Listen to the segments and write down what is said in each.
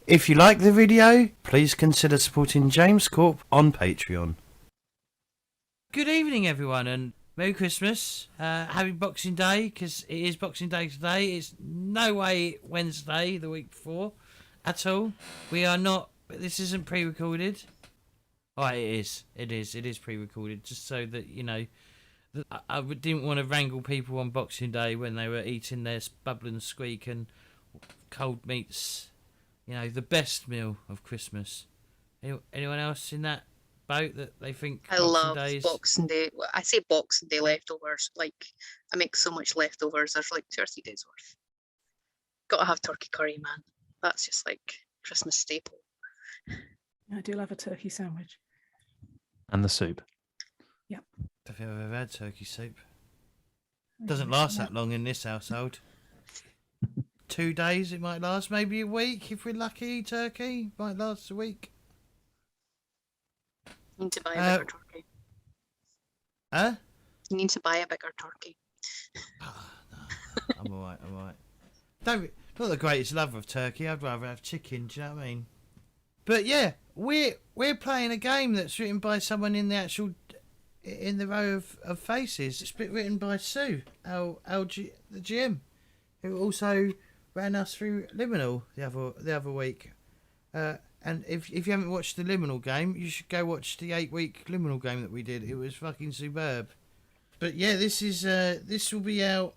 If you like the video, please consider supporting James Corp on Patreon. Good evening, everyone, and Merry Christmas. Happy Boxing Day, because it is Boxing Day today. It's no way Wednesday, the week before, at all. We are not... This isn't pre-recorded. Oh, it is. It is pre-recorded, just so that, you know... I didn't want to wrangle people on Boxing Day when they were eating their bubble and squeak and cold meats. You know, the best meal of Christmas. Anyone else in that boat that they think I Boxing love Day is... Boxing Day. Well, I say Boxing Day leftovers. Like, I make so much leftovers. There's like 2 or 3 days worth. Gotta have turkey curry, man. That's just like Christmas staple. I do love a turkey sandwich. And the soup. Yep. I don't think I've ever had turkey soup. Doesn't last that long in this household. 2 days it might last, maybe a week if we're lucky. Turkey might last a week. You need to buy a bigger turkey. Huh? You need to buy a bigger turkey. Oh, no. I'm alright. Not the greatest lover of turkey. I'd rather have chicken. Do you know what I mean? But yeah, we're playing a game that's written by someone in the row of faces. It's been written by Sue, the GM, who also ran us through Liminal the other week. And if you haven't watched the Liminal game, you should go watch the 8-week Liminal game that we did. It was fucking superb. But yeah, this will be out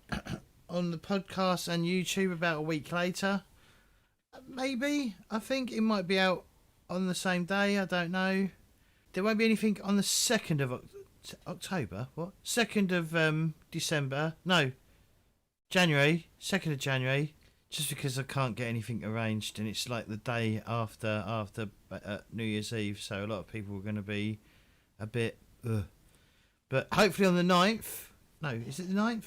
on the podcast and YouTube about a week later. Maybe. I think it might be out on the same day. I don't know. There won't be anything on the 2nd of October. What? 2nd of December. No. January. 2nd of January. Just because I can't get anything arranged, and it's like the day after New Year's Eve, so a lot of people are going to be a bit... Ugh. But hopefully on the 9th... No, is it the 9th?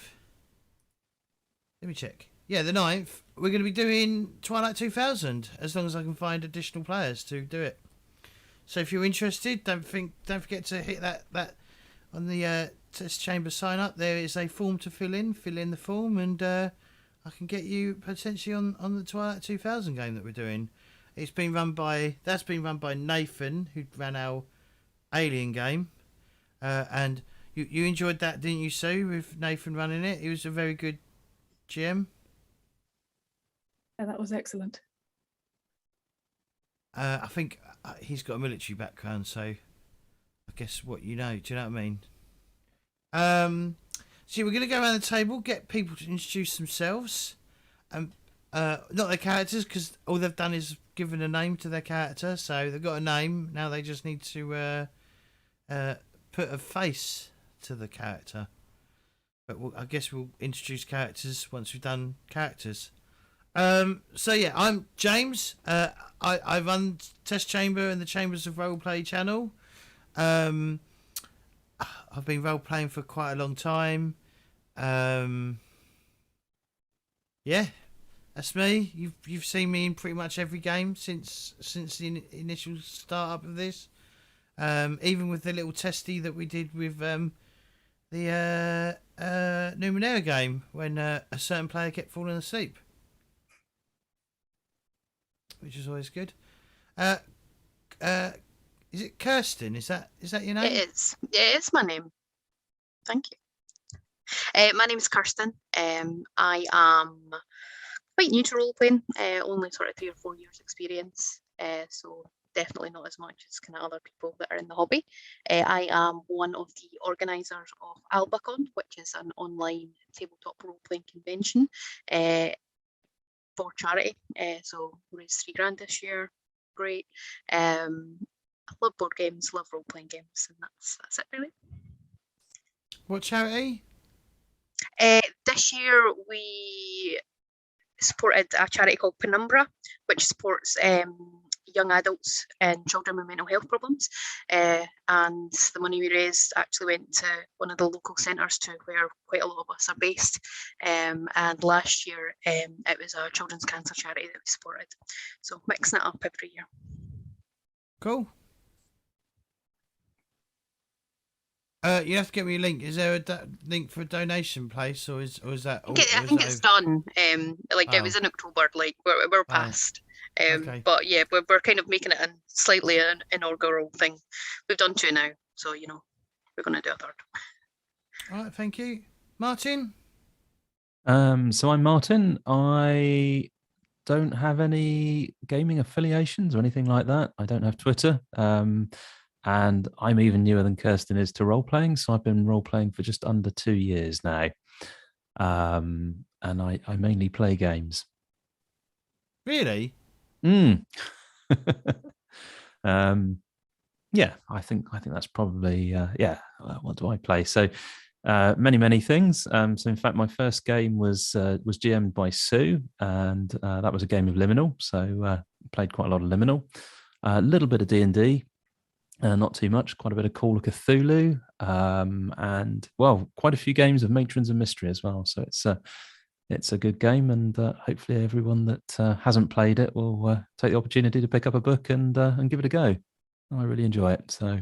Let me check. Yeah, the 9th. We're going to be doing Twilight 2000, as long as I can find additional players to do it. So if you're interested, don't forget to hit that on the test chamber sign up. There is a form to fill in the form, and I can get you potentially on the Twilight 2000 game that we're doing. That's been run by Nathan, who ran our Alien game, and you enjoyed that, didn't you, Sue, with Nathan running it? He was a very good GM. Yeah, that was excellent. I think he's got a military background, so I guess do you know what I mean? So we're going to go around the table, get people to introduce themselves, and not their characters, because all they've done is given a name to their character, so they've got a name, now they just need to put a face to the character. But I guess we'll introduce characters once we've done characters. So yeah, I'm James. I run Test Chamber and the Chambers of Roleplay channel. I've been role-playing for quite a long time. Yeah, that's me. You've seen me in pretty much every game since the initial start-up of this. Even with the little testy that we did with the Numenera game, when a certain player kept falling asleep, which is always good. Is it Kirsten? Is that your name? It is. Yeah, it's my name. Thank you. My name's Kirsten. I am quite new to role-playing, only sort of 3 or 4 years experience, so definitely not as much as kind of other people that are in the hobby. I am one of the organisers of Albacon, which is an online tabletop role-playing convention for charity. So we raised $3,000 this year. Great. I love board games, love role-playing games, and that's it really. What charity? This year we supported a charity called Penumbra, which supports young adults and children with mental health problems. And the money we raised actually went to one of the local centres to where quite a lot of us are based. And last year it was a children's cancer charity that we supported. So mixing it up every year. Cool. You have to get me a link. Is there a link for a donation place, or is that? I think it's done. It was in October. Like we're past Okay. But yeah, we're kind of making it a slightly an inaugural thing. We've done 2 now, so we're going to do a third. All right, thank you. Martin? So I'm Martin. I don't have any gaming affiliations or anything like that. I don't have Twitter. And I'm even newer than Kirsten is to role playing. So I've been role playing for just under 2 years now. And I mainly play games. Really? Yeah, I think that's probably what do I play? So many things. So in fact, my first game was GM'd by Sue, and that was a game of Liminal. So played quite a lot of Liminal, a little bit of D&D, not too much. Quite a bit of Call of Cthulhu, and well, quite a few games of Matrons of Mystery as well. So it's a good game, and hopefully everyone that hasn't played it will take the opportunity to pick up a book and give it a go. I really enjoy it. So,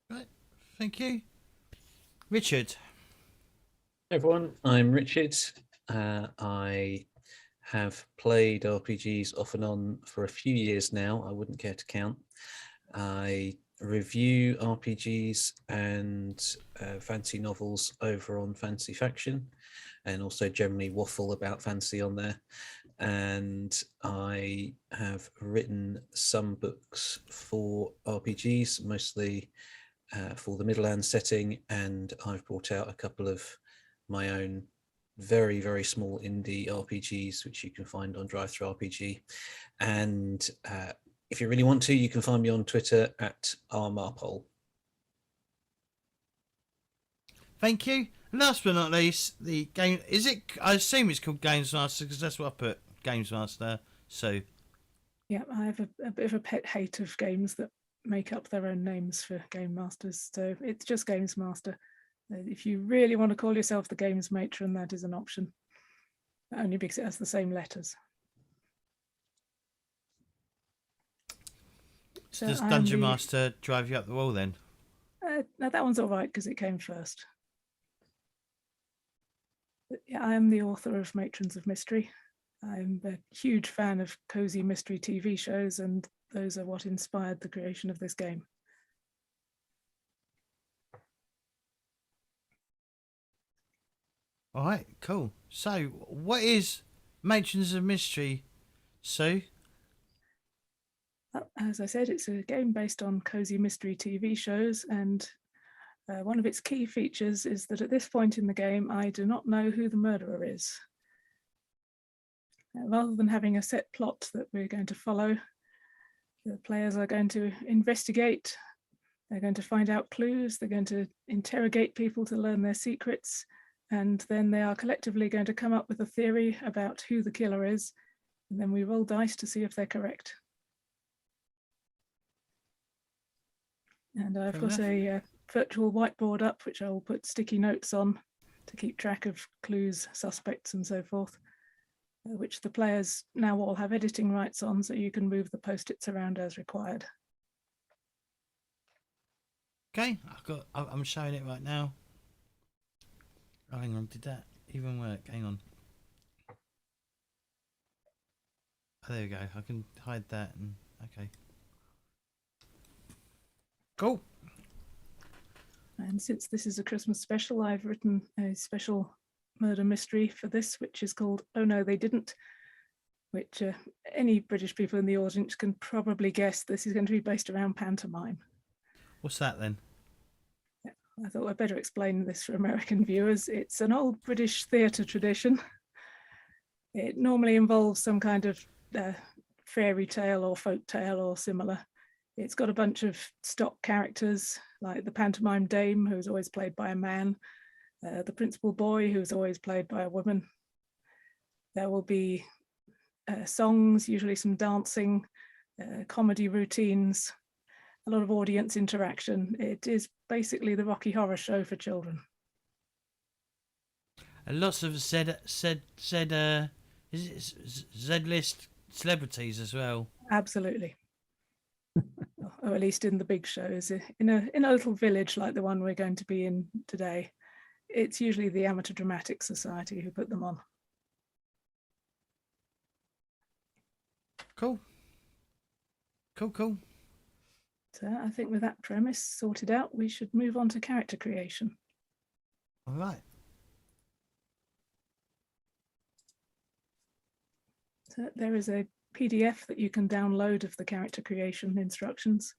Right, thank you. Richard? Hey everyone, I'm Richard. I have played RPGs off and on for a few years now. I wouldn't care to count. I review RPGs and fantasy novels over on Fantasy Faction, and also generally waffle about fantasy on there. And I have written some books for RPGs, mostly for the Middleland setting, and I've brought out a couple of my own very small indie RPGs, which you can find on DriveThruRPG. And if you really want to, you can find me on Twitter at @Marple. Thank you. And last but not least, the game, is it, I assume it's called Games Master because that's what I put, Games Master. So Yeah, I have a bit of a pet hate of games that make up their own names for game masters. So it's just Games Master. If you really want to call yourself the Games Matron, that is an option. Only because it has the same letters. So does I am Dungeon the- Master drive you up the wall then? No, that one's all right because it came first. But yeah, I am the author of Matrons of Mystery. I'm a huge fan of cozy mystery TV shows, and those are what inspired the creation of this game. All right, cool. So what is Matrons of Mystery, Sue? Well, as I said, it's a game based on cozy mystery TV shows, and one of its key features is that at this point in the game, I do not know who the murderer is. Rather than having a set plot that we're going to follow, the players are going to investigate, they're going to find out clues, they're going to interrogate people to learn their secrets, and then they are collectively going to come up with a theory about who the killer is, and then we roll dice to see if they're correct. And I've got a virtual whiteboard up, which I will put sticky notes on to keep track of clues, suspects, and so forth, which the players now all have editing rights on, so you can move the post-its around as required. Okay, I'm showing it right now. Oh, hang on, did that even work? Hang on. Oh, there we go. I can hide that and okay. Cool. And since this is a Christmas special, I've written a special murder mystery for this, which is called Oh No, They Didn't, which any British people in the audience can probably guess this is going to be based around pantomime. What's that then? I thought I'd better explain this for American viewers. It's an old British theatre tradition. It normally involves some kind of fairy tale or folk tale or similar. It's got a bunch of stock characters like the pantomime dame, who's always played by a man, the principal boy, who's always played by a woman. There will be songs, usually some dancing, comedy routines, a lot of audience interaction. It is basically the Rocky Horror Show for children. And lots of Z-list celebrities as well. Absolutely. Or at least in the big shows. In a little village like the one we're going to be in today, it's usually the Amateur Dramatic Society who put them on. Cool. Cool. So I think with that premise sorted out, we should move on to character creation. All right. So there is a PDF that you can download of the character creation instructions.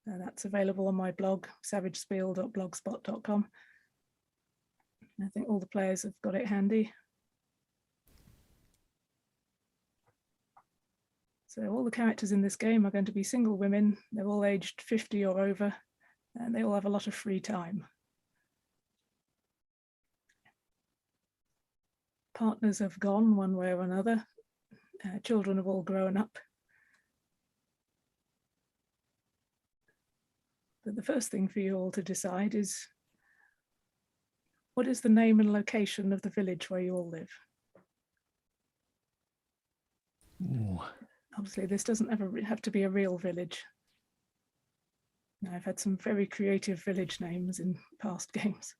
That's available on my blog, savagespiel.blogspot.com. I think all the players have got it handy. So all the characters in this game are going to be single women. They're all aged 50 or over, and they all have a lot of free time. Partners have gone one way or another. Children have all grown up. But the first thing for you all to decide is, what is the name and location of the village where you all live? Ooh. Obviously, this doesn't have to be a real village. Now, I've had some very creative village names in past games.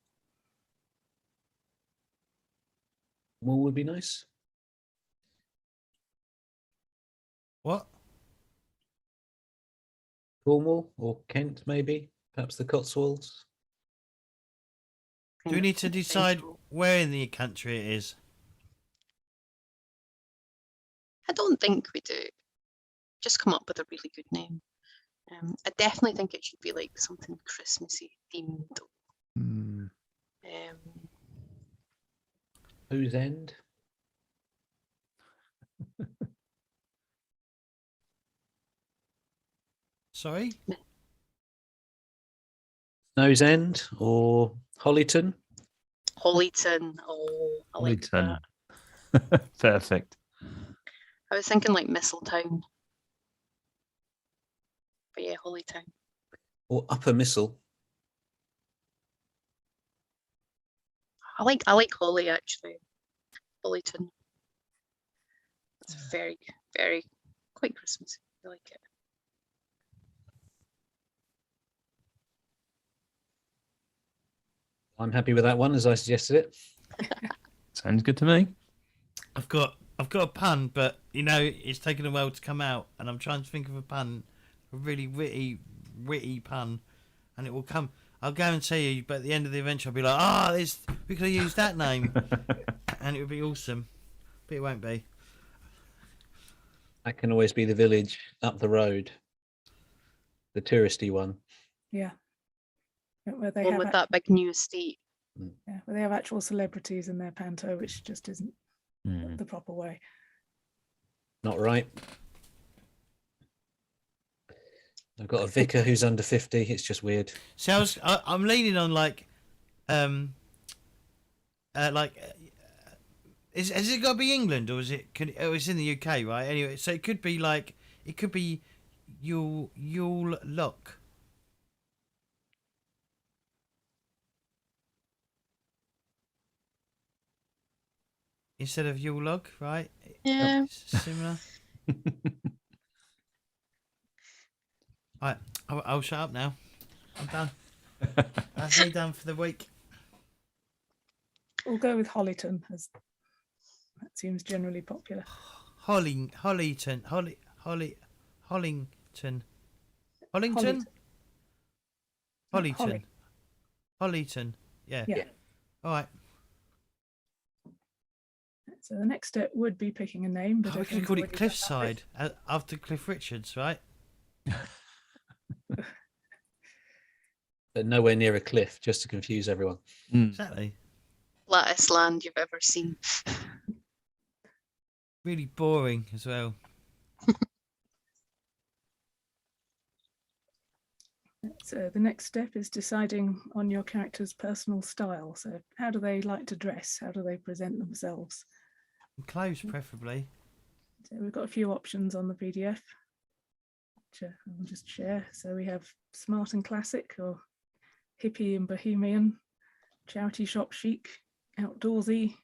More would be nice. What? Cornwall or Kent, maybe. Perhaps the Cotswolds. Do we need to decide where in the country it is? I don't think we do. Just come up with a really good name. I definitely think it should be like something Christmassy themed. Mm. Whose End? Sorry? Snow's End or Hollyton? Hollyton. Oh, I like Hollyton. that. Perfect. I was thinking like Mistletoe. But yeah, Hollytown. Or Upper Missile? I like Holly actually. Hollyton. It's very, very quite Christmassy. I like it. I'm happy with that one as I suggested it. Sounds good to me. I've got a pun, but you know it's taken a while to come out, and I'm trying to think of a pun, a really witty pun, and it will come. I'll guarantee you, but at the end of the adventure, I'll be like, we could have used that name, and it would be awesome, but it won't be. That can always be the village up the road, the touristy one. Yeah. Where they One have with that big new estate. yeah, where they have actual celebrities in their panto, which just isn't the proper way. Not right. I've got a vicar who's under 50. It's just weird. So I'm leaning on has it got to be England or is it? It's in the UK, right? Anyway, so it could be Yule Lock. Instead of Yule log, right? Yeah. Similar. Right, I'll shut up now. I'm done. That's me done for the week. We'll go with Hollyton, as that seems generally popular. Hollington. Yeah. All right. So the next step would be picking a name, but We could call it Cliffside after Cliff Richards, right? But nowhere near a cliff, just to confuse everyone. Exactly. Flattest land you've ever seen. Really boring as well. So the next step is deciding on your character's personal style. So how do they like to dress? How do they present themselves? Clothes, preferably. So we've got a few options on the PDF, which I'll just share. So we have smart and classic, or hippie and bohemian, charity shop chic, outdoorsy,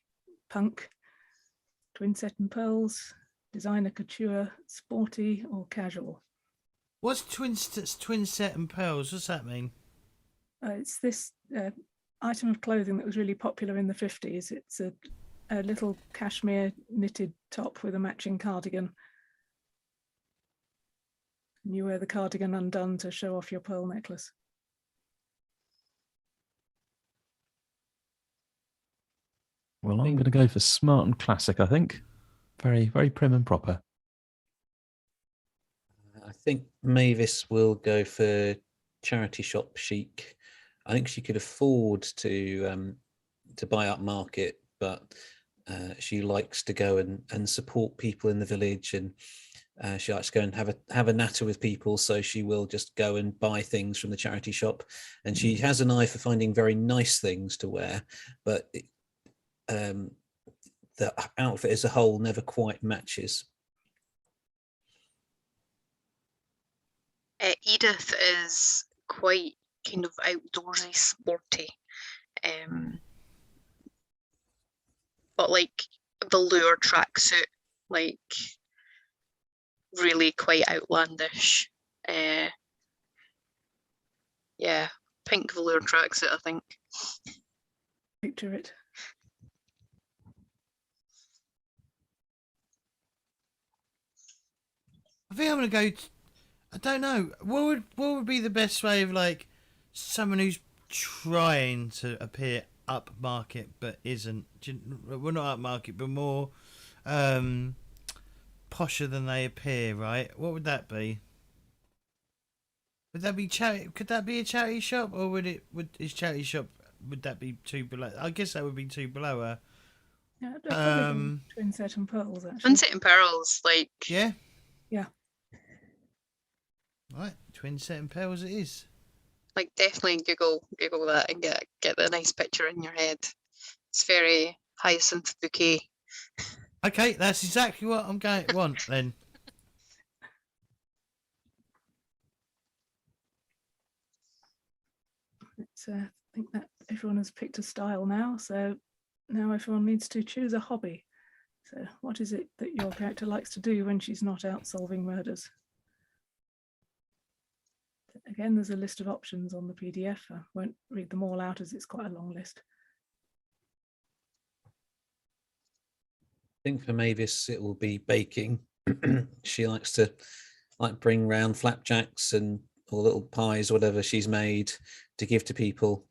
punk, twin set and pearls, designer couture, sporty, or casual. What's twin set and pearls? What's that mean? It's this item of clothing that was really popular in the 50s. It's a little cashmere knitted top with a matching cardigan. and you wear the cardigan undone to show off your pearl necklace. Well, I'm going to go for smart and classic, I think. Very, very prim and proper. I think Mavis will go for charity shop chic. I think she could afford to buy up market, but she likes to go and support people in the village, and she likes to go and have a natter with people. So she will just go and buy things from the charity shop, and she has an eye for finding very nice things to wear, but the outfit as a whole never quite matches. Edith is quite kind of outdoorsy, sporty, but like velour tracksuit, like really quite outlandish. Yeah, pink velour tracksuit, I think. Picture it. I think I'm gonna go. I don't know. What would be the best way of like someone who's trying to appear upmarket but isn't? Well, not upmarket, but more posher than they appear. Right? What would that be? Would that be charity? Could that be a charity shop, or would that be too below? I guess that would be too below her. Yeah, probably Twin Set and Pearls, actually. Twin Set and Pearls, like Yeah. Yeah. Right, Twin Set and Pearls it is. like definitely Google that and get the nice picture in your head. It's very hyacinth bouquet. Okay, that's exactly what I'm going to want then. I think that everyone has picked a style now, so now everyone needs to choose a hobby. So what is it that your character likes to do when she's not out solving murders? Again, there's a list of options on the PDF. I won't read them all out as it's quite a long list. I think for Mavis it will be baking. She likes to bring round flapjacks or little pies, whatever she's made, to give to people,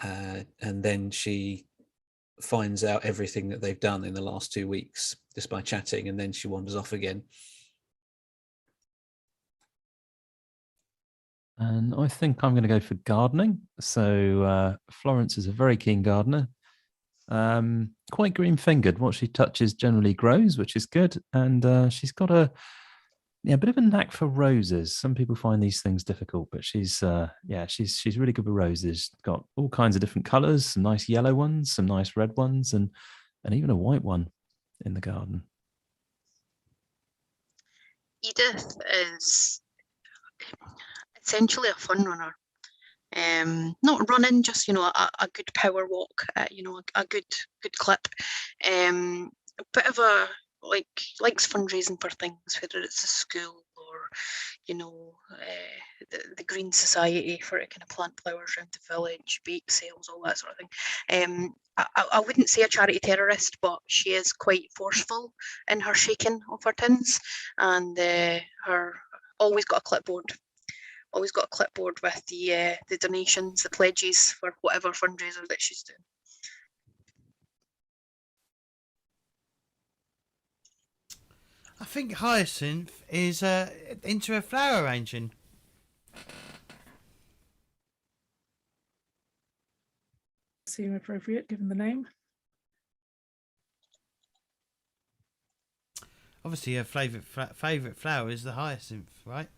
and then she finds out everything that they've done in the last 2 weeks just by chatting, and then she wanders off again. And I think I'm going to go for gardening. So Florence is a very keen gardener. Quite green-fingered. What she touches generally grows, which is good. And she's got a bit of a knack for roses. Some people find these things difficult, but she's really good with roses. Got all kinds of different colours, some nice yellow ones, some nice red ones, and even a white one in the garden. Edith is essentially a fun runner. Not running, just a good power walk, a good clip. A bit of a likes fundraising for things, whether it's a school or the Green Society for it, kind of plant flowers around the village, bake sales, all that sort of thing. I wouldn't say a charity terrorist, but she is quite forceful in her shaking of her tins, and her always got a clipboard. Always got a clipboard with the donations, the pledges for whatever fundraiser that she's doing. I think Hyacinth is into a flower arranging. Seem appropriate given the name. Obviously, her favourite flower is the hyacinth, right?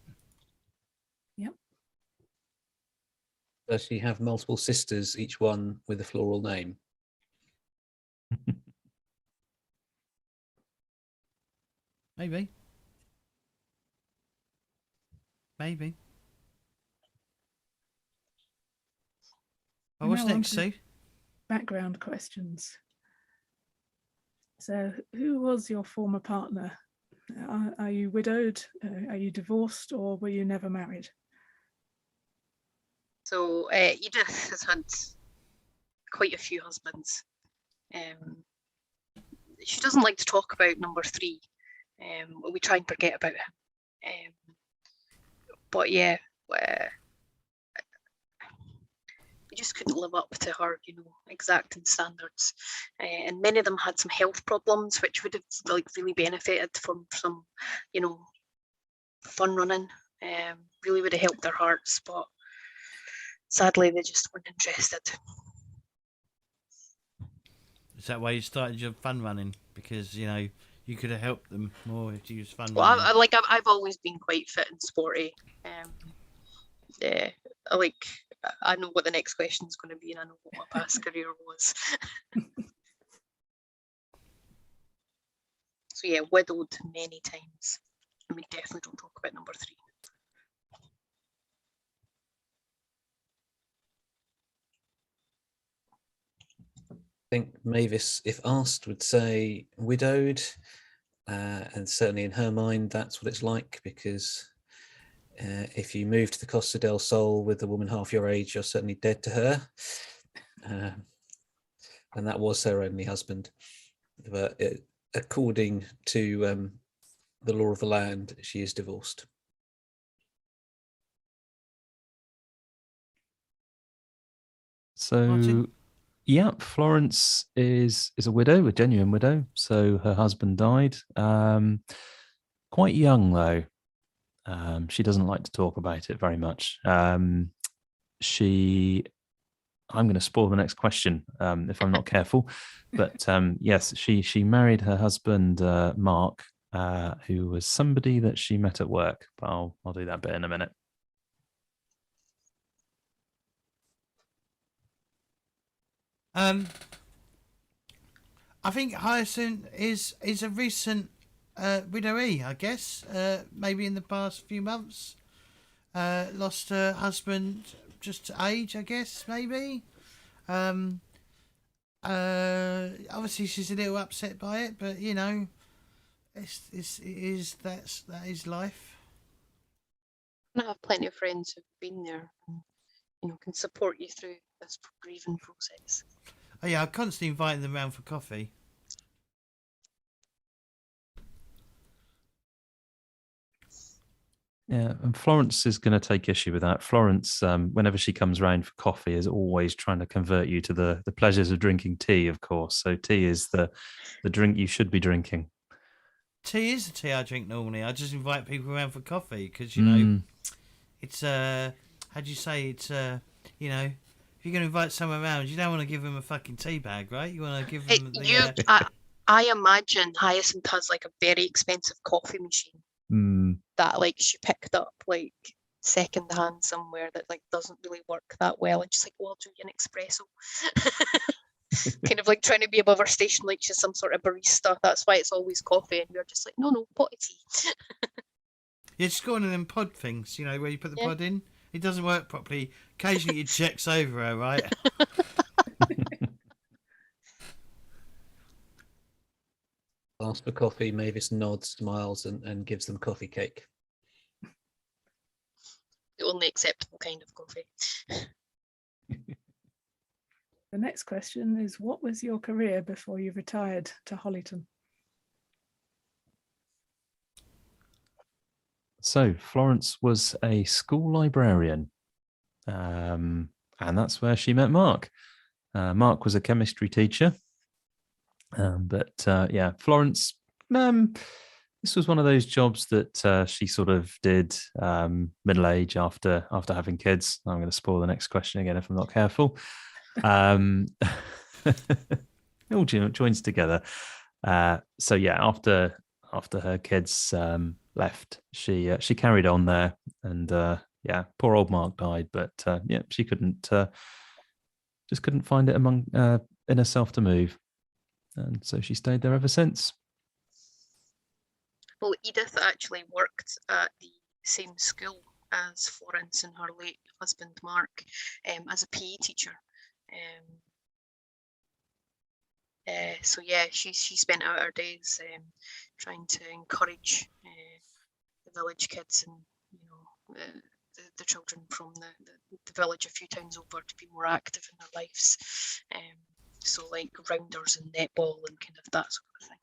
Yep. Does she have multiple sisters, each one with a floral name? Maybe. Oh, what's Now on next, to Sue? Background questions. So, who was your former partner? Are you widowed? Are you divorced, or were you never married? So Edith has had quite a few husbands. She doesn't like to talk about number 3. We try and forget about him. But yeah, we just couldn't live up to her, exacting standards. And many of them had some health problems, which would have like really benefited from some, fun running. Really would have helped their hearts, but sadly they just weren't interested. Is that why you started your fun running? Because you could have helped them more if you used fun Well, running. I've always been quite fit and sporty. Yeah, I know what the next question is going to be, and I know what my past career was. So yeah, widowed many times, and we definitely don't talk about number 3. I think Mavis, if asked, would say widowed, and certainly in her mind, that's what it's like, because if you move to the Costa del Sol with a woman half your age, you're certainly dead to her. And that was her only husband. But according to the law of the land, she is divorced. So, Martin? yeah, Florence is a widow, a genuine widow. So her husband died. Quite young though. She doesn't like to talk about it very much. I'm going to spoil the next question if I'm not careful. But yes, she married her husband Mark, who was somebody that she met at work. But I'll do that bit in a minute. I think Hyacinth is a recent widowee, I guess. Maybe in the past few months. Lost her husband just to age, I guess, maybe. Obviously she's a little upset by it, but that is life. I have plenty of friends who've been there and can support you through this grieving process. Oh yeah, I'm constantly inviting them round for coffee. Yeah, and Florence is going to take issue with that. Florence, whenever she comes round for coffee, is always trying to convert you to the pleasures of drinking tea, of course. So tea is the drink you should be drinking. Tea is the tea I drink normally. I just invite people around for coffee because it's how do you say it's if you're going to invite someone around, you don't want to give them a fucking tea bag, right? You want to give them I imagine Hyacinth has like a very expensive coffee machine that like she picked up like second hand somewhere that like doesn't really work that well, and she's like, "Well, I'll do you an espresso." Kind of like trying to be above her station, like she's some sort of barista. That's why it's always coffee, and we're just like, no, pot of tea. Yeah, just got one of them pod things, where you put the pod in. It doesn't work properly. Occasionally it checks over her, right? Ask for coffee, Mavis nods, smiles, and gives them coffee cake. The only acceptable kind of coffee. The next question is, what was your career before you retired to Hollyton? So Florence was a school librarian, and that's where she met Mark. Mark was a chemistry teacher, but Florence. This was one of those jobs that she sort of did middle age after having kids. I'm going to spoil the next question again if I'm not careful. It all joins together. So yeah, after her kids left, she carried on there, and poor old Mark died, but she couldn't find it among in herself to move, and so she stayed there ever since. Well, Edith actually worked at the same school as Florence and her late husband Mark, as a PE teacher. So yeah, she spent out her days trying to encourage the village kids and the children from the village a few towns over to be more active in their lives. So like rounders and netball and kind of that sort of thing.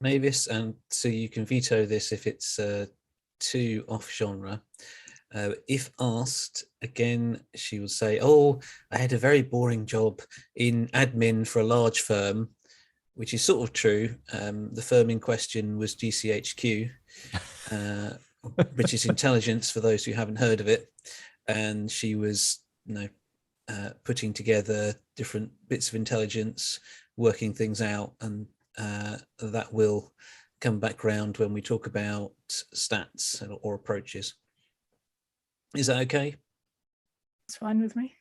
Mavis, and so you can veto this if it's too off genre. If asked again, she would say, "Oh, I had a very boring job in admin for a large firm," which is sort of true. The firm in question was GCHQ, British Intelligence, for those who haven't heard of it, and she was, putting together different bits of intelligence, working things out, and that will come back round when we talk about stats or approaches. Is that okay? It's fine with me.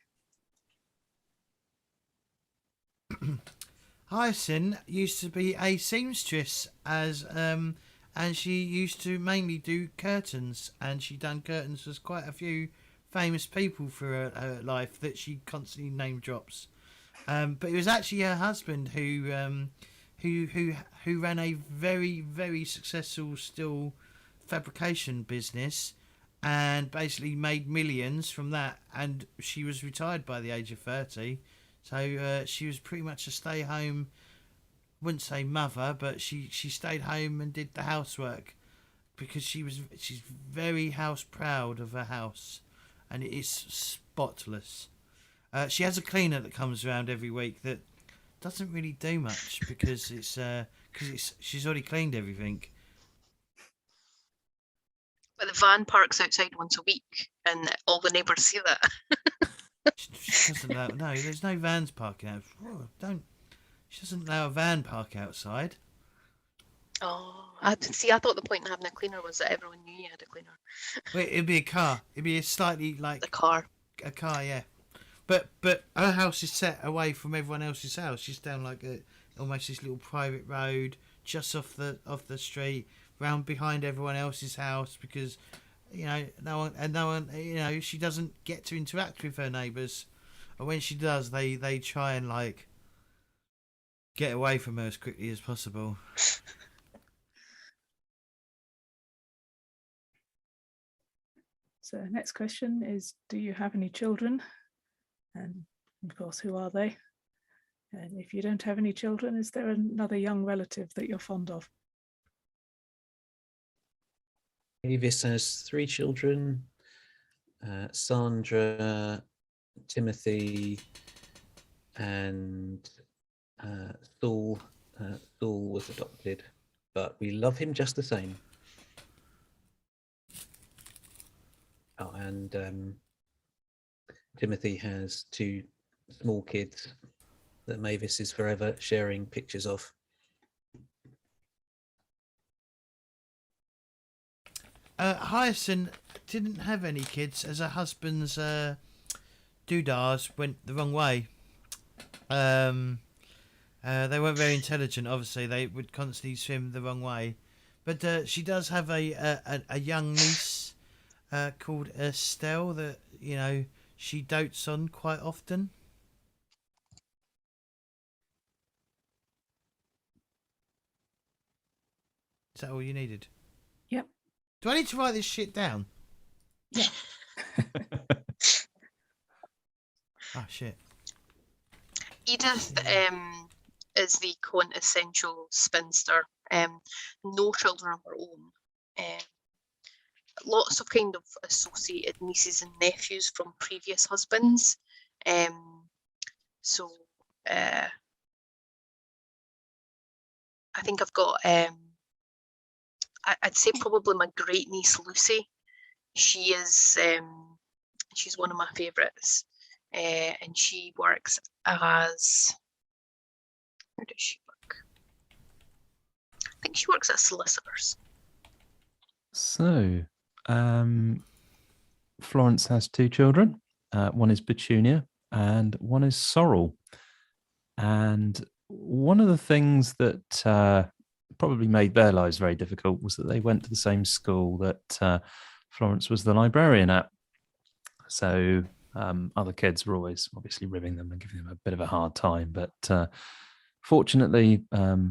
Hyacinth used to be a seamstress and she used to mainly do curtains, and she done curtains for quite a few famous people for her life that she constantly name drops. But it was actually her husband who ran a very, very successful steel fabrication business, and basically made millions from that. And she was retired by the age of 30, so she was pretty much a stay-home. Wouldn't say mother, but she stayed home and did the housework because she's very house proud of her house, and it is spotless. She has a cleaner that comes around every week that doesn't really do much because she's already cleaned everything. But the van parks outside once a week, and all the neighbours see that. She doesn't allow. No, there's no vans parking out. Oh, don't. She doesn't allow a van park outside. Oh, I thought the point in having a cleaner was that everyone knew you had a cleaner. Wait, it'd be a car. It'd be a slightly like The car. a car, yeah. But her house is set away from everyone else's house. She's down like almost this little private road just off the street, round behind everyone else's house, because no one, she doesn't get to interact with her neighbours, and when she does, they try and like get away from her as quickly as possible. So next question is, do you have any children? And of course, who are they? And if you don't have any children, is there another young relative that you're fond of? Avis has 3 children, Sandra, Timothy, and Saul. Saul was adopted, but we love him just the same. Oh, and Timothy has 2 small kids that Mavis is forever sharing pictures of. Hyacinth didn't have any kids as her husband's doodahs went the wrong way. They weren't very intelligent, obviously. They would constantly swim the wrong way. But she does have a young niece called Estelle that, she dotes on quite often. Is that all you needed? Yep. Do I need to write this shit down? Yeah. Oh, shit. Edith is the quintessential spinster. No children of her own. Lots of kind of associated nieces and nephews from previous husbands. So I think I've got, I'd say probably my great niece Lucy. She is, she's one of my favourites, and she works as, where does she work? I think she works at solicitors. So, Florence has 2 children. One is Petunia and one is Sorrel. And one of the things that probably made their lives very difficult was that they went to the same school that Florence was the librarian at. So other kids were always obviously ribbing them and giving them a bit of a hard time. But fortunately,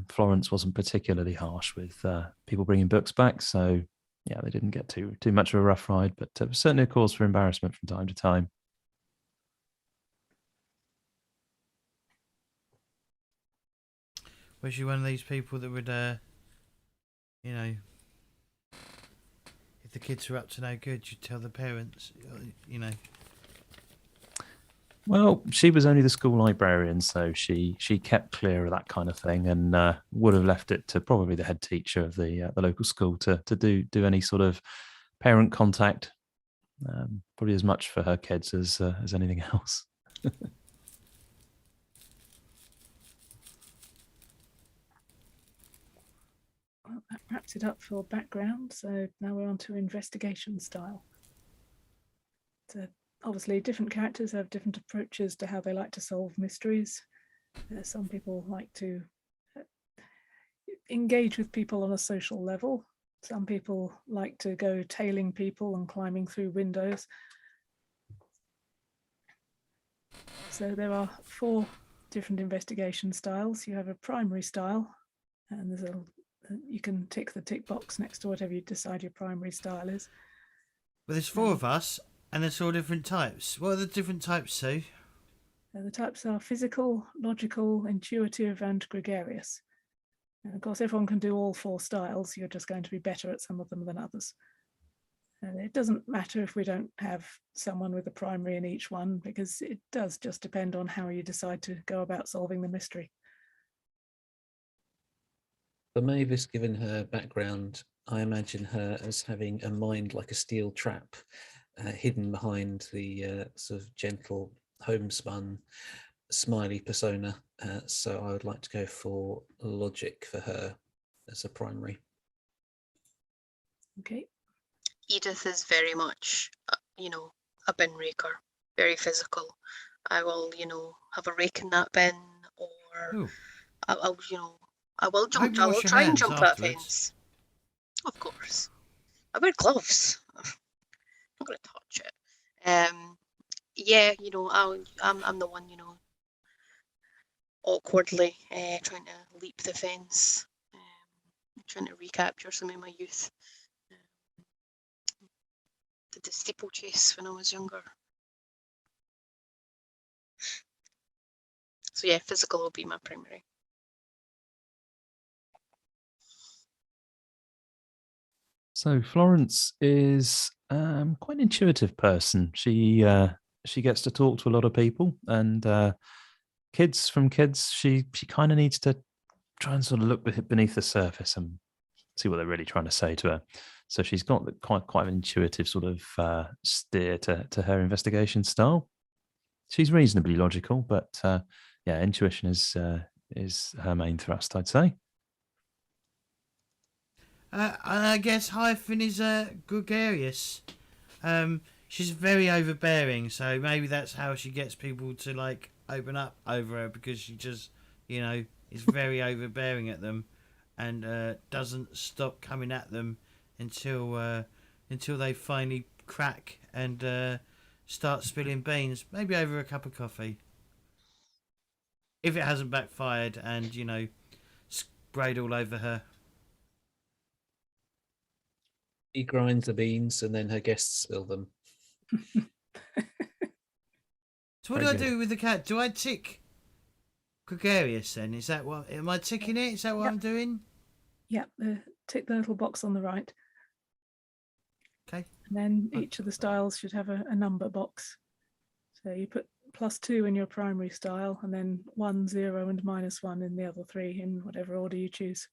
Florence wasn't particularly harsh with people bringing books back. So yeah, they didn't get too much of a rough ride, but it was certainly a cause for embarrassment from time to time. Was she one of these people that would you know, if the kids are up to no good, you tell the parents, you know. Well, she was only the school librarian, so she kept clear of that kind of thing, and would have left it to probably the head teacher of the local school to do any sort of parent contact. Probably as much for her kids as anything else. Well, that wraps it up for background. So now we're on to investigation style. So obviously, different characters have different approaches to how they like to solve mysteries. Some people like to engage with people on a social level. Some people like to go tailing people and climbing through windows. So there are 4 different investigation styles. You have a primary style, and there's you can tick the tick box next to whatever you decide your primary style is. Well, there's 4 of us, and there's 4 different types. What are the different types, Sue? The types are physical, logical, intuitive, and gregarious. And of course, everyone can do all 4 styles. You're just going to be better at some of them than others. And it doesn't matter if we don't have someone with a primary in each one, because it does just depend on how you decide to go about solving the mystery. For Mavis, given her background, I imagine her as having a mind like a steel trap, hidden behind the sort of gentle, homespun, smiley persona. So I would like to go for logic for her as a primary. Okay. Edith is very much, you know, a bin raker, very physical. I will, you know, have a rake in that bin, or Ooh. I'll, you know, I will I hope jump. you I wash will your try and hands jump that afterwards. fence. Of course, I wear gloves. I'm not gonna touch it. Yeah, you know, I'm the one, you know, awkwardly trying to leap the fence, trying to recapture some of my youth. Did the steeplechase when I was younger. So yeah, physical will be my primary. So Florence is quite an intuitive person. She gets to talk to a lot of people, and kids, she kind of needs to try and sort of look beneath the surface and see what they're really trying to say to her. So she's got quite an intuitive sort of steer to her investigation style. She's reasonably logical, but yeah, intuition is her main thrust, I'd say. And I guess Hyphen is gregarious. She's very overbearing, so maybe that's how she gets people to like open up over her, because she just, you know, is very overbearing at them, and doesn't stop coming at them until they finally crack and start spilling beans, maybe over a cup of coffee. If it hasn't backfired and, you know, sprayed all over her. She grinds the beans and then her guests spill them. So what Very do I good. do with the cat? Do I tick gregarious then? Is that what, am I ticking it? Is that what Yep. I'm doing? Yeah, tick the little box on the right. Okay. And then each of the styles should have a number box. So you put +2 in your primary style, and then 1, 0, and -1 in the other 3, in whatever order you choose.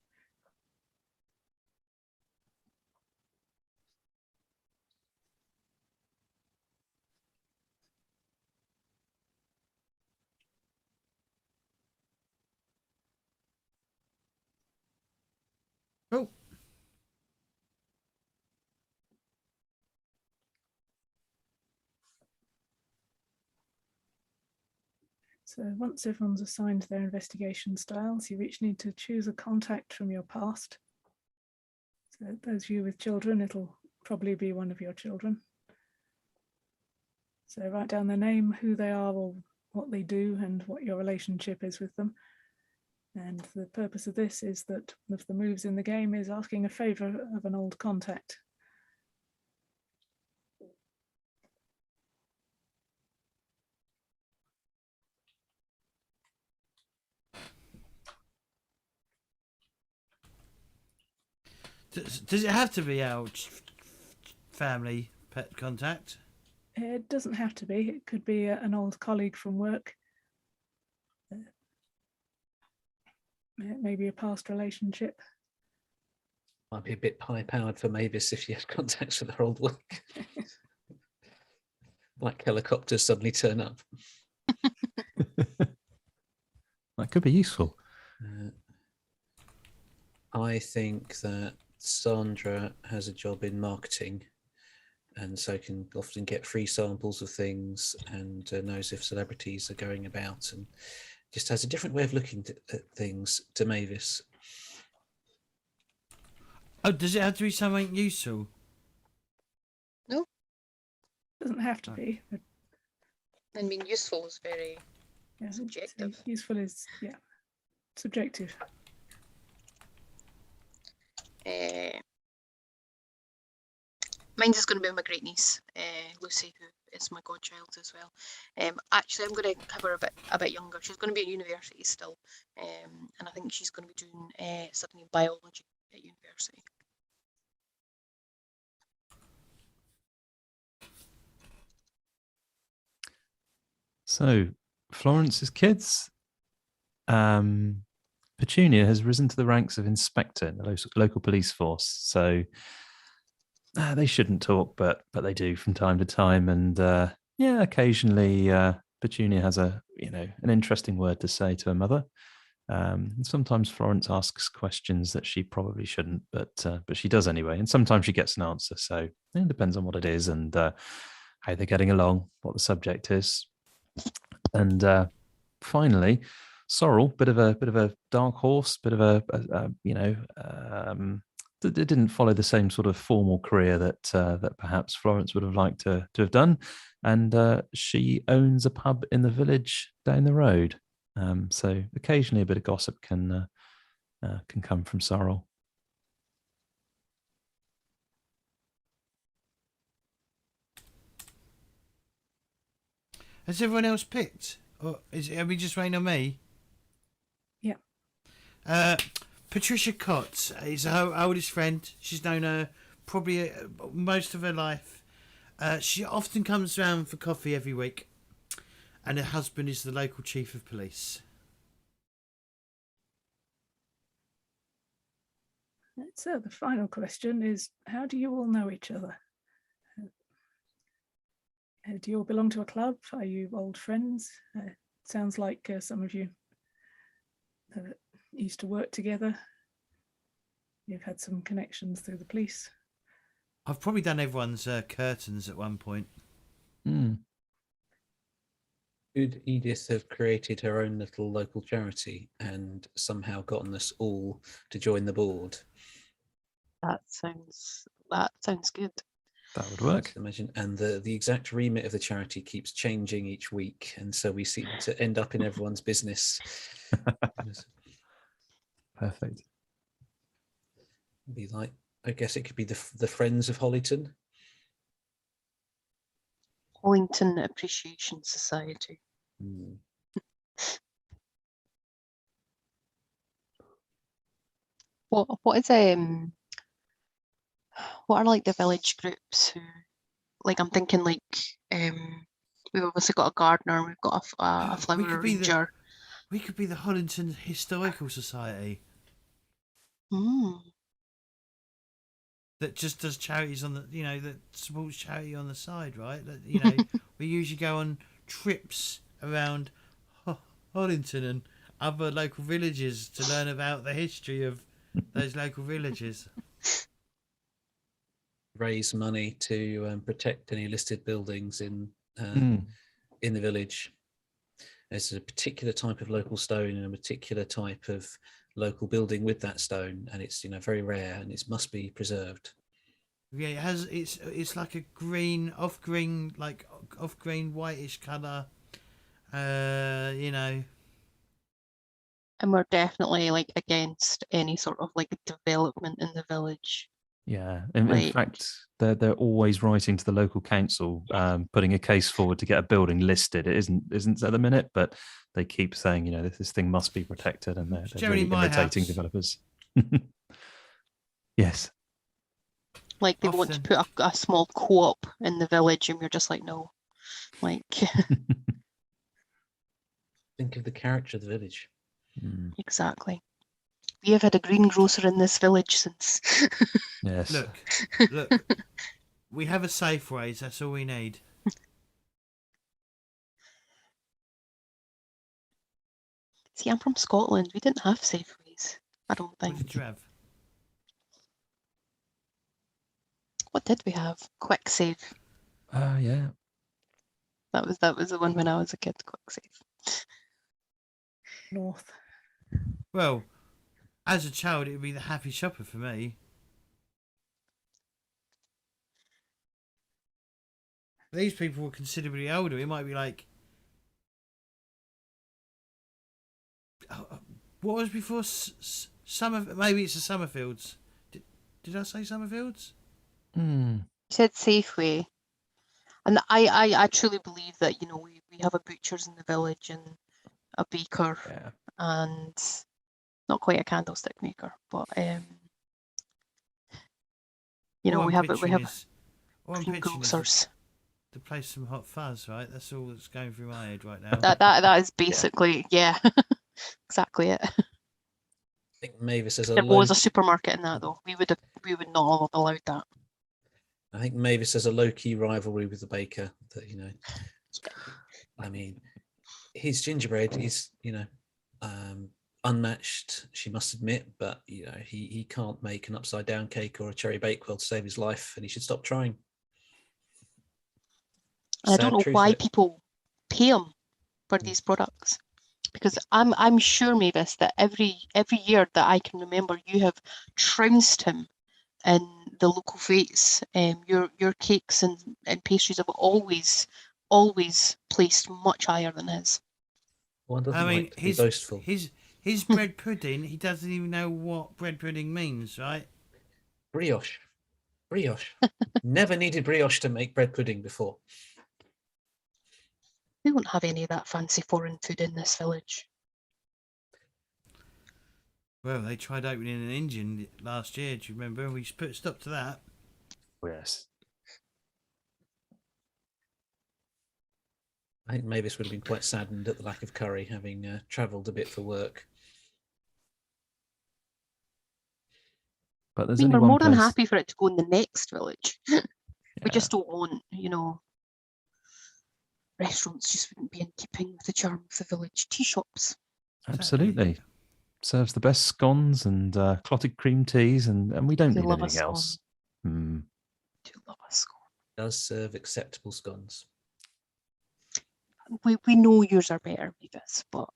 Cool. So once everyone's assigned their investigation styles, you each need to choose a contact from your past. So those of you with children, it'll probably be one of your children. So write down their name, who they are, or what they do, and what your relationship is with them. And the purpose of this is that one of the moves in the game is asking a favor of an old contact. Does it have to be our family pet contact? It doesn't have to be. It could be an old colleague from work. Maybe a past relationship. Might be a bit high-powered for Mavis if she had contacts with her old work. Like helicopters suddenly turn up. That could be useful. I think that Sandra has a job in marketing, and so can often get free samples of things, and knows if celebrities are going about, and just has a different way of looking at things to Mavis. Oh, does it have to be something useful? Doesn't have to be. But, I mean, useful is very yeah, subjective. Useful is subjective. Mine's is going to be my great niece, Lucy, who is my godchild as well. Actually, I'm going to have her a bit younger. She's going to be at university still, and I think she's going to be doing studying biology at university. So, Florence's kids. Petunia has risen to the ranks of inspector in the local police force. So they shouldn't talk, but they do from time to time. And occasionally Petunia has an interesting word to say to her mother. Sometimes Florence asks questions that she probably shouldn't, but she does anyway. And sometimes she gets an answer. So it depends on what it is and how they're getting along, what the subject is. And finally, Sorrel, bit of a dark horse, bit of it didn't follow the same sort of formal career that perhaps Florence would have liked to have done, and she owns a pub in the village down the road. So occasionally a bit of gossip can come from Sorrel. Has everyone else picked? Or are we just waiting on me? Yeah. Patricia Cotts is her oldest friend. She's known her probably most of her life. She often comes round for coffee every week. And her husband is the local chief of police. So the final question is, how do you all know each other? Do you all belong to a club? Are you old friends? Sounds like some of you used to work together. You've had some connections through the police. I've probably done everyone's curtains at one point. Could Edith have created her own little local charity and somehow gotten us all to join the board? That sounds good. That would work. Imagine, and the exact remit of the charity keeps changing each week, and so we seem to end up in everyone's business. Perfect. Be like, I guess it could be the Friends of Hollyton. Hollington Appreciation Society. What are like the village groups who, like, I'm thinking like we've obviously got a gardener, we've got a flower ranger. We could be the Hollington Historical Society. That just does charities on the, that supports charity on the side, right? That, we usually go on trips around Hollington and other local villages to learn about the history of those local villages. Raise money to protect any listed buildings in the village. There's a particular type of local stone and a particular type of local building with that stone, and it's very rare and it must be preserved. Yeah, it has. It's like a green, off green whitish colour. And we're definitely like against any sort of like development in the village. Yeah, in fact, they're always writing to the local council, putting a case forward to get a building listed. It isn't at the minute, but they keep saying, this thing must be protected, and they're really irritating developers. Yes. Like they want to Often. put a small co-op in the village, and we're just like, no. Like, Think of the character of the village. exactly. We have had a greengrocer in this village since. Yes. Look. We have a Safeways. That's all we need. See, I'm from Scotland. We didn't have Safeways. I don't What think. did you have? What did we have? Quick Save. Yeah. That was the one when I was a kid. Quick Save. North. Well, as a child, it would be the Happy Shopper for me. These people were considerably older. It might be like, what was before Summer? Maybe it's the Summerfields. Did I say Summerfields? You said Safeway. And I truly believe that, you know, we have a butcher's in the village and a baker Yeah. and not quite a candlestick maker, but you know, All we I'm have picturing is greengrocers. to play some Hot Fuzz, right? That's all that's going through my head right now. That is basically exactly it. I think Mavis has a There low. was a supermarket in that though. We would not have allowed that. I think Mavis has a low-key rivalry with the baker. That, you know, I mean, his gingerbread is, you know, unmatched. She must admit, but you know, he can't make an upside-down cake or a cherry bakewell to save his life, and he should stop trying. I don't know truth why of it. people pay him for these products. Because I'm sure, Mavis, that every year that I can remember, you have trounced him in the local fetes. Your cakes and pastries have always placed much higher than his. One doesn't I mean, like to be boastful. his bread pudding. He doesn't even know what bread pudding means, right? Brioche. Never needed brioche to make bread pudding before. We won't have any of that fancy foreign food in this village. Well, they tried opening an engine last year. Do you remember? We put a stop to that. Yes. I think Mavis would have been quite saddened at the lack of curry, having travelled a bit for work. But I there's mean, only we're one more than place. happy for it to go in the next village. We Yeah. just don't want, you know, restaurants just wouldn't be in keeping with the charm of the village. Tea shops. Absolutely. Serves the best scones and clotted cream teas, and we don't Do need love a anything scone. else. Do love a scone. Does serve acceptable scones. We know yours are better, Mavis, but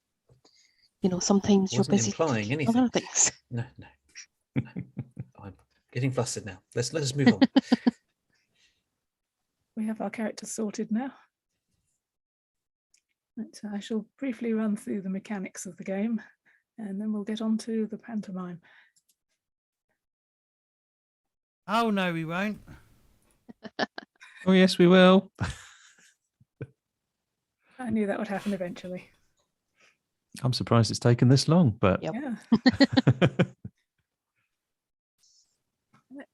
you know, sometimes you're Wasn't busy implying doing anything. other things. No. I'm getting flustered now. Let us move on. We have our characters sorted now. Right, I shall briefly run through the mechanics of the game, and then we'll get on to the pantomime. Oh no, we won't. Oh yes, we will. I knew that would happen eventually. I'm surprised it's taken this long, but Yep. Yeah.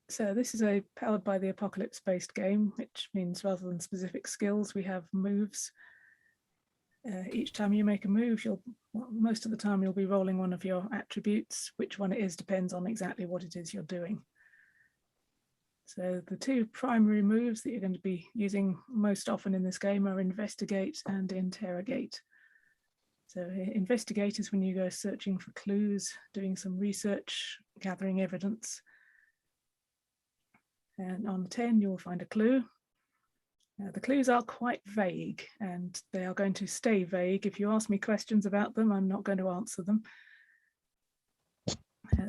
So this is a powered by the apocalypse based game, which means rather than specific skills, we have moves. Each time you make a move, most of the time you'll be rolling one of your attributes. Which one it is depends on exactly what it is you're doing. So the two primary moves that you're going to be using most often in this game are investigate and interrogate. So investigate is when you go searching for clues, doing some research, gathering evidence. And on 10, you'll find a clue. The clues are quite vague, and they are going to stay vague. If you ask me questions about them, I'm not going to answer them.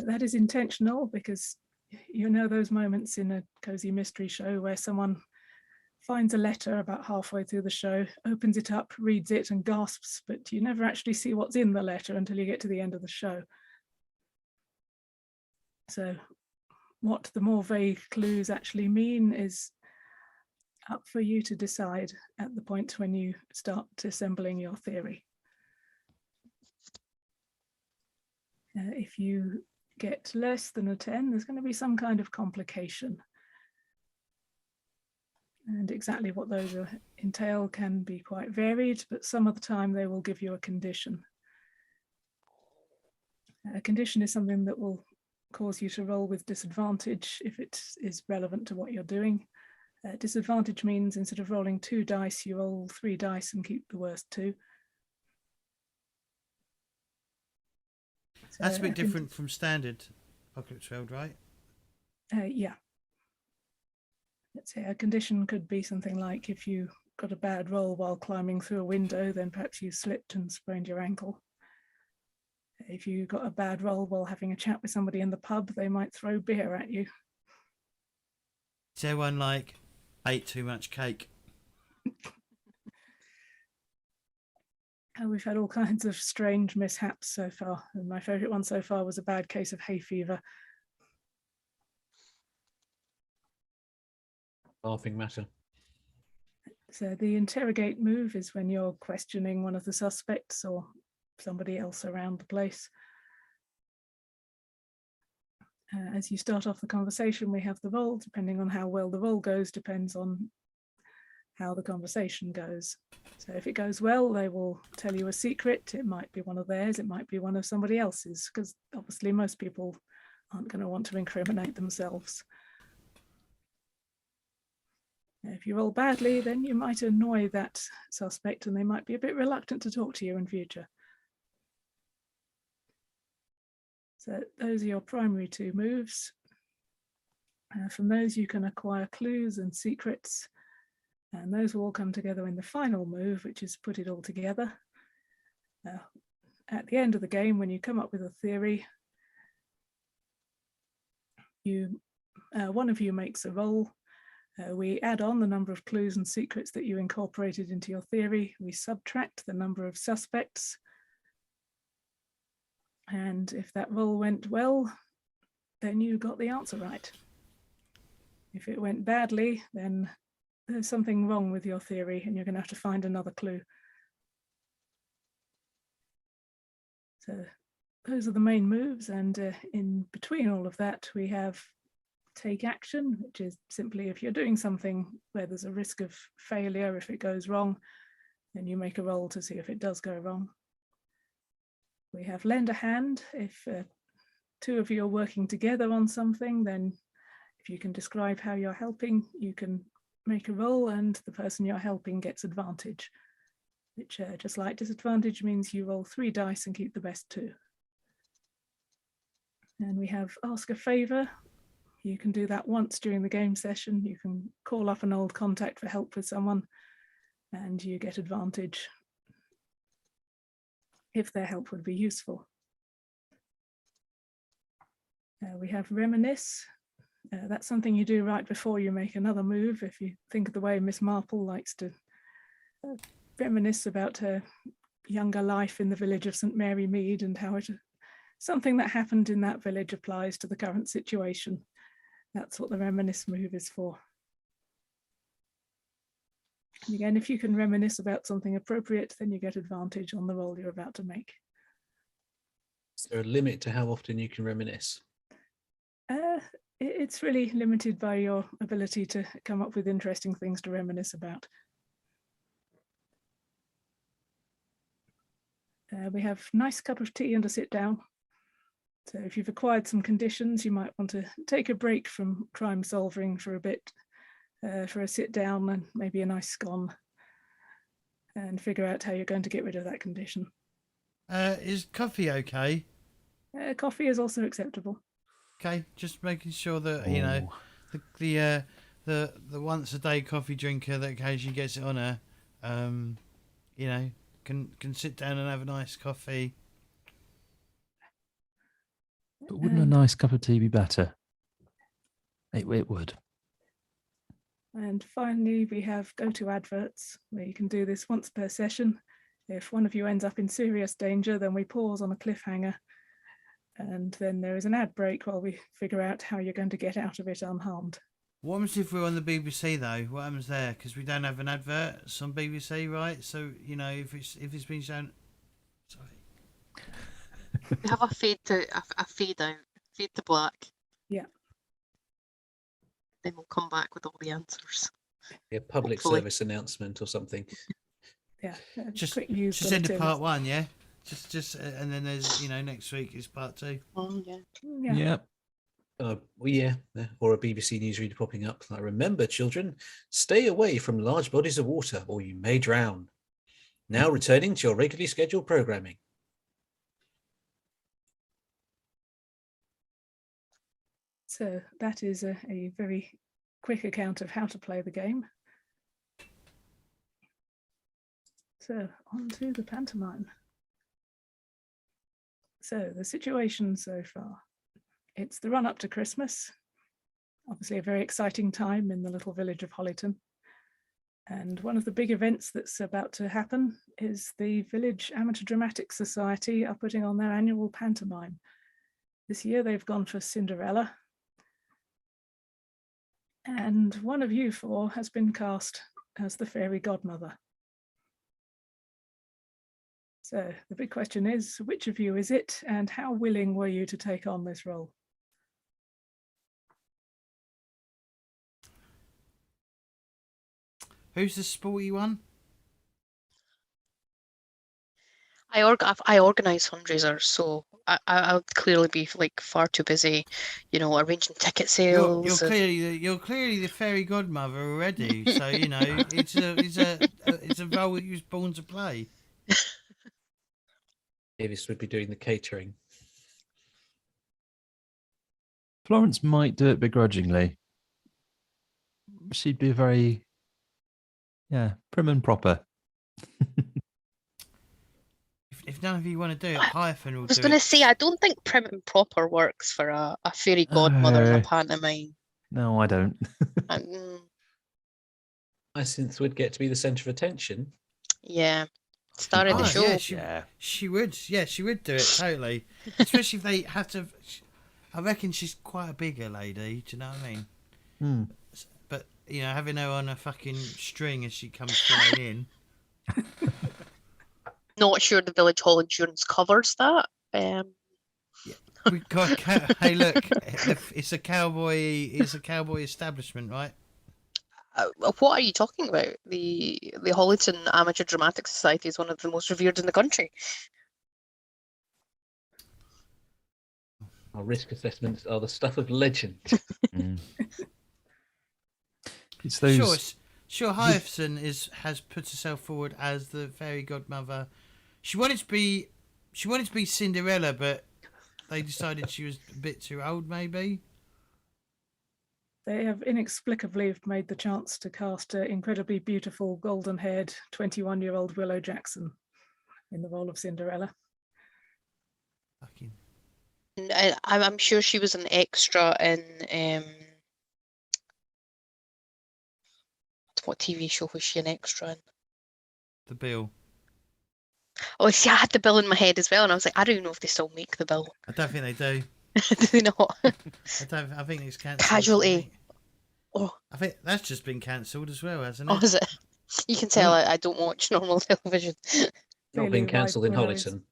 That is intentional because you know those moments in a cozy mystery show where someone finds a letter about halfway through the show, opens it up, reads it and gasps, but you never actually see what's in the letter until you get to the end of the show. So what the more vague clues actually mean is up for you to decide at the point when you start assembling your theory. If you get less than a 10, there's going to be some kind of complication. And exactly what those entail can be quite varied, but some of the time they will give you a condition. A condition is something that will cause you to roll with disadvantage if it is relevant to what you're doing. Disadvantage means instead of rolling 2 dice, you roll 3 dice and keep the worst 2. So That's a bit different from standard Apocalypse World, right? Yeah. Let's say a condition could be something like if you got a bad roll while climbing through a window, then perhaps you slipped and sprained your ankle. If you got a bad roll while having a chat with somebody in the pub, they might throw beer at you. Is there one like ate too much cake? We've had all kinds of strange mishaps so far. And my favourite one so far was a bad case of hay fever. Laughing matter. So the interrogate move is when you're questioning one of the suspects or somebody else around the place. As you start off the conversation, we have the roll. Depending on how well the roll goes, depends on how the conversation goes. So if it goes well, they will tell you a secret. It might be one of theirs, it might be one of somebody else's, because obviously most people aren't going to want to incriminate themselves. If you roll badly, then you might annoy that suspect and they might be a bit reluctant to talk to you in future. So those are your primary 2 moves. From those you can acquire clues and secrets, and those will all come together in the final move, which is put it all together. At the end of the game, when you come up with a theory, one of you makes a roll. We add on the number of clues and secrets that you incorporated into your theory. We subtract the number of suspects. And if that roll went well, then you got the answer right. If it went badly, then there's something wrong with your theory and you're going to have to find another clue. So those are the main moves. And in between all of that, we have take action, which is simply if you're doing something where there's a risk of failure, if it goes wrong, then you make a roll to see if it does go wrong. We have lend a hand. If 2 of you are working together on something, then if you can describe how you're helping, you can make a roll and the person you're helping gets advantage, which just like disadvantage means you roll 3 dice and keep the best 2. And we have ask a favor. You can do that once during the game session. You can call up an old contact for help with someone and you get advantage if their help would be useful. We have reminisce. That's something you do right before you make another move. If you think of the way Miss Marple likes to reminisce about her younger life in the village of St Mary Mead and how something that happened in that village applies to the current situation. That's what the reminisce move is for. And again, if you can reminisce about something appropriate, then you get advantage on the roll you're about to make. Is there a limit to how often you can reminisce? It's really limited by your ability to come up with interesting things to reminisce about. We have nice cup of tea and a sit down. So if you've acquired some conditions, you might want to take a break from crime solving for a bit, for a sit down and maybe a nice scone, and figure out how you're going to get rid of that condition. Is coffee okay? Coffee is also acceptable. Okay, just making sure that you know the once a day coffee drinker that occasionally gets it on her, you know, can sit down and have a nice coffee. But wouldn't a nice cup of tea be better? It would. And finally, we have go to adverts, where you can do this once per session. If one of you ends up in serious danger, then we pause on a cliffhanger. And then there is an ad break while we figure out how you're going to get out of it unharmed. What happens if we're on the BBC though? What happens there? Because we don't have an advert. It's on BBC, right? So you know, if it's been shown. Sorry. We have a fade out, fade to black. Yeah. Then we'll come back with all the answers. A public Hopefully. service announcement or something. Yeah, Just quick news just into bulletin. part 1, yeah. And then there's next week is part 2. Oh, yeah. Yeah. Yeah. Well, yeah, or a BBC newsreader popping up. Like, remember, children, stay away from large bodies of water, or you may drown. Now returning to your regularly scheduled programming. So that is a very quick account of how to play the game. So on to the pantomime. So the situation so far. It's the run up to Christmas. Obviously a very exciting time in the little village of Hollyton. And one of the big events that's about to happen is the Village Amateur Dramatic Society are putting on their annual pantomime. This year they've gone for Cinderella. And one of you four has been cast as the fairy godmother. So the big question is, which of you is it, and how willing were you to take on this role? Who's the sporty one? I organise fundraisers, so I would clearly be like far too busy, arranging ticket You're sales. you're clearly the fairy godmother already. So it's a role that you was born to play. Davis would be doing the catering. Florence might do it begrudgingly. She'd be very, prim and proper. If none of you want to do it, Hyphen will do it. I was going to say, I don't think prim and proper works for a fairy godmother in a pantomime. No, I don't. Hyacinth would get to be the centre of attention. Yeah. Star of the show. Yeah, she would. Yeah, she would do it totally. Especially if they have to. I reckon she's quite a bigger lady. Do you know what I mean? But having her on a fucking string as she comes flying in. Not sure the Village Hall insurance covers that. Yeah, we've got. Hey, look, it's a cowboy. It's a cowboy establishment, right? What are you talking about? The Hollyton Amateur Dramatic Society is one of the most revered in the country. Our risk assessments are the stuff of legend. It's those. Sure. Hyacinth has put herself forward as the fairy godmother. She wanted to be Cinderella, but they decided she was a bit too old, maybe. They have inexplicably made the chance to cast an incredibly beautiful golden-haired 21-year-old Willow Jackson in the role of Cinderella. Fucking. I'm sure she was an extra in what TV show was she an extra in? The Bill. Oh, see, I had the bill in my head as well, and I was like, I don't know if they still make the bill. I don't think they do. Do they not? I think it's cancelled. Casualty. Oh. I think that's just been cancelled as well, hasn't it? Oh, is it? You can tell I don't watch normal television. Not been cancelled in Hollyton.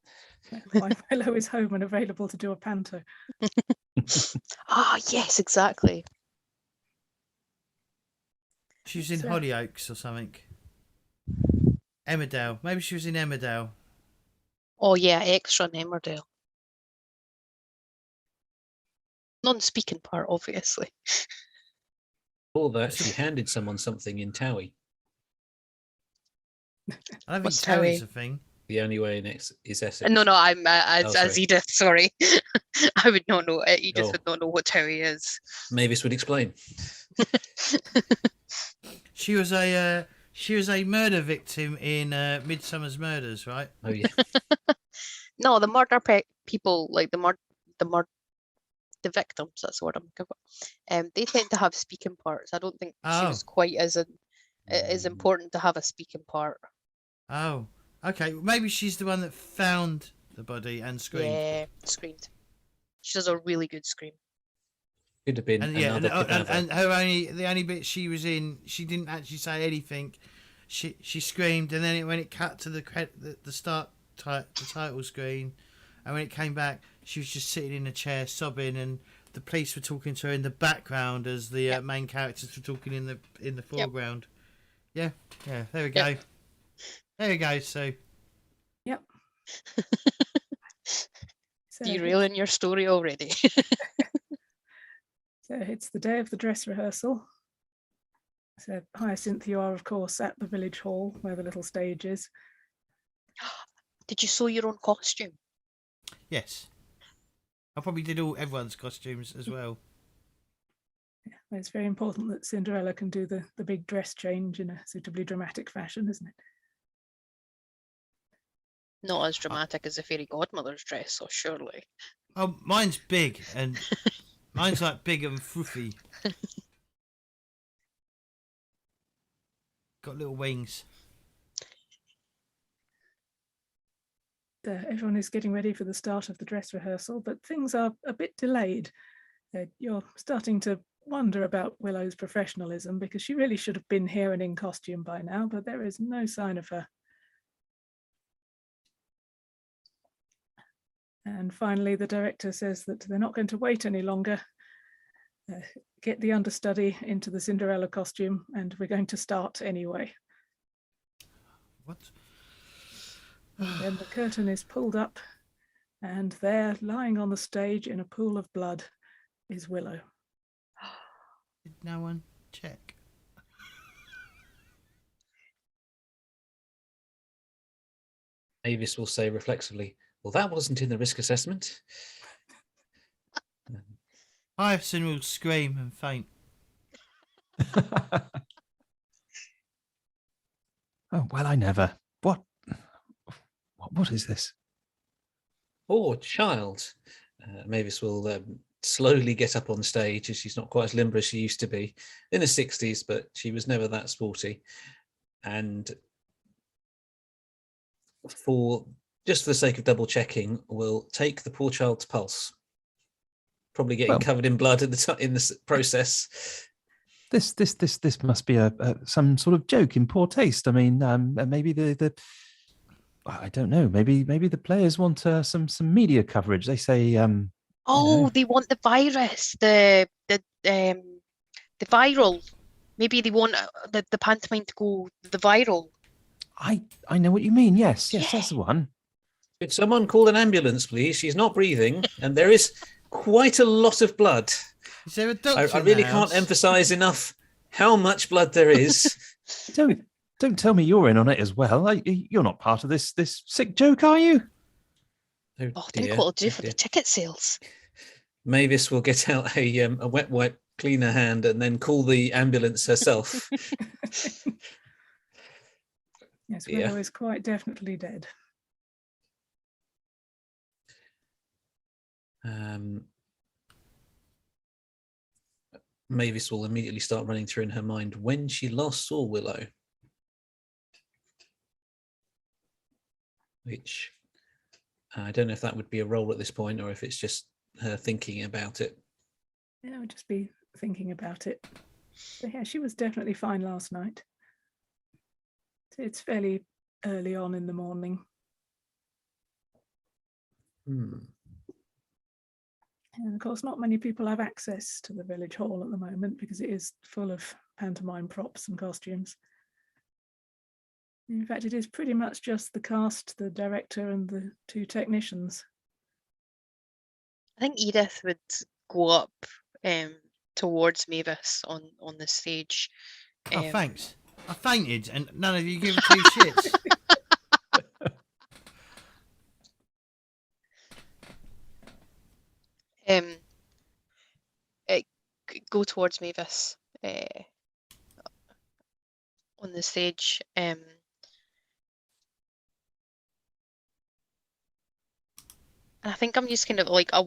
Why Willow is home and available to do a panto. Yes, exactly. She was in Hollyoaks or something. Emmerdale. Maybe she was in Emmerdale. Oh, yeah, extra in Emmerdale. Non-speaking part, obviously. Or that she handed someone something in Towie. I don't What's think Towie's Towie? a thing. The only way in is Essex. No, I'm as sorry. Edith. Sorry, I would not know. Edith would not know what Towie is. Mavis would explain. She was a murder victim in Midsummer's Murders, right? Oh yeah. No, the murder people, like the victims. That's what I'm looking for. They tend to have speaking parts. I don't think she was quite as important to have a speaking part. Oh, okay. Maybe she's the one that found the body and screamed. Yeah, screamed. She does a really good scream. Could have been another cadaver. And the only bit she was in, she didn't actually say anything. She screamed, and then when it cut to the title screen, and when it came back, she was just sitting in a chair sobbing, and the police were talking to her in the background as the main characters were talking in the foreground. Yeah, there we go. Yep. There we go, Sue. Yep. So Derailing your story already. So it's the day of the dress rehearsal. So Hyacinth, you are of course at the village hall where the little stage is. Did you sew your own costume? Yes. I probably did everyone's costumes as well. Yeah, it's very important that Cinderella can do the big dress change in a suitably dramatic fashion, isn't it? Not as dramatic as the fairy godmother's dress, so surely. Oh, mine's big, and mine's like big and fluffy. Got little wings. Everyone is getting ready for the start of the dress rehearsal, but things are a bit delayed. You're starting to wonder about Willow's professionalism because she really should have been here and in costume by now, but there is no sign of her. And finally, the director says that they're not going to wait any longer. Get the understudy into the Cinderella costume, and we're going to start anyway. What? And then the curtain is pulled up, and there, lying on the stage in a pool of blood, is Willow. Did no one check? Mavis will say reflexively, well, that wasn't in the risk assessment. Hyacinth will scream and faint. Oh, well, I never. What is this? Poor child. Mavis will slowly get up on stage, as she's not quite as limber as she used to be in the 60s, but she was never that sporty. And for the sake of double checking, we'll take the poor child's pulse. Probably getting covered in blood in the process. This must be some sort of joke in poor taste. I mean, maybe the I don't know. Maybe the players want some media coverage. They say, They want the virus, the viral. Maybe they want the pantomime to go the viral. I know what you mean. Yes, that's the one. Could someone call an ambulance, please? She's not breathing, and there is quite a lot of blood. Is there a doctor? I really can't emphasize enough how much blood there is. Don't tell me you're in on it as well. You're not part of this sick joke, are you? Oh, think what it'll do for the ticket sales. Mavis will get out a wet wipe, clean her hand, and then call the ambulance herself. Yes, Willow is quite definitely dead. Mavis will immediately start running through in her mind when she last saw Willow. Which I don't know if that would be a role at this point or if it's just her thinking about it. Yeah, I would just be thinking about it. So yeah, she was definitely fine last night. It's fairly early on in the morning. And of course, not many people have access to the village hall at the moment because it is full of pantomime props and costumes. In fact, it is pretty much just the cast, the director, and the two technicians. I think Edith would go up towards Mavis on the stage. Oh, thanks. I fainted, and none of you give two shits. Go towards Mavis on the stage. I think I'm just kind of like I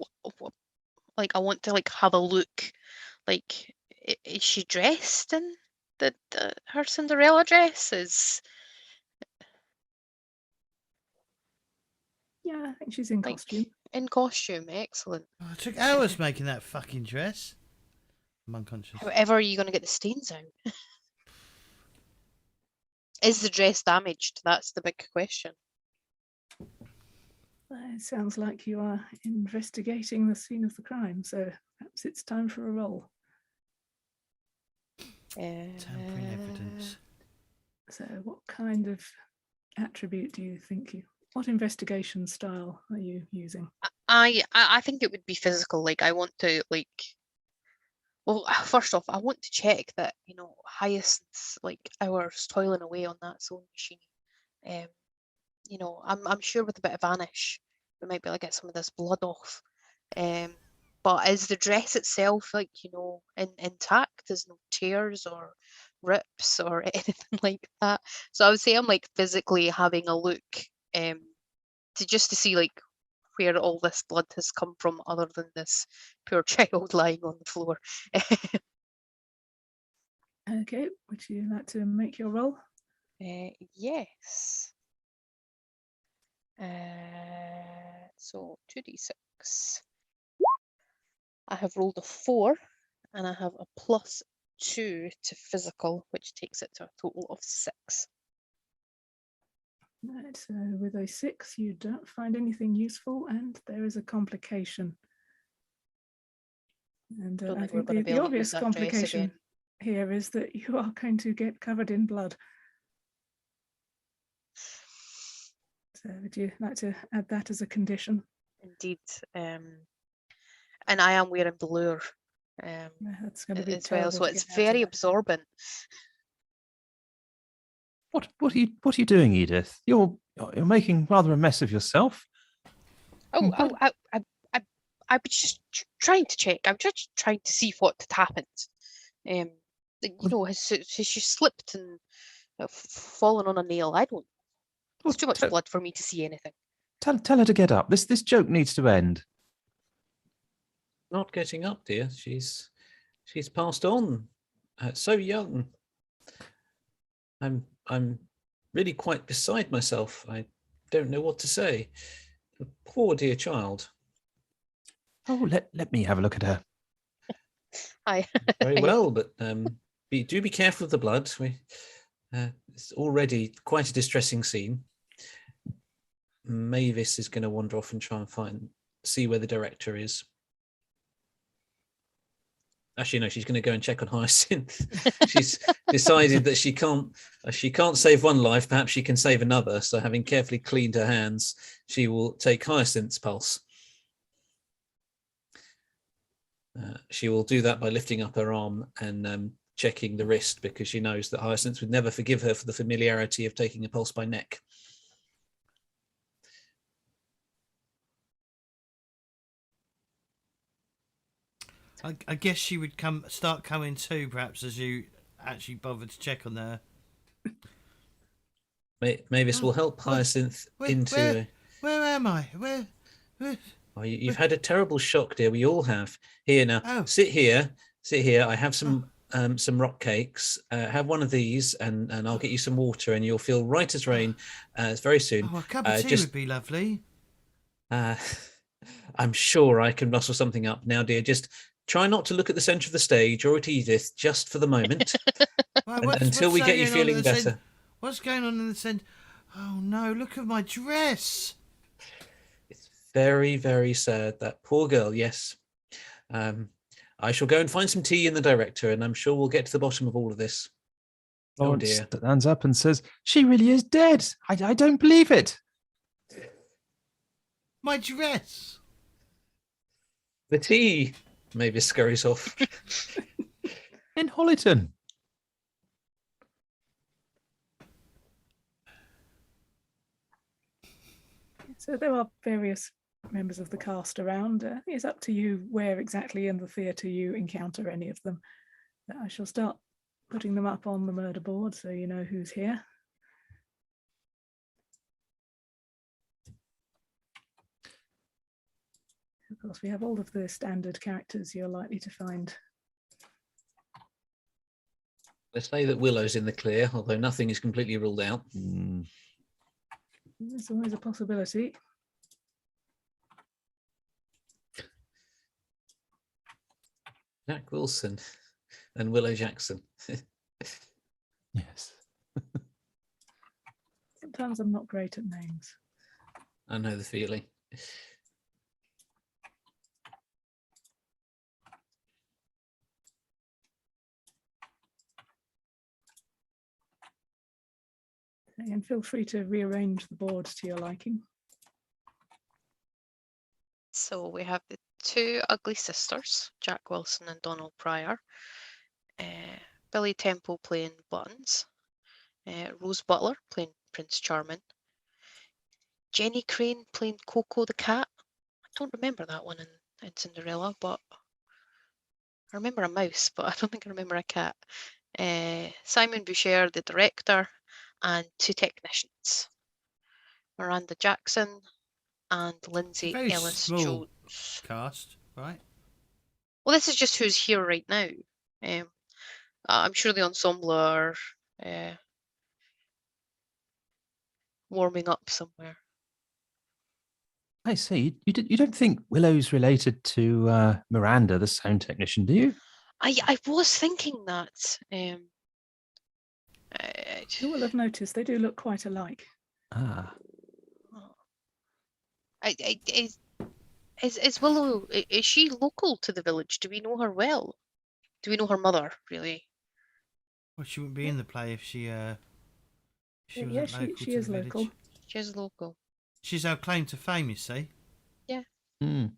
want to like have a look. Like, is she dressed in her Cinderella dress? Yeah, I think she's in Like, costume. in costume, excellent. Oh, it took hours making that fucking dress. I'm unconscious. However, are you going to get the stains out? Is the dress damaged? That's the big question. It sounds like you are investigating the scene of the crime, so perhaps it's time for a roll. Tampering evidence. So what kind of attribute do you think what investigation style are you using? I think it would be physical. Like I want to well, first off, I want to check that, Hyacinth's like hours toiling away on that sewing machine. I'm sure with a bit of vanish, we might be able to get some of this blood off. But is the dress itself intact? There's no tears or rips or anything like that. So I would say I'm like physically having a look to see like where all this blood has come from, other than this poor child lying on the floor. Okay, would you like to make your roll? Yes. So 2d6. I have rolled a 4 and I have a +2 to physical, which takes it to a total of 6. Right, so with a 6, you don't find anything useful, and there is a complication. And Don't I think we're think gonna be the able to use obvious that dress complication again. here is that you are going to get covered in blood. So would you like to add that as a condition? Indeed. And I am wearing blue That's going to be as well, terrible so to it's get out of very that. absorbent. What are you doing, Edith? You're making rather a mess of yourself. Oh, But- I was just trying to check. I'm just trying to see what had happened. Has she slipped and fallen on a nail? I don't. Well, It's too much blood for me to see anything. Tell her to get up. This joke needs to end. Not getting up, dear. She's passed on. So young. I'm really quite beside myself. I don't know what to say. The poor dear child. Oh, let me have a look at her. Very well, but do be careful of the blood. It's already quite a distressing scene. Mavis is going to wander off and try and see where the director is. Actually, no, she's going to go and check on Hyacinth. She's decided that she can't save one life. Perhaps she can save another. So, having carefully cleaned her hands, she will take Hyacinth's pulse. She will do that by lifting up her arm and checking the wrist, because she knows that Hyacinth would never forgive her for the familiarity of taking a pulse by neck. I guess she would start coming too, perhaps, as you actually bothered to check on her. Mavis will help Hyacinth into. Where am I? Where? Oh, you've had a terrible shock, dear. We all have. Here now. Oh. Sit here. I have some rock cakes. Have one of these, and I'll get you some water, and you'll feel right as rain. Very soon. Oh, a cup of tea would be lovely. I'm sure I can rustle something up now, dear. Just try not to look at the centre of the stage or at Edith, just for the moment, until we get you feeling better. What's going on in the centre? Oh no! Look at my dress. It's very, very sad. That poor girl. Yes. I shall go and find some tea in the director, and I'm sure we'll get to the bottom of all of this. Oh dear. Stands up and says, "She really is dead. I don't believe it." My dress. The tea. Mavis scurries off. In Hollyton. So there are various members of the cast around. It's up to you where exactly in the theatre you encounter any of them. I shall start putting them up on the murder board so you know who's here. Of course, we have all of the standard characters you're likely to find. Let's say that Willow's in the clear, although nothing is completely ruled out. There's always a possibility. Jack Wilson and Willow Jackson. Yes. Sometimes I'm not great at names. I know the feeling. And feel free to rearrange the boards to your liking. So we have the two ugly sisters, Jack Wilson and Donald Pryor. Billy Temple playing Buttons. Rose Butler playing Prince Charming. Jenny Crane playing Coco the cat. I don't remember that one in Cinderella, but I remember a mouse, but I don't think I remember a cat. Simon Boucher, the director, and two technicians, Miranda Jackson and Lindsay Very Ellis small Jones. cast, right? Well, this is just who's here right now. I'm sure the ensemble are warming up somewhere. I see. You don't think Willow's related to Miranda, the sound technician, do you? I was thinking that. You will have noticed they do look quite alike. Ah. Is Willow, is she local to the village? Do we know her well? Do we know her mother, really? Well, she wouldn't be in the play if she Yeah, wasn't local she to is the village. local. She is local. She's our claim to fame, you see. Yeah. Mm.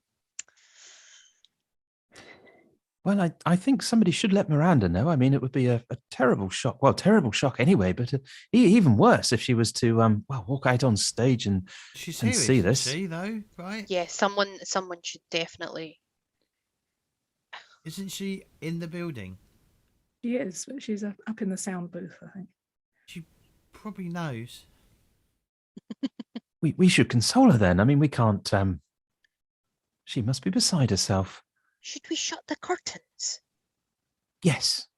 Well, I think somebody should let Miranda know. I mean, it would be a terrible shock. Well, terrible shock anyway, but even worse if she was to walk out on stage and She's and here, see isn't this. she, though, right? Yeah, someone should definitely. Isn't she in the building? She is, but she's up in the sound booth, I think. She probably knows. We should console her then. I mean, we can't. She must be beside herself. Should we shut the curtains? Yes.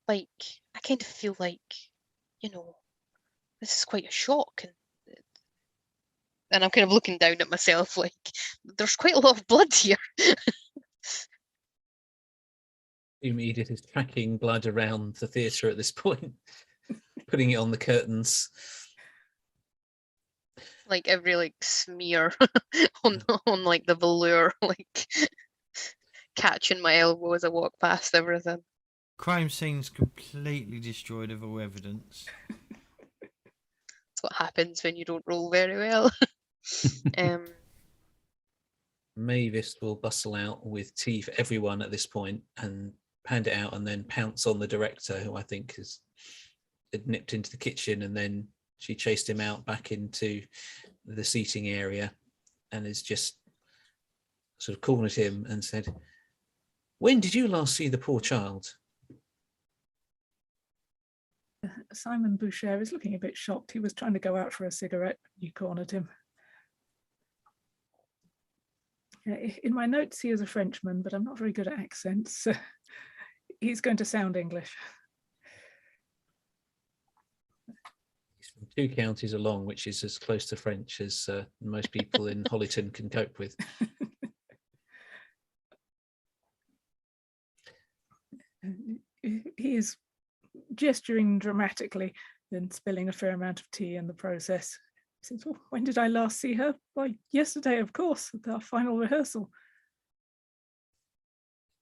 Like, I kind of feel like, this is quite a shock, and I'm kind of looking down at myself like, there's quite a lot of blood here. Edith is tracking blood around the theatre at this point, putting it on the curtains. Like every smear on like the velour, like catching my elbow as I walk past everything. Crime scene's completely destroyed of all evidence. That's what happens when you don't roll very well. Mavis will bustle out with tea for everyone at this point and hand it out, and then pounce on the director, who I think had nipped into the kitchen, and then she chased him out back into the seating area and is just sort of cornered him and said, "When did you last see the poor child?" Simon Boucher is looking a bit shocked. He was trying to go out for a cigarette. You cornered him. In my notes, he is a Frenchman, but I'm not very good at accents. So he's going to sound English. He's from 2 counties along, which is as close to French as most people in Hollyton can cope with. He is gesturing dramatically and spilling a fair amount of tea in the process. He says, "Oh, when did I last see her?" "Why, yesterday, of course, at our final rehearsal."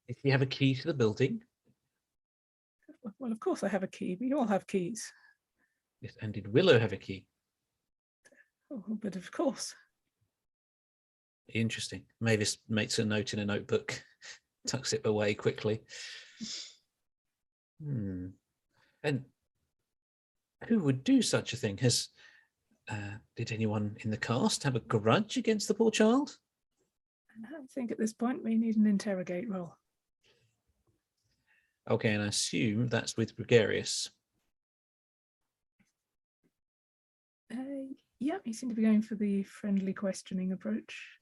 If you have a key to the building. "Well, of course I have a key. We all have keys." Yes, and did Willow have a key? "Oh, but of course." Interesting. Mavis makes a note in a notebook, tucks it away quickly. And who would do such a thing? Did anyone in the cast have a grudge against the poor child? I think at this point we need an interrogate roll. Okay, and I assume that's with gregarious. Yeah, you seem to be going for the friendly questioning approach.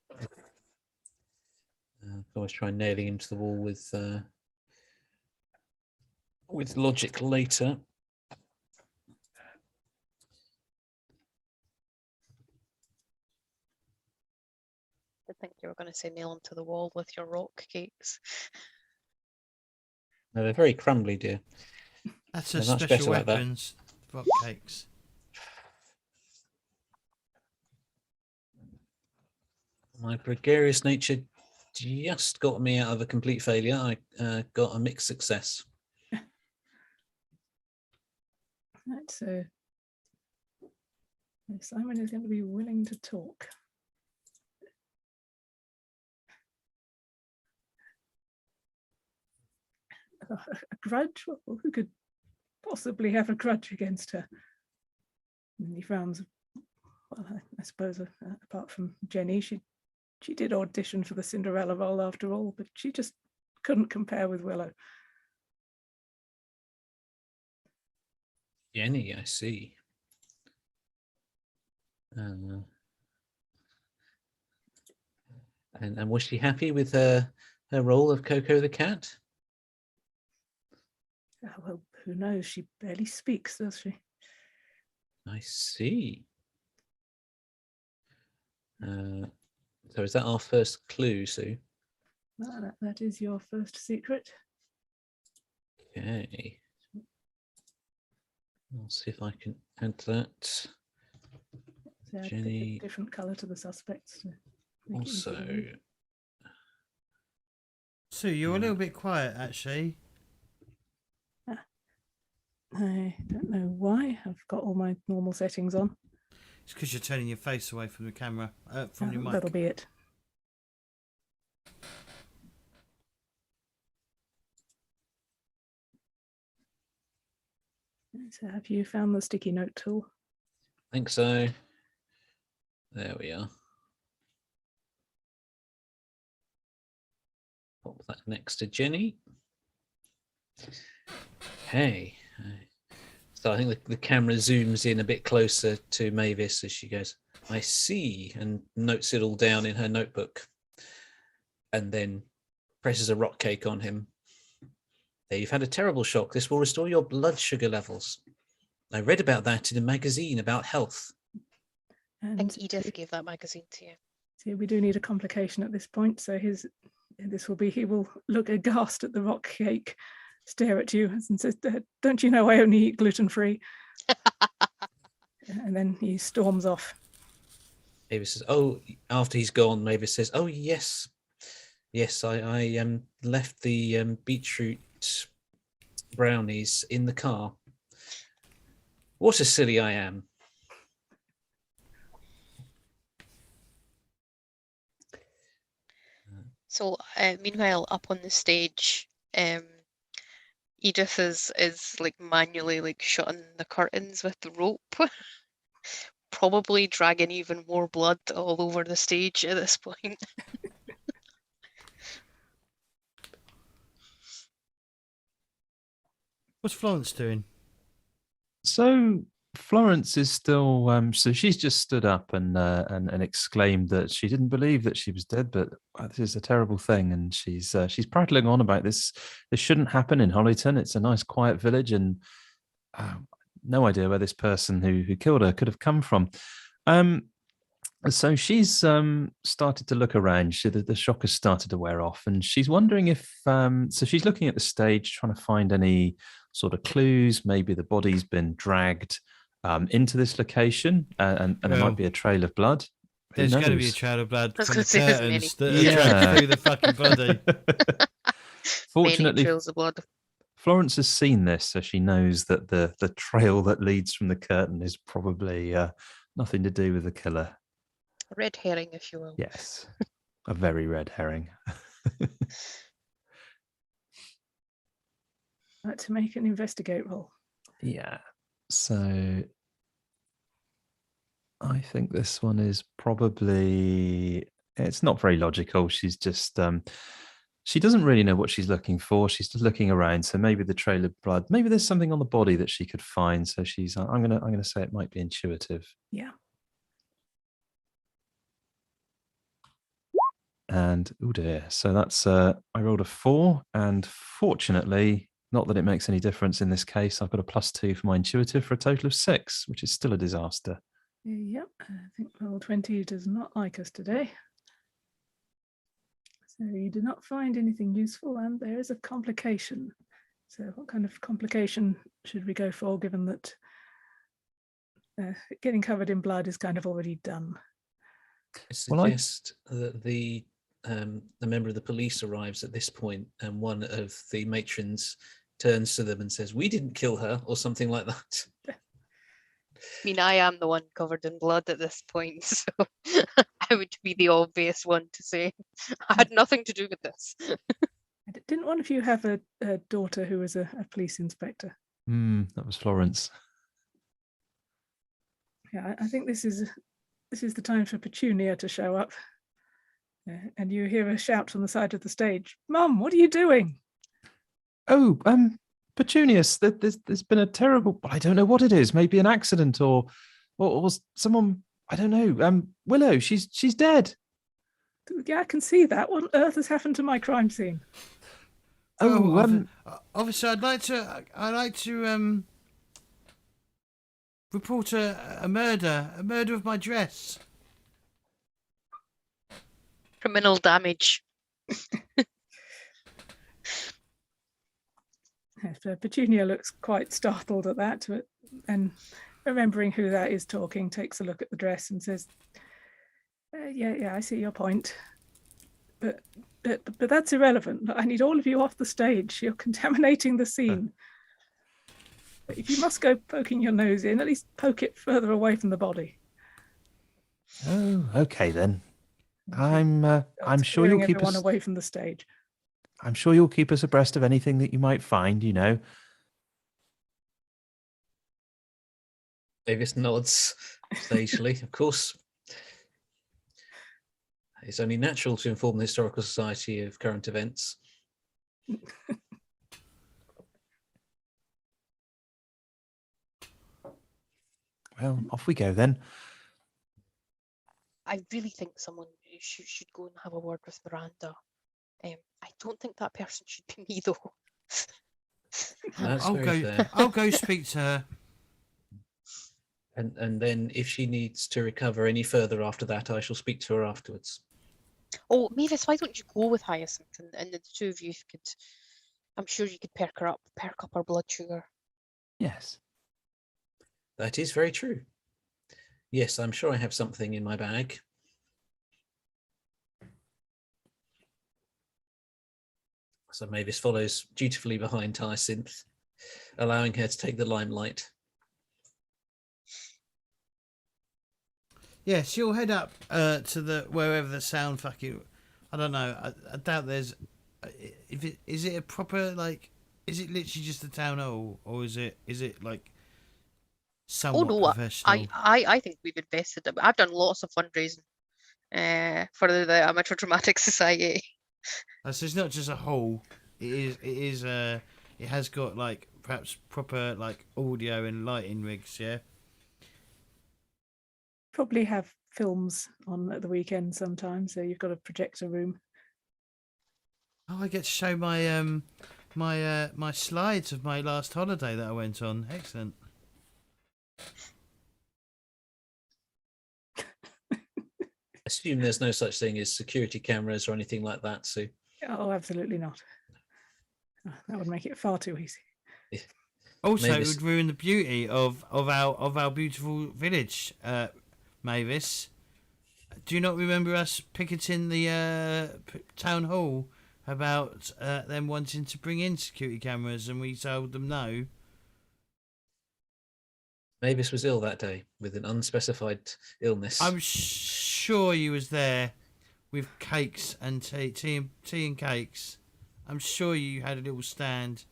Always try nailing him to the wall with logic later. I think you were going to say nail him to the wall with your rock cakes. No, they're very crumbly, dear. That's a They're much special better like that. weapons. Rock cakes. My gregarious nature just got me out of a complete failure. I got a mixed success. Right, so Simon is going to be willing to talk. A grudge? Well, who could possibly have a grudge against her? And he frowns. Well, I suppose apart from Jenny, she did audition for the Cinderella role after all, but she just couldn't compare with Willow. Jenny, I see. And was she happy with her role of Coco the cat? Well, who knows? She barely speaks, does she? I see. So is that our first clue, Sue? That is your first secret. Okay. I'll see if I can add that. So add Jenny. a different colour to the suspects. To make it easier to Also, read. Sue, you're a little bit quiet, actually. I don't know why. I've got all my normal settings on. It's because you're turning your face away from the camera, from your mic. That'll be it. So have you found the sticky note tool? I think so. There we are. Pop that next to Jenny. Hey. So I think the camera zooms in a bit closer to Mavis as she goes, I see, and notes it all down in her notebook. And then presses a rock cake on him. There, you've had a terrible shock. This will restore your blood sugar levels. I read about that in a magazine about health. I think Edith gave that magazine to you. See, we do need a complication at this point. So he will look aghast at the rock cake, stare at you and says, don't you know I only eat gluten-free? And then he storms off. Mavis says, oh, after he's gone, Mavis says, oh, yes. Yes, I left the beetroot brownies in the car. What a silly I am. So meanwhile, up on the stage, Edith is like manually like shutting the curtains with the rope, probably dragging even more blood all over the stage at this point. What's Florence doing? So Florence is still. So she's just stood up and exclaimed that she didn't believe that she was dead, but this is a terrible thing. And she's prattling on about this. This shouldn't happen in Hollyton. It's a nice, quiet village, and no idea where this person who killed her could have come from. So she's started to look around. The shock has started to wear off, and she's wondering if. So she's looking at the stage, trying to find any sort of clues. Maybe the body's been dragged into this location, and there might be a trail of blood. There's going to be a trail of blood I was from gonna the say there's curtains many. that are dragged through the fucking body. Fortunately, Many trails of blood. Florence has seen this, so she knows that the trail that leads from the curtain is probably nothing to do with the killer. A red herring, if you will. Yes, a very red herring. Like to make an investigate roll. Yeah. So I think this one is probably, it's not very logical. She's just she doesn't really know what she's looking for. She's just looking around. So maybe the trail of blood, maybe there's something on the body that she could find. So she's I'm gonna say it might be intuitive. Yeah. And oh dear. So that's I rolled a 4, and fortunately, not that it makes any difference in this case, I've got a +2 for my intuitive for a total of 6, which is still a disaster. Yep. I think roll 20 does not like us today. So you do not find anything useful, and there is a complication. So what kind of complication should we go for, given that getting covered in blood is kind of already done? I Well, suggest that the member of the police arrives at this point, and one of the matrons turns to them and says, "We didn't kill her," or something like that. I mean, I am the one covered in blood at this point, so I would be the obvious one to say I had nothing to do with this. Didn't one of you have a daughter who was a police inspector? that was Florence. Yeah, I think this is the time for Petunia to show up. And you hear a shout from the side of the stage, "Mum, what are you doing?" Oh, Petunius, there's been a terrible, I don't know what it is, maybe an accident or someone, I don't know. Willow, she's dead. Yeah, I can see that. What on earth has happened to my crime scene? Officer, I'd like to report a murder of my dress. Criminal damage. Petunia looks quite startled at that, and remembering who that is talking, takes a look at the dress and says, yeah, I see your point. But that's irrelevant. I need all of you off the stage. You're contaminating the scene. If you must go poking your nose in, at least poke it further away from the body. Oh, okay then. I'm sure you'll keep everyone us away from the stage. I'm sure you'll keep us abreast of anything that you might find, you know. Davis nods sagely, of course. It's only natural to inform the Historical Society of current events. Well, off we go then. I really think someone should go and have a word with Miranda. I don't think that person should be me, though. That's very fair. I'll go speak to her. And then if she needs to recover any further after that, I shall speak to her afterwards. Oh, Mavis, why don't you go with Hyacinth and the two of you could, I'm sure you could perk up her blood sugar. Yes. That is very true. Yes, I'm sure I have something in my bag. So Mavis follows dutifully behind Hyacinth, allowing her to take the limelight. Yeah, she'll head up to the wherever the sound fucking. I don't know. I doubt there's. Is it a proper like? Is it literally just a town hall, or is it like somewhat professional? I think we've invested. I've done lots of fundraising for the Amateur Dramatic Society. So it's not just a hall. It is. It has got like perhaps proper like audio and lighting rigs. Yeah. Probably have films on at the weekend sometimes, so you've got a projector room. Oh, I get to show my my slides of my last holiday that I went on. Excellent. Assume there's no such thing as security cameras or anything like that, Sue. Oh, absolutely not. That would make it far too easy. Yeah. Also, Mavis. it would ruin the beauty of our beautiful village, Mavis. Do you not remember us picketing the town hall about them wanting to bring in security cameras, and we told them no? Mavis was ill that day with an unspecified illness. I'm sure you was there with cakes and tea and cakes. I'm sure you had a little stand.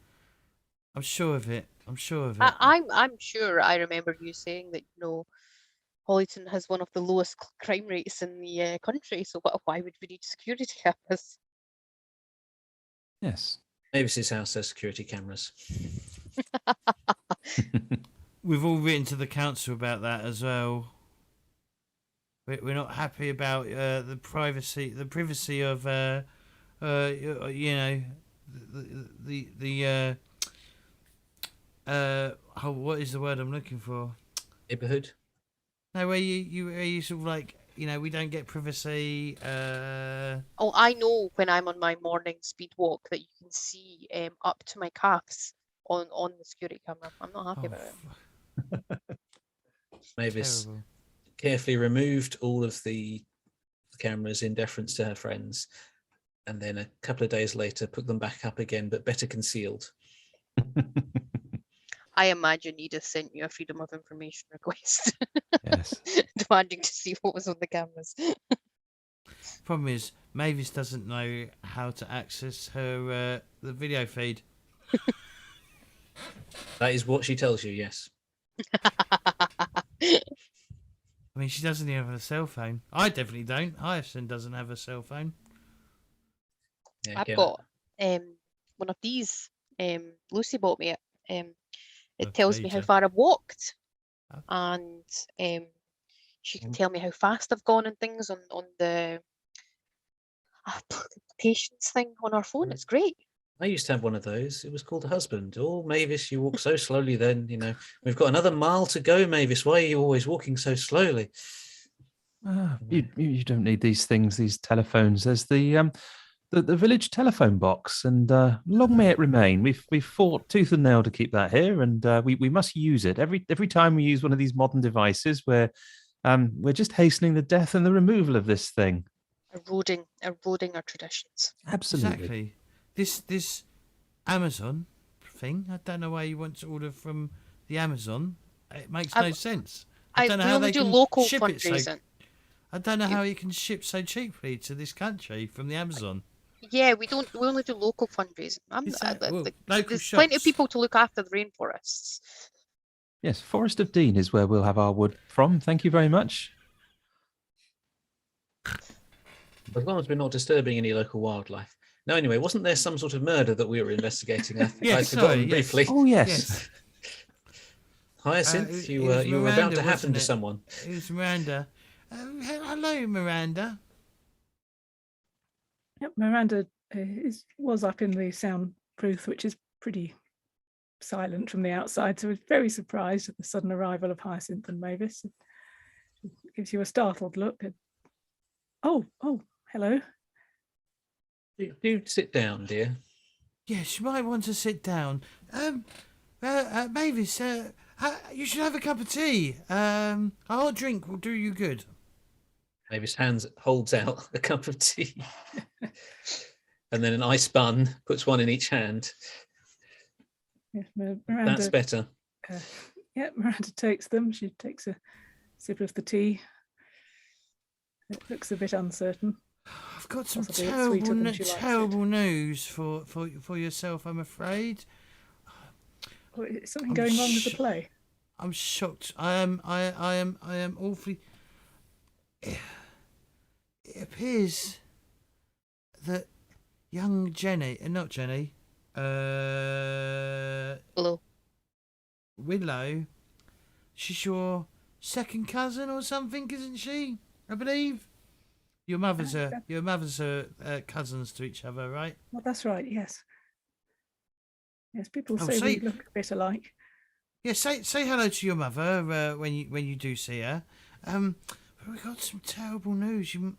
I'm sure of it. I'm sure sure I remember you saying that Hollyton has one of the lowest crime rates in the country. So why would we need security cameras? Yes. Mavis's house has security cameras. We've all written to the council about that as well. We're not happy about the privacy of what is the word I'm looking for? Neighborhood. No, where you sort of like, we don't get privacy. Oh, I know when I'm on my morning speed walk that you can see up to my calves on the security camera. I'm not happy about it. Mavis Terrible. carefully removed all of the cameras in deference to her friends, and then a couple of days later put them back up again, but better concealed. I imagine Edith sent you a freedom of information request, Yes. demanding to see what was on the cameras. Problem is, Mavis doesn't know how to access her the video feed. That is what she tells you, yes. I mean, she doesn't even have a cell phone. I definitely don't. Hyacinth doesn't have a cell phone. Yeah, I've again, got one of these. Lucy bought me it. It A tells me how pager. far I've walked, Oh. and she can tell me how fast I've gone and things on the patience thing on our phone. It's great. I used to have one of those. It was called a husband. Oh, Mavis, you walk so slowly then, we've got another mile to go, Mavis. Why are you always walking so slowly? You don't need these things, these telephones. There's the village telephone box, and long may it remain. We've fought tooth and nail to keep that here, and we must use it every time we use one of these modern devices. We're just hastening the death and the removal of this thing. Eroding our traditions. Absolutely. Exactly. This Amazon thing. I don't know why you want to order from the Amazon. It makes no sense. I don't know we how only they do can local ship it so. fundraising. I don't know how you can ship so cheaply to this country from the Amazon. Yeah, we only do local fundraising. Local There's plenty of shops. people to look after the rainforests. Yes, Forest of Dean is where we'll have our wood from. Thank you very much. As long as we're not disturbing any local wildlife. No, anyway, wasn't there some sort of murder that we were investigating? I'd forgotten briefly. Oh, yes. Hyacinth, It you was were about Miranda, to happen wasn't to it? someone. It was Miranda. Hello, Miranda. Yep, Miranda was up in the soundproof, which is pretty silent from the outside, so I was very surprised at the sudden arrival of Hyacinth and Mavis. It gives you a startled look. Oh, hello. Do sit down, dear. Yes, you might want to sit down. Mavis, you should have a cup of tea. A hot drink will do you good. Mavis holds out a cup of tea. And then an ice bun, puts one in each hand. Yes, Miranda, That's better. Miranda takes them. She takes a sip of the tea. It looks a bit uncertain. I've got some Possibly it's sweeter than terrible, she likes it. terrible news for yourself, I'm afraid. Oh, is something going wrong with the play? I'm shocked. I am awfully. It appears that young Jenny, not Jenny, Hello. Willow, she's your second cousin or something, isn't she? I believe. Your mothers are cousins to each other, right? Well, that's right. Yes. Yes, people Oh, say so we you- look a bit alike. Yeah, say hello to your mother when you do see her. We've got some terrible news. You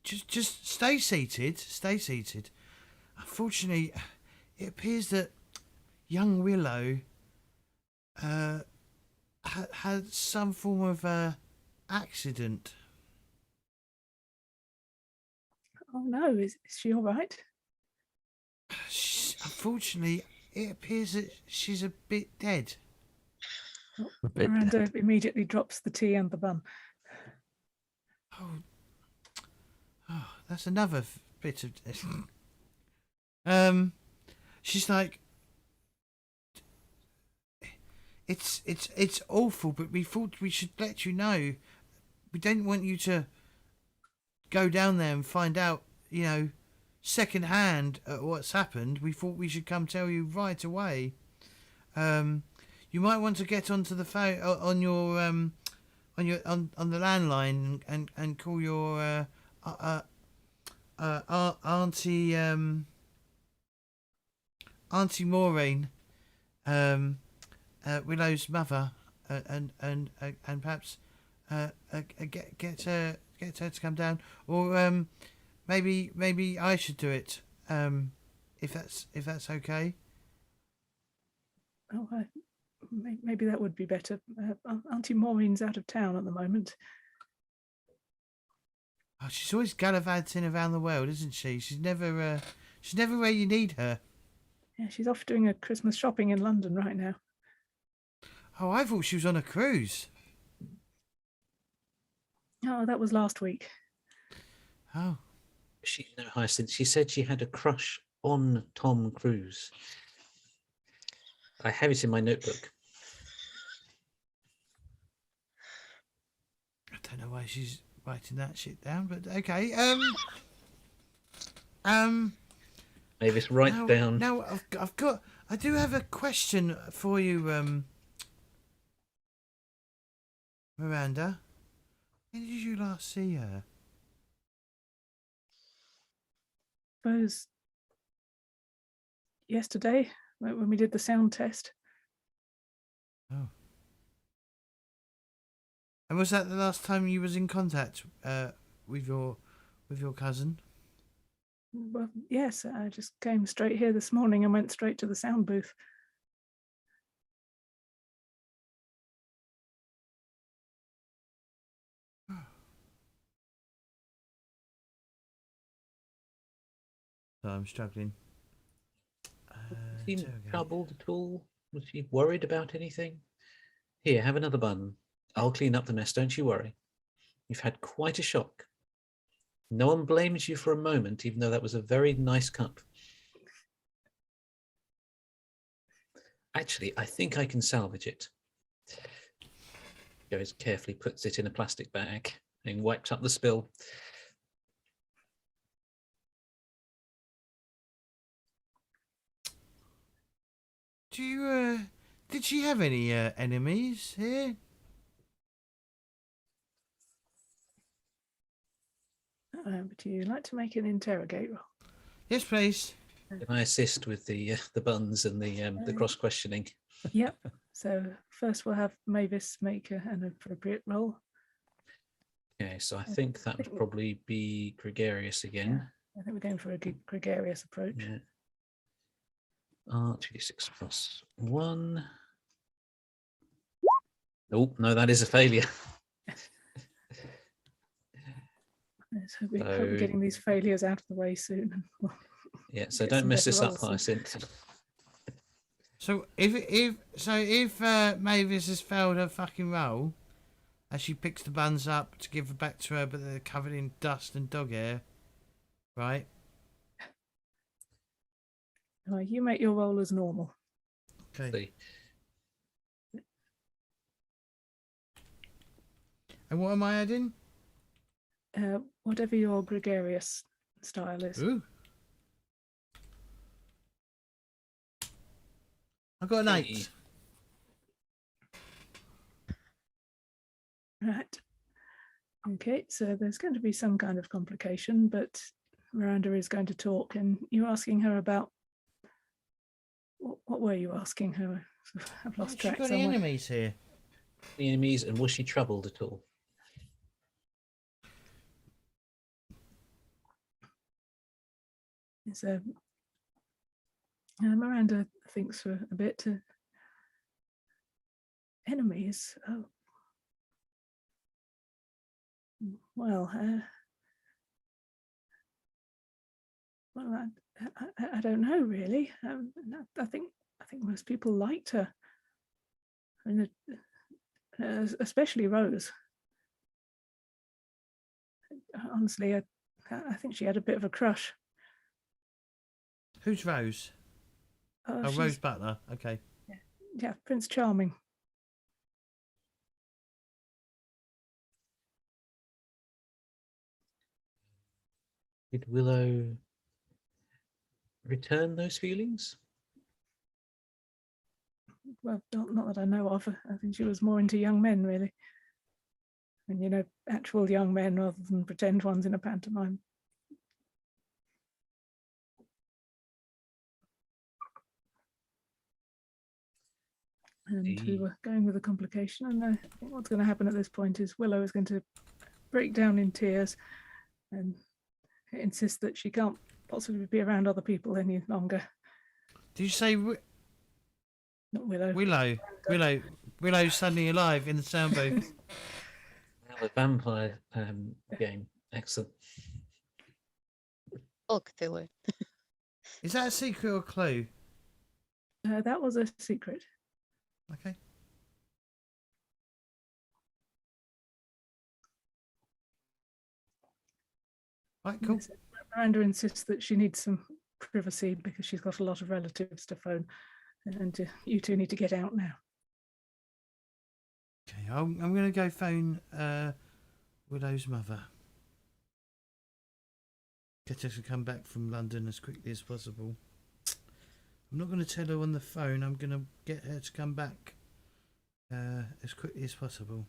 just stay seated. Stay seated. Unfortunately, it appears that young Willow had some form of accident. Oh no, is she all right? Unfortunately, it appears that she's a bit dead. A bit Miranda dead. immediately drops the tea and the bun. Oh, that's another bit of. She's like, it's awful, but we thought we should let you know. We didn't want you to go down there and find out, second hand what's happened. We thought we should come tell you right away. You might want to get onto the phone on the landline and call your Auntie Maureen, Willow's mother, and perhaps get her to come down, or maybe I should do it, if that's okay. Oh, maybe that would be better. Auntie Maureen's out of town at the moment. Oh, she's always gallivanting around the world, isn't she? She's never where you need her. Yeah, she's off doing a Christmas shopping in London right now. Oh, I thought she was on a cruise. Oh, that was last week. Oh. No, Hyacinth, she said she had a crush on Tom Cruise. I have it in my notebook. I don't know why she's writing that shit down, but okay. Mavis, write down. Now I do have a question for you, Miranda. When did you last see her? Suppose yesterday when we did the sound test. Oh. And was that the last time you was in contact with your cousin? Well, yes, I just came straight here this morning and went straight to the sound booth. So I'm struggling. Seemed troubled at all? Was she worried about anything? Here, have another bun. I'll clean up the mess, don't you worry. You've had quite a shock. No one blames you for a moment, even though that was a very nice cup. Actually, I think I can salvage it. Goes carefully, puts it in a plastic bag and wipes up the spill. Did she have any enemies here? Would you like to make an interrogate roll? Yes, please. Can I assist with the buns and the cross questioning? Yep. So first we'll have Mavis make an appropriate roll. Okay, so I think that would probably be gregarious again. I think we're going for a gregarious approach. Yeah. 2d6 plus 1. Oh, no, that is a failure. Let's hope we're getting these failures out of the way soon. Yeah, so Get don't some mess better this up, rolls. Hyacinth. So if Mavis has failed her fucking roll, as she picks the buns up to give them back to her, but they're covered in dust and dog hair, right? You make your roll as normal. Okay. See. And what am I adding? Whatever your gregarious style is. Ooh. I got an 8. Right. Okay, so there's going to be some kind of complication, but Miranda is going to talk, and you're asking her about what were you asking her? I've lost track. Got any somewhere. enemies here? The enemies, and was she troubled at all? So Miranda thinks for a bit. Enemies. Oh, well. Well, I don't know really. I think most people liked her, and especially Rose. Honestly, I think she had a bit of a crush. Who's Rose? Oh, Rose Butler. Okay. Yeah, Prince Charming. Did Willow return those feelings? Well, not that I know of. I think she was more into young men, really. And, actual young men rather than pretend ones in a pantomime. And we were going with a complication. And I think what's going to happen at this point is Willow is going to break down in tears and insist that she can't possibly be around other people any longer. Did you say Not Willow. Willow's suddenly alive in the sound booth? Now the vampire game. Excellent. Oh, Cthulhu. Is that a secret or a clue? That was a secret. Okay. Right, cool. Yes, Miranda insists that she needs some privacy because she's got a lot of relatives to phone, and you two need to get out now. Okay, I'm going to go phone Widow's mother. Get her to come back from London as quickly as possible. I'm not going to tell her on the phone. I'm going to get her to come back as quickly as possible.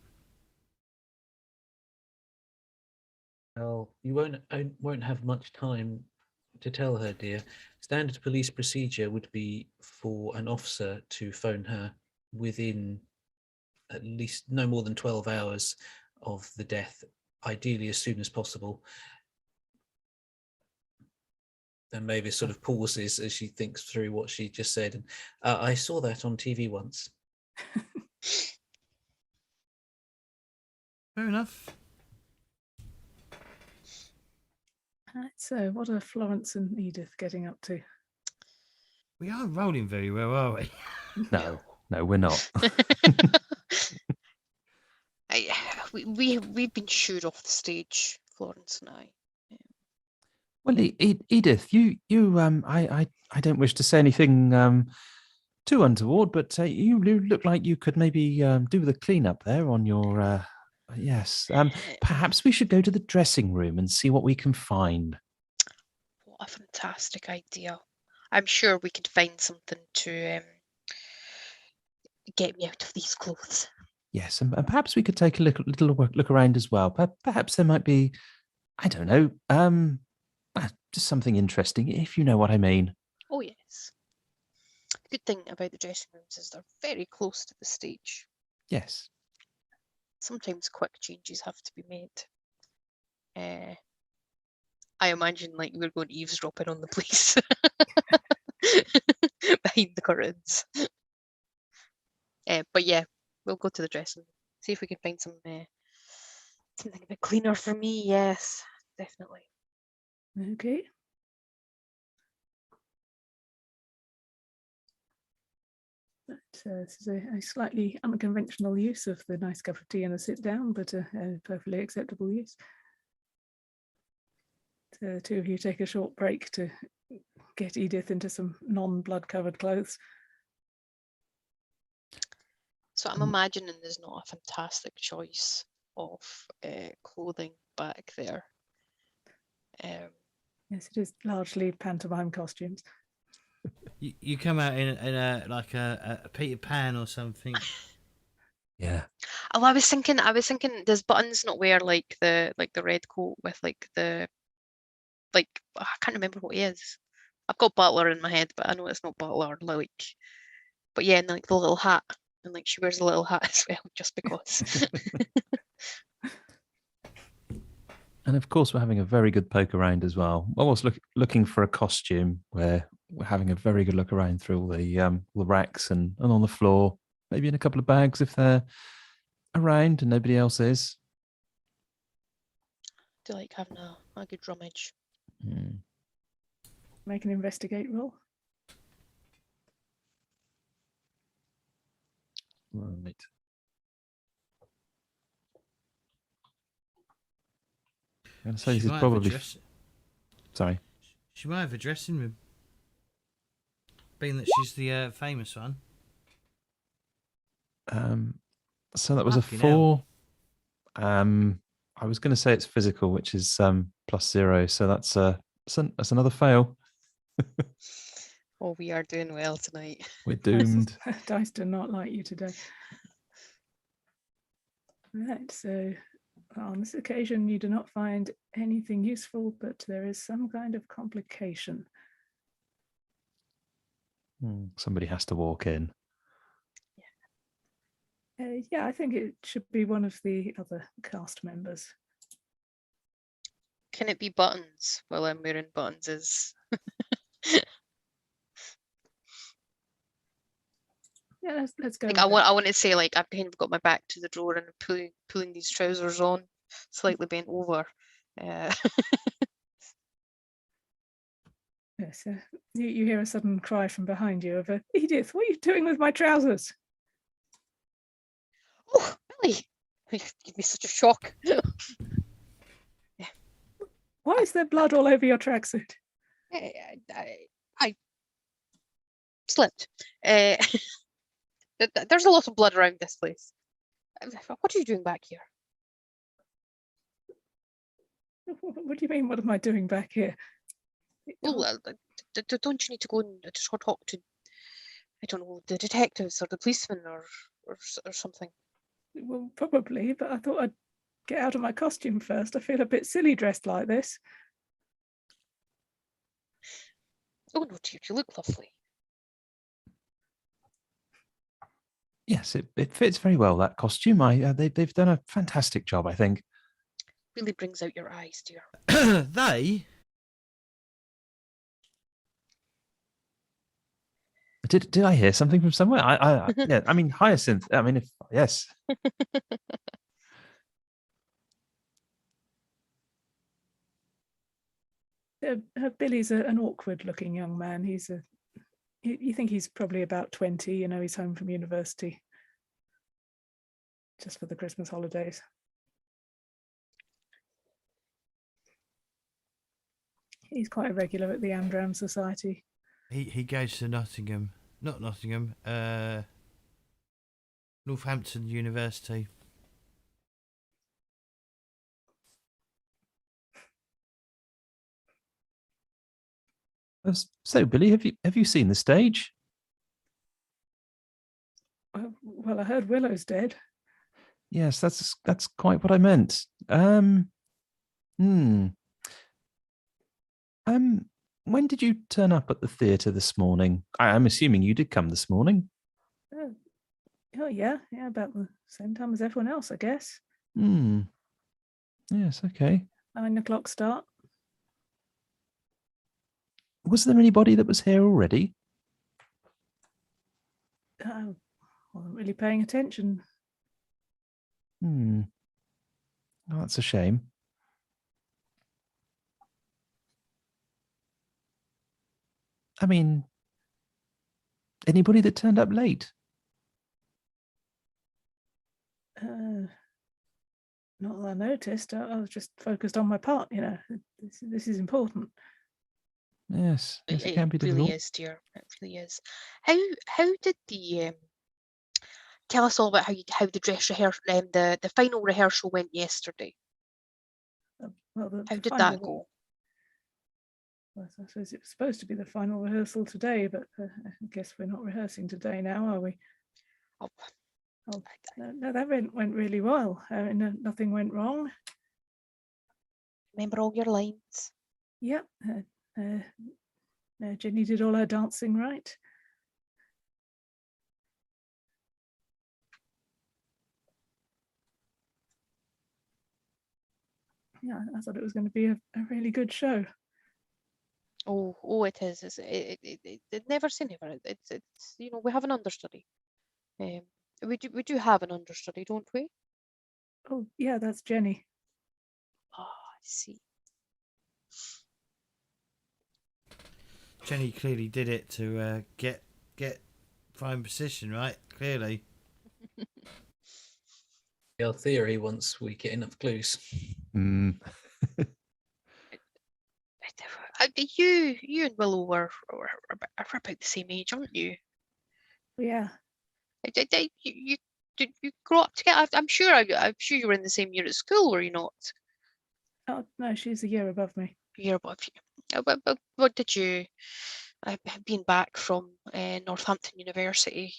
Well, you won't have much time to tell her, dear. Standard police procedure would be for an officer to phone her within at least no more than 12 hours of the death, ideally as soon as possible. And Mavis sort of pauses as she thinks through what she just said. And I saw that on TV once. Fair enough. Right, so what are Florence and Edith getting up to? We aren't rolling very well, are we? No, we're not. We've been shooed off the stage, Florence and I. Well, Edith, you, I don't wish to say anything too untoward, but you look like you could maybe do the cleanup there on your. Yes, perhaps we should go to the dressing room and see what we can find. What a fantastic idea! I'm sure we could find something to get me out of these clothes. Yes, and perhaps we could take a little look around as well. Perhaps there might be, I don't know, just something interesting, if you know what I mean. Oh yes. The good thing about the dressing rooms is they're very close to the stage. Yes. Sometimes quick changes have to be made. I imagine like we're going eavesdropping on the police behind the curtains. But yeah, we'll go to the dressing room, see if we can find something a bit cleaner for me. Yes, definitely. Okay. But, this is a slightly unconventional use of the nice cup of tea and a sit down, but a perfectly acceptable use. The two of you take a short break to get Edith into some non-blood covered clothes. So I'm imagining there's not a fantastic choice of clothing back there. Yes, it is largely pantomime costumes. You come out in a like a Peter Pan or something. Yeah. Oh, I was thinking. Does Buttons not wear like the red coat with I can't remember what he is. I've got Butler in my head, but I know it's not Butler. But yeah, and like the little hat, and like she wears a little hat as well, just because. And of course, we're having a very good poke around as well. I was looking for a costume where we're having a very good look around through all the racks and on the floor, maybe in a couple of bags if they're around and nobody else is. Do you like having a good rummage? Make an investigate roll. Right. I'm going to say this is probably. Sorry. She might have a dressing room, being that she's the famous one. So that was Fucking a 4. I was going to say it's physical, which is +0. So that's another fail. Oh, we are doing well tonight. We're doomed. Dice do not like you today. Right, so on this occasion you do not find anything useful, but there is some kind of complication. Somebody has to walk in. Yeah, I think it should be one of the other cast members. Can it be Buttons? Well, I'm wearing Buttons. Yeah, let's go. Like I want to say I've kind of got my back to the drawer and pulling these trousers on, slightly bent over, Yes, you hear a sudden cry from behind you of Edith, what are you doing with my trousers? Oh, Billy! You give me such a shock. Why is there blood all over your tracksuit? I slipped. There's a lot of blood around this place. What are you doing back here? What do you mean, what am I doing back here? Well, don't you need to go and talk to, I don't know, the detectives or the policeman or something? Well, probably, but I thought I'd get out of my costume first. I feel a bit silly dressed like this. Oh no, dear, you look lovely. Yes, it fits very well, that costume. They've done a fantastic job, I think. Really brings out your eyes, dear. They? Did I hear something from somewhere? Yeah, I mean, Hyacinth. I mean, yes. Billy's an awkward-looking young man. You think he's probably about 20. You know, he's home from university just for the Christmas holidays. He's quite a regular at the Amdram Society. He goes to Nottingham. Not Nottingham. Northampton University. So, Billy, have you seen the stage? Well, I heard Willow's dead. Yes, that's quite what I meant. When did you turn up at the theatre this morning? I'm assuming you did come this morning. Oh yeah, about the same time as everyone else, I guess. Yes, okay. 9 o'clock start. Was there anybody that was here already? I wasn't really paying attention. Oh, that's a shame. I mean, anybody that turned up late? Not that I noticed. I was just focused on my part. You know, this is important. Yes, it can be really difficult. is, dear. It really is. How did the tell us all about how the dress rehearsal, the final rehearsal went yesterday? Well, how did that go? Well, I suppose it was supposed to be the final rehearsal today, but I guess we're not rehearsing today now, are we? No, that went really well. Nothing went wrong. Remember all your lines? Yep. Jenny did all her dancing right. Yeah, I thought it was going to be a really good show. Oh, it is. It never say never. It's we have an understudy. We do have an understudy, don't we? Oh yeah, that's Jenny. Oh, I see. Jenny clearly did it to get prime position, right? Clearly. Our theory once we get enough clues. You and Willow were about the same age, aren't you? Yeah. You grow up together. I'm sure you were in the same year at school, were you not? Oh no, she's a year above me. A year above you. But what did you? Being back from Northampton University,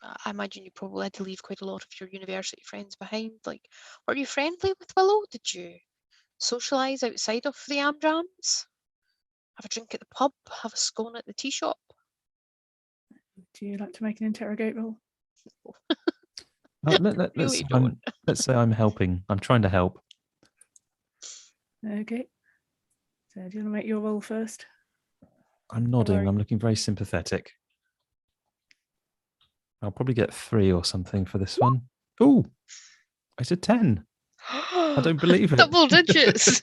I imagine you probably had to leave quite a lot of your university friends behind. Like, were you friendly with Willow? Did you socialise outside of the Amdrams? Have a drink at the pub? Have a scone at the tea shop? Do you like to make an interrogate roll? Let's say I'm helping. I'm trying to help. Okay. So do you want to make your roll first? I'm nodding. I'm looking very sympathetic. I'll probably get 3 or something for this one. Ooh, it's a 10. I don't believe it. Double digits.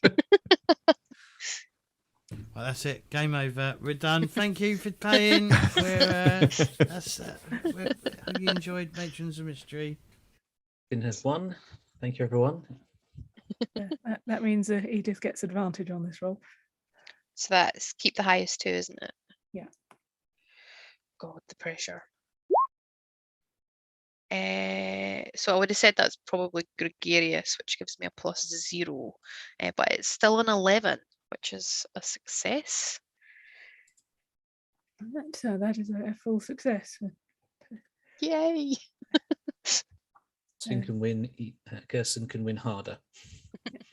Well, that's it. Game over. We're done. Thank you for playing. Hope you enjoyed Matrons of Mystery. Finn has won. Thank you, everyone. Yeah, that means Edith gets advantage on this roll. So that's keep the highest 2, isn't it? Yeah. God, the pressure. So I would have said that's probably gregarious, which gives me a +0, but it's still an 11, which is a success. That is a full success. Yay! Finn can win. Kirsten can win harder.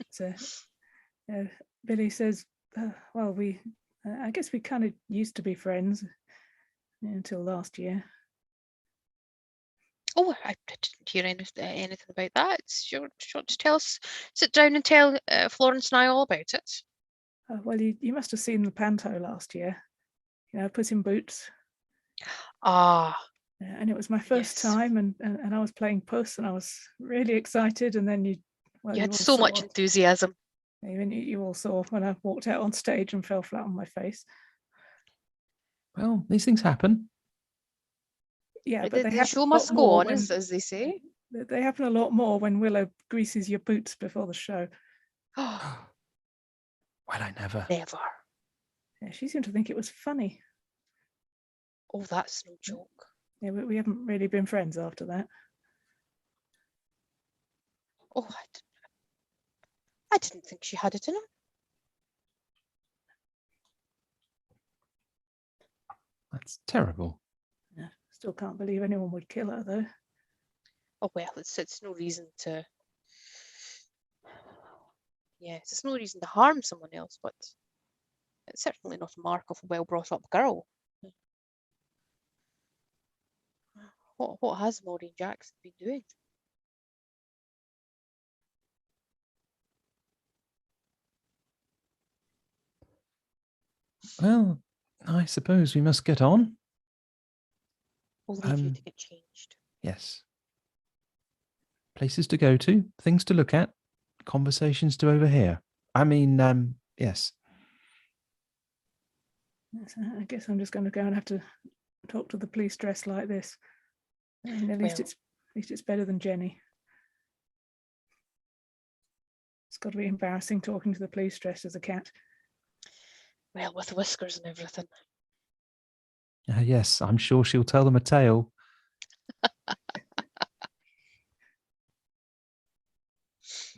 So Billy says, well, I guess we kind of used to be friends until last year. Oh, I didn't hear anything about that. Do you want to tell us? Sit down and tell Florence and I all about it. Well, you must have seen the panto last year. Puss in Boots. Ah, And it was my first yes. time, and I was playing Puss, and I was really excited. And then you had all so much saw- enthusiasm. Even you all saw when I walked out on stage and fell flat on my face. Well, these things happen. Yeah, but The show must go on, as they say. They happen a lot more when Willow greases your boots before the show. Oh, Well, I never. never. Yeah, she seemed to think it was funny. Oh, that's no joke. Yeah, we haven't really been friends after that. Oh, I didn't think she had it in her. That's terrible. Yeah, still can't believe anyone would kill her, though. Oh well, it's no reason to. Yes, it's no reason to harm someone else, but it's certainly not a mark of a well-brought-up girl. What has Maureen Jackson been doing? Well, I suppose we must get on. We'll leave you to get changed. Yes. Places to go to, things to look at, conversations to overhear. I mean, yes. Yes, I guess I'm just going to go and have to talk to the police dressed like this. I mean, at least it's better than Jenny. It's got to be embarrassing talking to the police dressed as a cat. Well, with whiskers and everything. Yes, I'm sure she'll tell them a tale.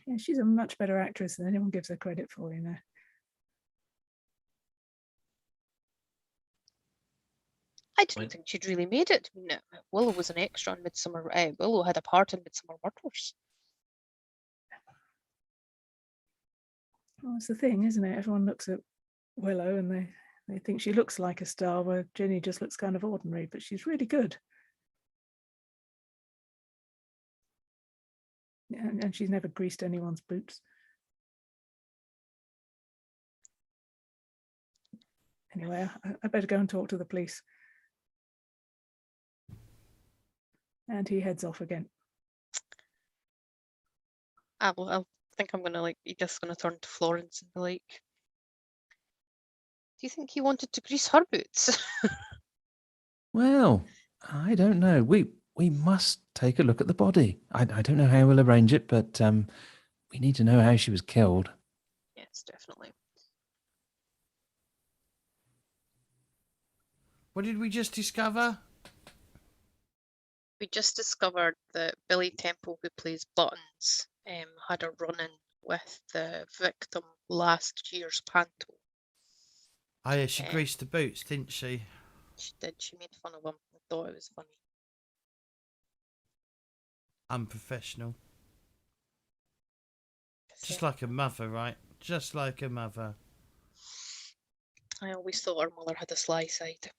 Yeah, she's a much better actress than anyone gives her credit for, I didn't think she'd really made it. I mean, Willow was an extra on Midsummer. Willow had a part in Midsummer Murders. Well, it's the thing, isn't it? Everyone looks at Willow and they think she looks like a star, where Jenny just looks kind of ordinary, but she's really good. And she's never greased anyone's boots. Anyway, I better go and talk to the police. And he heads off again. I think I'm gonna Edith's gonna turn to Florence and be like, "Do you think he wanted to grease her boots?" Well, I don't know. We must take a look at the body. I don't know how we'll arrange it, but we need to know how she was killed. Yes, definitely. What did we just discover? We just discovered that Billy Temple, who plays Buttons, had a run-in with the victim last year's panto. Oh yeah, she greased the boots, didn't she? She did. She made fun of him. I thought it was funny. Unprofessional. Just like a mother, right? Just like a mother. I always thought her mother had a sly side.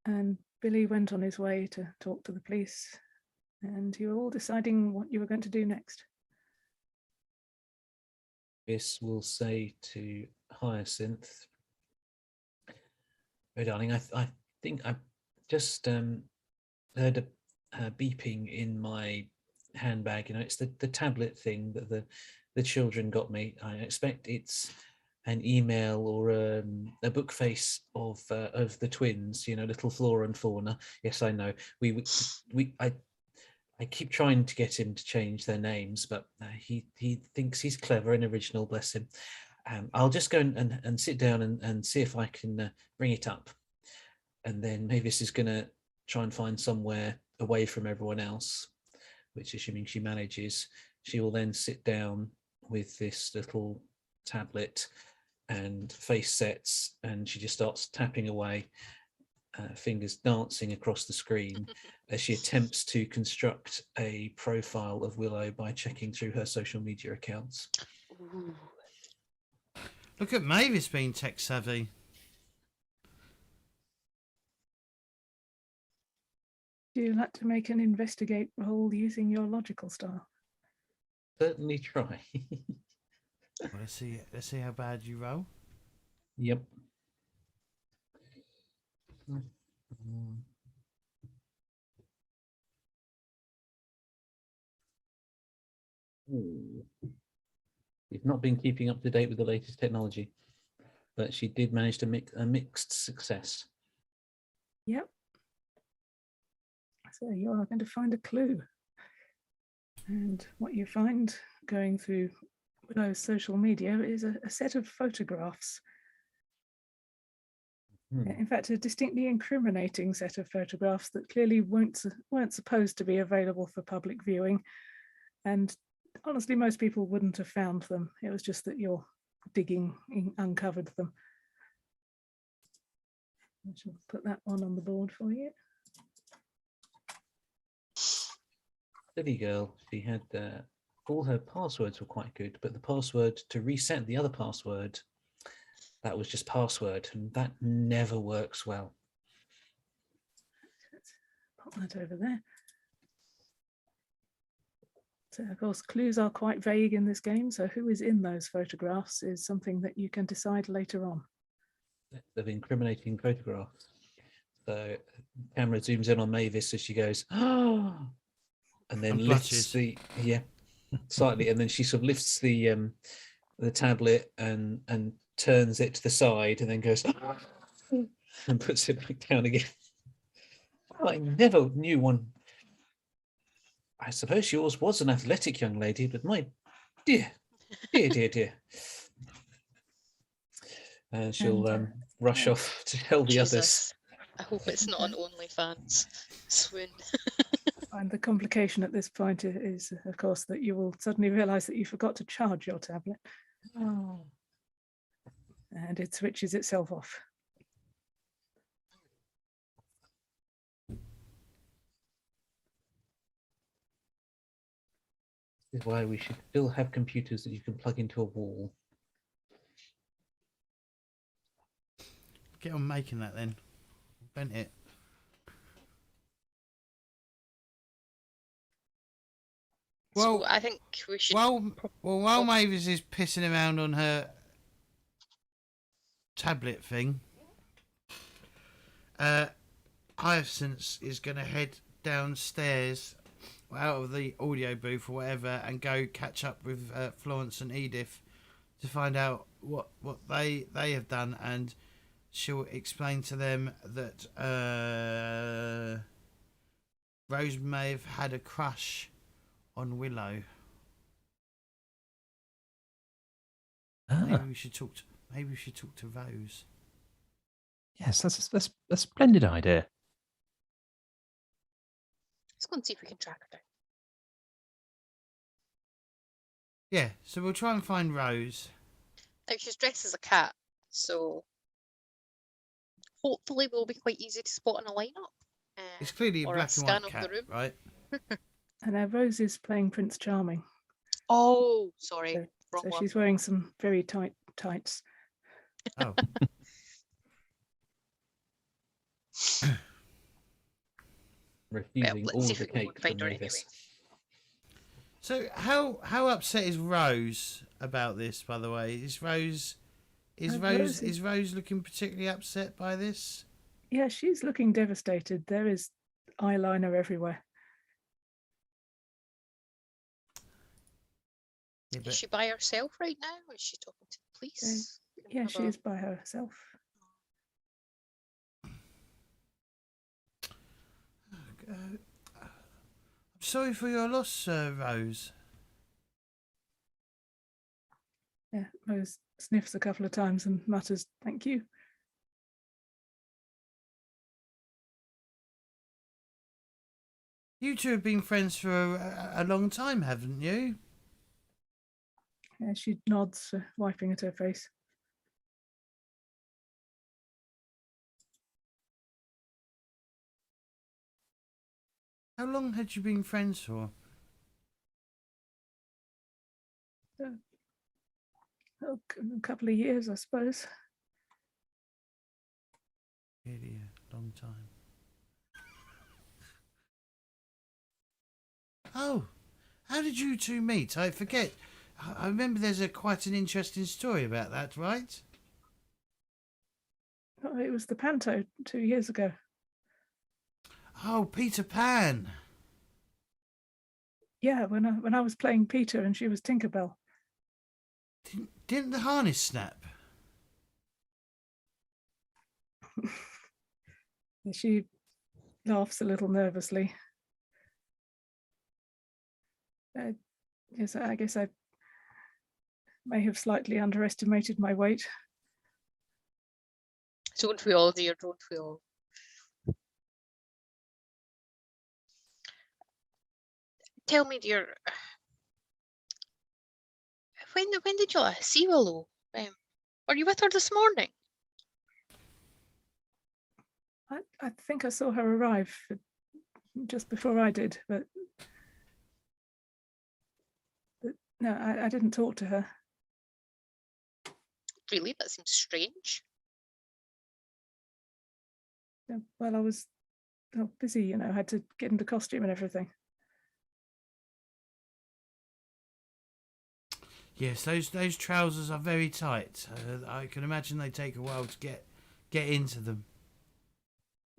And Billy went on his way to talk to the police, and you were all deciding what you were going to do next. This will say to Hyacinth, "Oh, darling, I think I just heard a beeping in my handbag. It's the tablet thing that the children got me. I expect it's an email or a book face of the twins. Little Flora and Fauna. Yes, I know. I keep trying to get him to change their names, but he thinks he's clever and original. Bless him. I'll just go and sit down and see if I can bring it up, and then Mavis is going to try and find somewhere away from everyone else, which, assuming she manages, she will then sit down with this little tablet and face sets, and she just starts tapping away, fingers dancing across the screen as she attempts to construct a profile of Willow by checking through her social media accounts. Ooh. Look at Mavis being tech savvy. Do you like to make an investigate roll using your logical style? Certainly try. Well, let's see how bad you roll. Yep. She's not been keeping up to date with the latest technology, but she did manage to make a mixed success. Yep. So you are going to find a clue. And what you find going through Willow's social media is a set of photographs. In fact, a distinctly incriminating set of photographs that clearly weren't supposed to be available for public viewing. And honestly, most people wouldn't have found them. It was just that your digging uncovered them. I shall put that one on the board for you. Silly girl. She had all her passwords were quite good, but the password to reset the other password, that was just password, and that never works well. Let's pop that over there. So, of course, clues are quite vague in this game, so who is in those photographs is something that you can decide later on. Of incriminating photographs. So camera zooms in on Mavis as she goes, oh, and then And lifts blushes. slightly, and then she sort of lifts the tablet and turns it to the side, and then goes and puts it back down again. Well, I never knew one. I suppose yours was an athletic young lady, but my dear. And she'll rush off to tell the others. Jesus. I hope it's not an OnlyFans swoon. And the complication at this point is, of course, that you will suddenly realize that you forgot to charge your tablet. Oh. And it switches itself off. This is why we should still have computers that you can plug into a wall. Get on making that then. Bent it. Well, So I think we should. while Mavis is pissing around on her tablet thing, Hyacinth is going to head downstairs out of the audio booth or whatever and go catch up with Florence and Edith to find out what they have done, and she'll explain to them that Rose may have had a crush on Willow. Maybe we should talk to Rose. Yes, that's a splendid idea. Let's go and see if we can track her down. Yeah, so we'll try and find Rose. Now she's dressed as a cat, so hopefully will be quite easy to spot in a lineup. It's clearly a or black and scan white of cat, the room. right? And Rose is playing Prince Charming. Oh, sorry, So, wrong so one. she's wearing some very tight tights. Oh. Refusing let's all see of the if we can cake find from her Mavis. So how upset is Rose about this? By the way, is Rose looking particularly upset by this? Yeah, she's looking devastated. There is eyeliner everywhere. Yeah, Is but she by herself right now? Is she talking to the police? Yeah, Have she a- is by herself. I'm sorry for your loss, Rose. Yeah, Rose sniffs a couple of times and mutters, "Thank you." You two have been friends for a long time, haven't you? Yeah, she nods, wiping at her face. How long had you been friends for? A couple of years, I suppose. Really a long time. Oh, how did you two meet? I forget. I remember there's quite an interesting story about that, right? Oh, it was the panto 2 years ago. Oh, Peter Pan. Yeah, when I was playing Peter and she was Tinkerbell. Didn't the harness snap? She laughs a little nervously. Yes, I guess I may have slightly underestimated my weight. Don't we all, dear? Don't we all? Tell me, dear, when did you last see Willow? Were you with her this morning? I think I saw her arrive just before I did, but no, I didn't talk to her. Really? That seems strange. Yeah, well, I was busy, you know, I had to get into costume and everything. Yes, those trousers are very tight. I can imagine they take a while to get into them.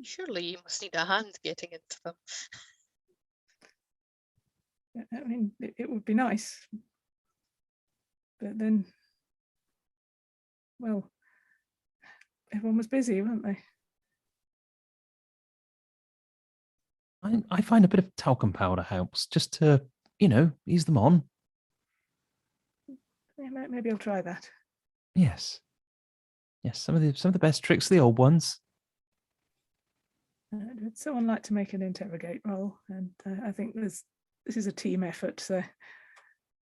Surely you must need a hand getting into them. I mean, it would be nice, but then, well, everyone was busy, weren't they? I find a bit of talcum powder helps just to, ease them on. Yeah, maybe I'll try that. Yes. Yes, some of the best tricks are the old ones. Would someone like to make an interrogate roll? And I think this is a team effort, so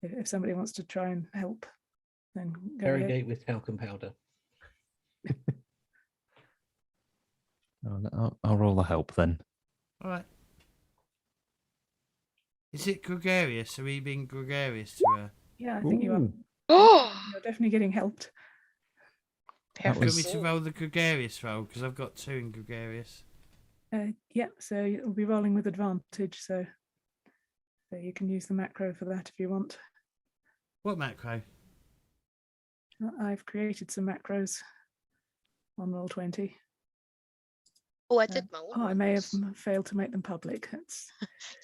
if somebody wants to try and help, then go ahead. Interrogate with talcum powder. I'll roll the help then. All right. Is it gregarious? Are we being gregarious to her? Yeah, I think you are. Ooh. Oh, You're definitely getting helped. That Do you want me was- to roll the gregarious roll? Because I've got 2 in gregarious. Yeah, so you'll be rolling with advantage, so you can use the macro for that if you want. What macro? I've created some macros on Roll20. Oh, I did my own. I may have ones. failed to make them public.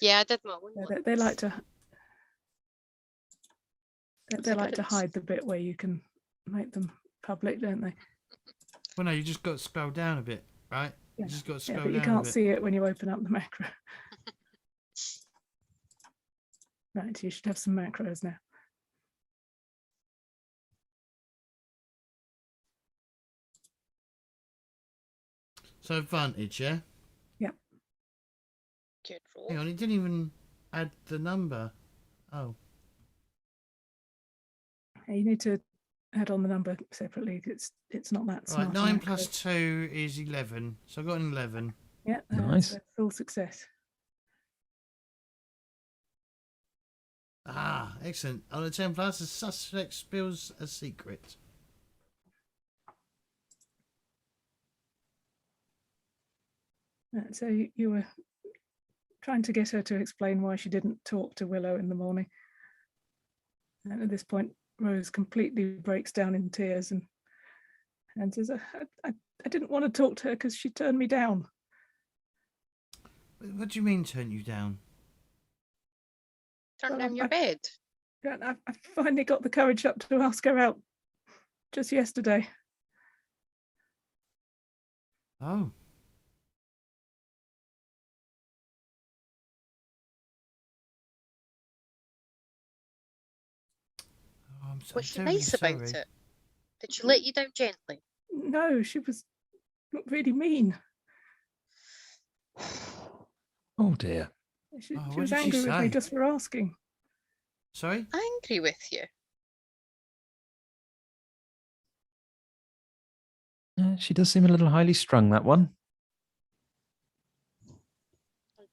Yeah, I did my own. They like ones. to. They like to hide the bit where you can make them public, don't they? Well, no, you just got to scroll down a bit, right? Yeah. You just got to Yeah, scroll but you down a can't bit. see it when you open up the macro. Right, you should have some macros now. So advantage, yeah? Good roll. Hang on, it didn't even add the number. Oh. You need to add on the number separately. It's not that Right, smart. 9 plus 2 is 11. So I got an 11. Yeah, Nice. that's a full success. Ah, excellent. On a 10 plus, the suspect spills a secret. So you were trying to get her to explain why she didn't talk to Willow in the morning. And at this point, Rose completely breaks down in tears and says, I didn't want to talk to her because she turned me down. What do you mean turn you down? Turn Well, down your I- bed. I finally got the courage up to ask her out just yesterday. Oh. Oh, I'm Was she terribly nice about sorry. it? Did she let you down gently? No, she was really mean. Oh dear. She, Oh, she what was did she angry with me say? just for asking. Sorry? Angry with you? She does seem a little highly strung, that one.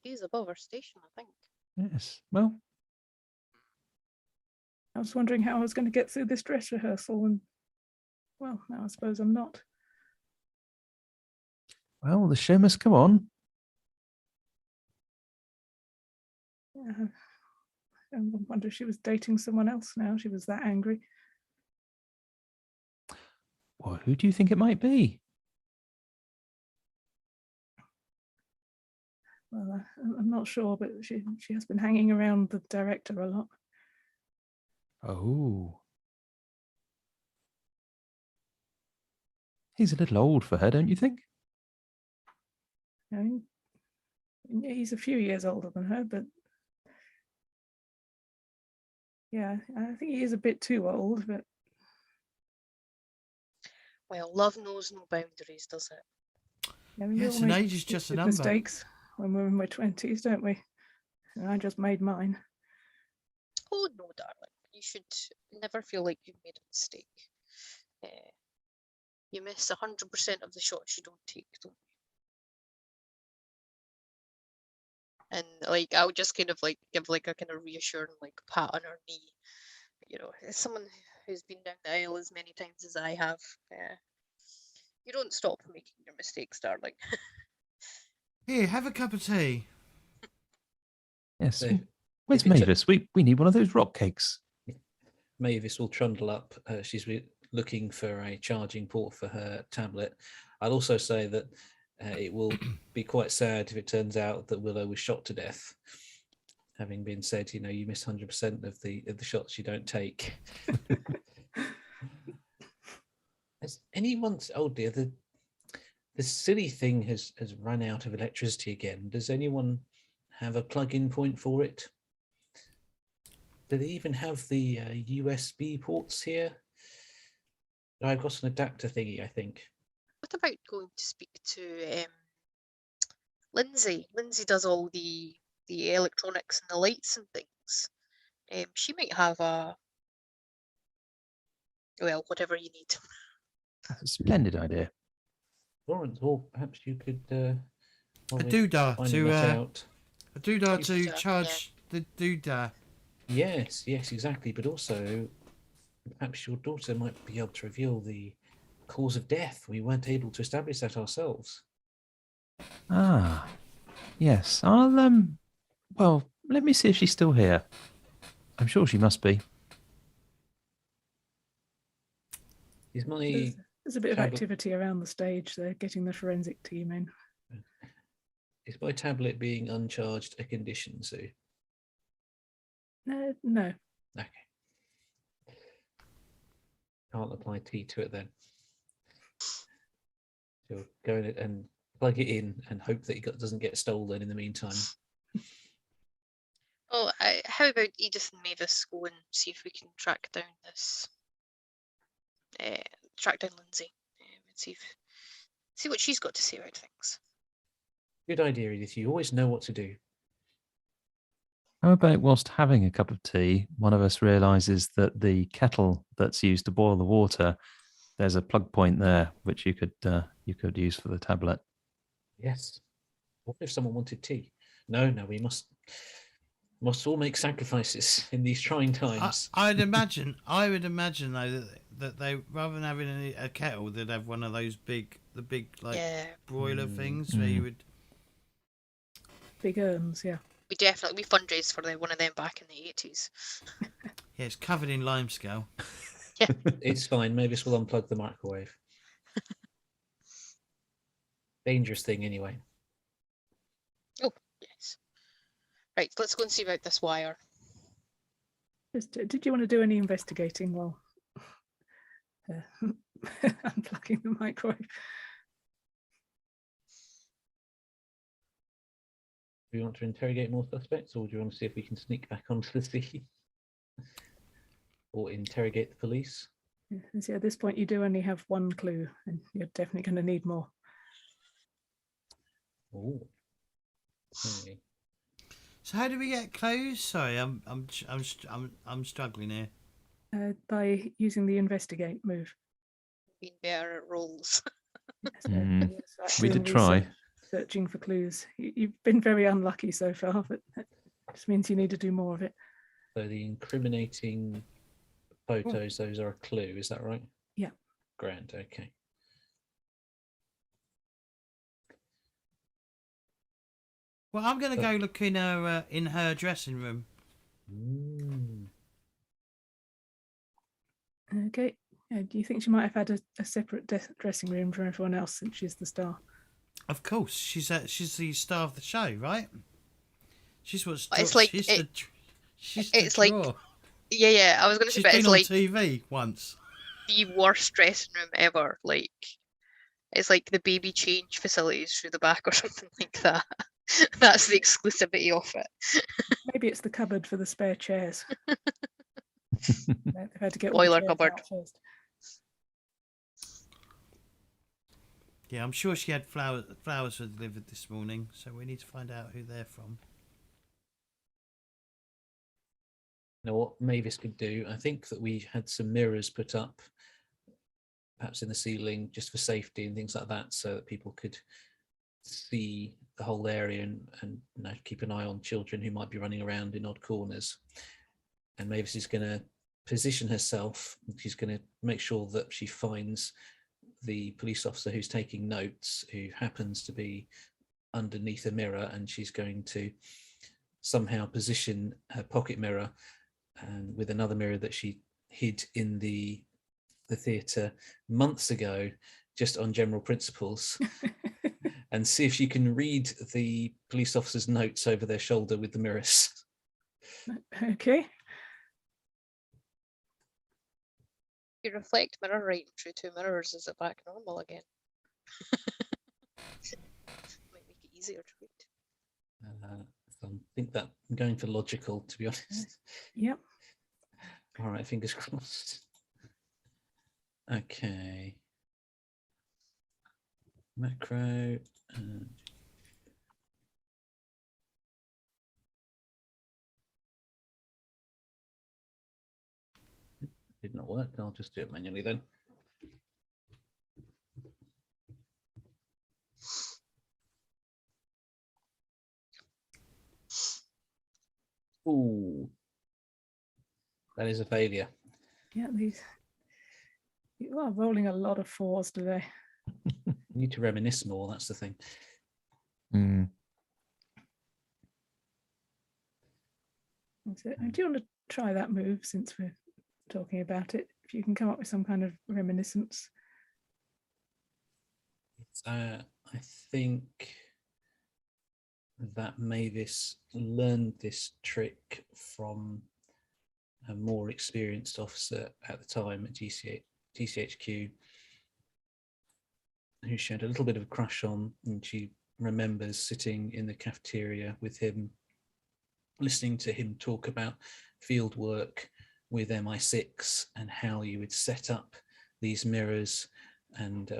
She's above her station, I think. Yes. Well, I was wondering how I was going to get through this dress rehearsal, and well, now I suppose I'm not. well, the show must go on. I wonder if she was dating someone else now. She was that angry. Well, who do you think it might be? Well, I'm not sure, but she has been hanging around the director a lot. Oh. He's a little old for her, don't you think? I mean, he's a few years older than her, but yeah, I think he is a bit too old. But Well, love knows no boundaries, does it? I mean, we Yes, all an make age is just a stupid number. mistakes when we're in our 20s, don't we? And I just made mine. Oh no, darling. You should never feel like you've made a mistake. You miss 100% of the shots you don't take, don't you? And like, I'll just kind of like give like a kind of reassuring like pat on her knee. You know, as someone who's been down the aisle as many times as I have, you don't stop making your mistakes, darling. Here, have a cup of tea. Yes. So Where's if it Mavis? We need one of those rock cakes. Mavis will trundle up. She's looking for a charging port for her tablet. I'd also say that it will be quite sad if it turns out that Willow was shot to death, having been said, you miss 100% of the shots you don't take. Has anyone? Oh dear, the silly thing has run out of electricity again. Does anyone have a plug-in point for it? Do they even have the USB ports here? I've got an adapter thingy, I think. What about going to speak to Lindsay? Lindsay does all the electronics and the lights and things. She might have whatever you need. That's a splendid idea. Lawrence, or perhaps you could A while we're doodah finding that out. a doodah to Doodah, charge the doodah. Yes, exactly. But also, perhaps your daughter might be able to reveal the cause of death. We weren't able to establish that ourselves. Ah, yes. I'll well, let me see if she's still here. I'm sure she must be. Is my There's a bit of tablet- activity around the stage. They're getting the forensic team in. tablet being uncharged a condition, Sue? No. Okay. Can't apply T to it then. So go in and plug it in and hope that it doesn't get stolen in the meantime. Oh, how about Edith and Mavis go and see if we can track down this, track down Lindsay, and see what she's got to say about things. Good idea, Edith. You always know what to do. How about whilst having a cup of tea, one of us realizes that the kettle that's used to boil the water, there's a plug point there which you could use for the tablet. Yes. What if someone wanted tea? No, we must all make sacrifices in these trying times. I would imagine though that they, rather than having a kettle, they'd have one of those big broiler things where you would. Big urns, yeah. We fundraised for one of them back in the 80s. Yeah, it's covered in limescale. It's fine. Mavis will unplug the microwave. Dangerous thing anyway. Oh, yes. Right, let's go and see about this wire. Just, did you want to do any investigating while unplugging the microwave? Do you want to interrogate more suspects, or do you want to see if we can sneak back onto the scene? Or interrogate the police? And see, at this point, you do only have one clue, and you're definitely going to need more. Oh. Okay. So how do we get clues? Sorry, I'm struggling here. By using the investigate move. Being better at rolls. So Mm. it's like We doing did try. research, searching for clues. You've been very unlucky so far, but that just means you need to do more of it. So the incriminating photos, those are a clue, is that right? Yeah. Grand, okay. Well, I'm going to go look in her dressing room. Mm. Okay. Do you think she might have had a separate dressing room from everyone else since she's the star? Of course, she's the star of the show, right? She's what's It's like she's it- the it's like- draw. Yeah, I was going to say, She's but been it's on like TV once. the worst dressing room ever. Like, it's like the baby change facilities through the back or something like that. That's the exclusivity of it. Maybe it's the cupboard for the spare chairs. They've had to get all the Boiler chairs cupboard. out first. Yeah, I'm sure she had flowers were delivered this morning, so we need to find out who they're from. Now, what Mavis could do, I think that we had some mirrors put up, perhaps in the ceiling, just for safety and things like that, so that people could see the whole area and you know, keep an eye on children who might be running around in odd corners. And Mavis is going to position herself. She's going to make sure that she finds the police officer who's taking notes, who happens to be underneath a mirror, and she's going to somehow position her pocket mirror and with another mirror that she hid in the theatre months ago, just on general principles, and see if she can read the police officer's notes over their shoulder with the mirrors. Okay. You reflect mirror right through two mirrors. Is it back normal again? Might make it easier to read. So I think that I'm going for logical, to be honest. Yep. All right, fingers crossed. Okay. Macro. Did not work. I'll just do it manually then. Ooh, that is a failure. Yeah, you are rolling a lot of fours today. You need to reminisce more. That's the thing. Mm. So, do you want to try that move since we're talking about it? If you can come up with some kind of reminiscence. I think that Mavis learned this trick from a more experienced officer at the time at GCHQ, who she had a little bit of a crush on, and she remembers sitting in the cafeteria with him, listening to him talk about field work with MI6 and how you would set up these mirrors, and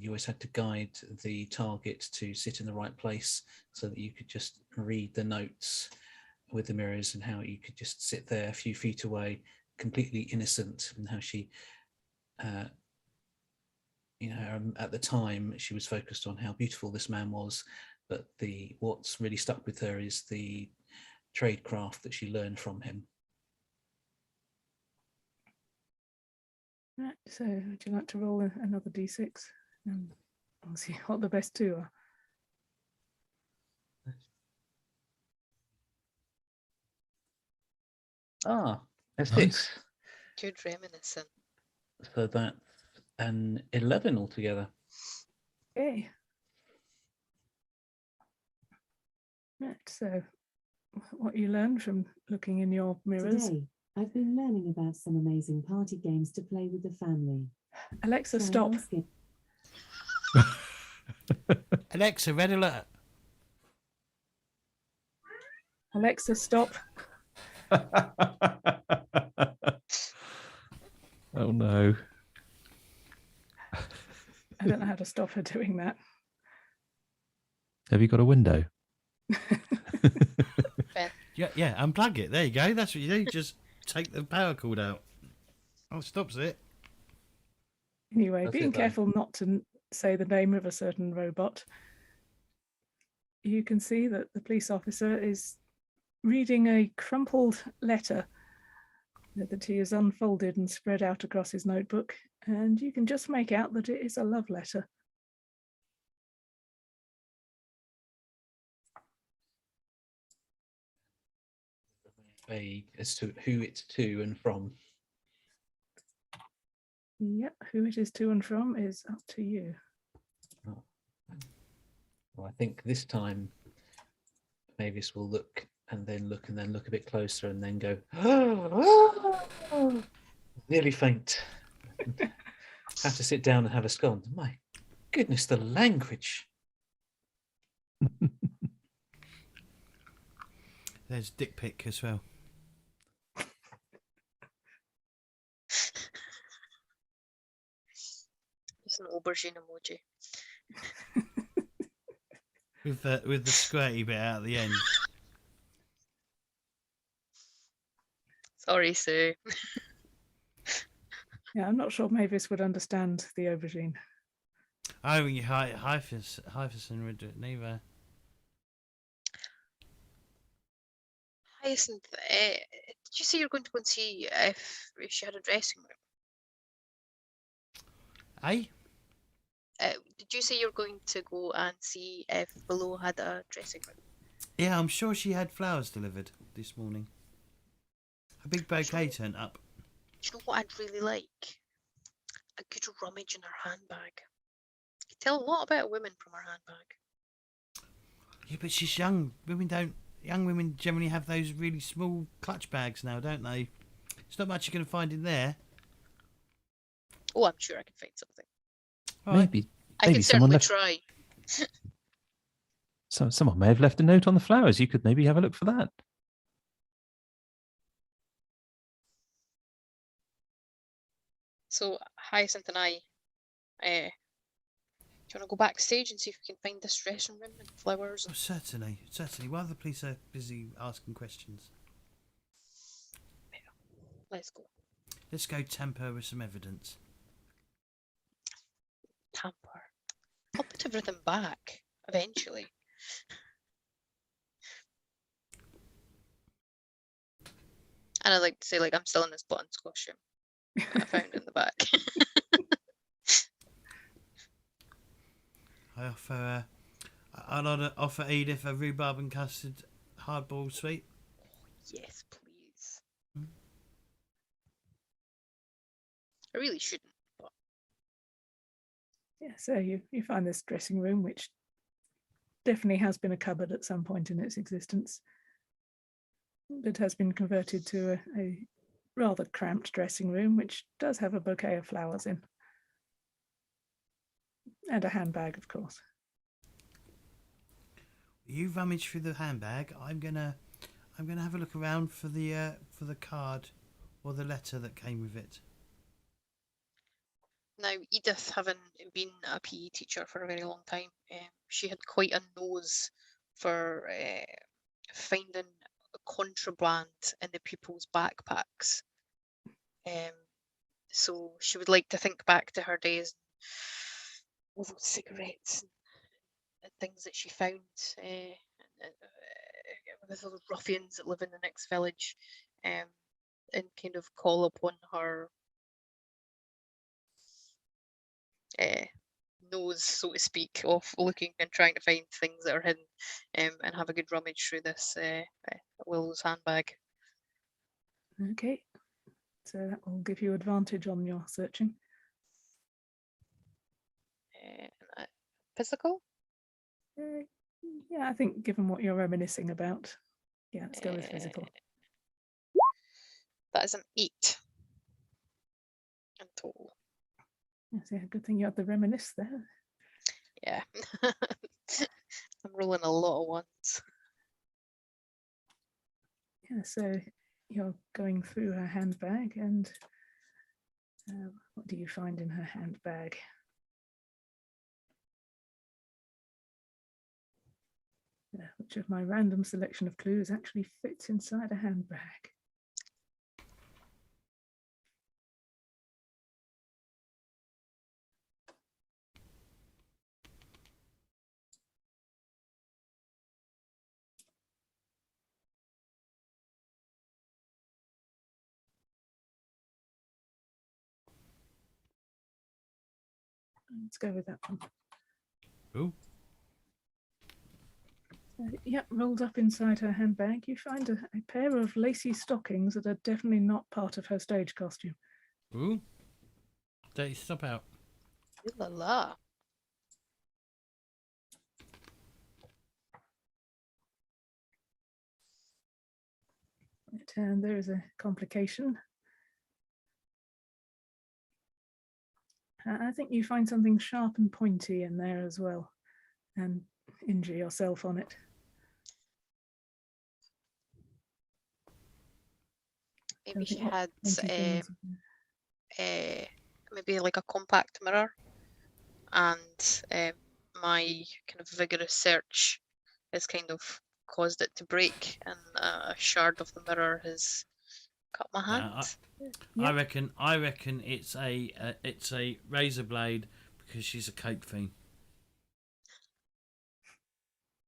you always had to guide the target to sit in the right place so that you could just read the notes with the mirrors, and how you could just sit there a few feet away, completely innocent, and how she, at the time she was focused on how beautiful this man was, but what's really stuck with her is the tradecraft that she learned from him. Right, so would you like to roll another d6? I'll see what the best two are. That's Nice. Good reminiscent. So that's an 11 altogether. Okay. Right, so what you learned from looking in your mirrors I've been learning about some amazing party games to play with the family. Alexa, Try stop. asking- Alexa, red alert. Alexa, stop. Oh no. I don't know how to stop her doing that. Have you got a window? Yeah, unplug it. There you go. That's what you do. Just take the power cord out. Oh, it stops it. Anyway, That's being it then. careful not to say the name of a certain robot, you can see that the police officer is reading a crumpled letter that he has unfolded and spread out across his notebook, and you can just make out that it is a love letter. Vague as to who it's to and from. Yep, who it is to and from is up to you. Well, I think this time Mavis will look and then look and then look a bit closer and then go, nearly faint. Have to sit down and have a scone. My goodness, the language. There's dick pic as well. It's an aubergine emoji. With the squirty bit out at the end. Sorry, Sue. Yeah, I'm not sure Mavis would understand the aubergine. I don't think Hyverson would do it neither. Hyacinth, did you say you're going to go and see if she had a dressing room? Eh? Did you say you're going to go and see if below had a dressing room? Yeah, I'm sure she had flowers delivered this morning. A big bouquet turned up. Do you know what I'd really like? A good rummage in her handbag. You can tell a lot about a woman from her handbag. Yeah, but she's young. Young women generally have those really small clutch bags now, don't they? It's not much you're going to find in there. Oh, I'm sure I can find something. All right. Maybe I can someone certainly left. try. Someone may have left a note on the flowers. You could maybe have a look for that. So Hyacinth and I, do you want to go backstage and see if we can find this dressing room and flowers? Oh, certainly. While the police are busy asking questions, Let's go. let's go tamper with some evidence. Tamper. I'll put everything back eventually. And I'd like to say, I'm still in this button's costume that I found in the back. I'll offer Edith a rhubarb and custard hardball sweet. Yes, please. I really shouldn't, but Yeah, so you find this dressing room, which definitely has been a cupboard at some point in its existence, but has been converted to a rather cramped dressing room, which does have a bouquet of flowers in. And a handbag, of course. You rummage through the handbag. I'm gonna have a look around for the card or the letter that came with it. now Edith, having been a PE teacher for a very long time, she had quite a nose for finding contraband in the pupils' backpacks. So she would like to think back to her days, all those cigarettes and things that she found with all the ruffians that live in the next village, and kind of call upon her nose, so to speak, of looking and trying to find things that are hidden, and have a good rummage through this Willow's handbag. Okay, so that will give you advantage on your searching. Physical? Yeah, I think given what you're reminiscing about, yeah, let's go with physical. That is an 8 in total. Yes, yeah, good thing you had the reminisce there. Yeah. I'm rolling a lot of ones. Yeah, so you're going through her handbag, and what do you find in her handbag? Which of my random selection of clues actually fits inside a handbag? Let's go with that one. Ooh. Yep, rolled up inside her handbag, you find a pair of lacy stockings that are definitely not part of her stage costume. Ooh. Dirty stop out. Ooh la la. And there is a complication. I think you find something sharp and pointy in there as well, and injure yourself on it. Maybe she What had pointy things- maybe like a compact mirror, and my kind of vigorous search has kind of caused it to break, and a shard of the mirror has cut my hand. I reckon it's a razor blade because she's a coke fiend.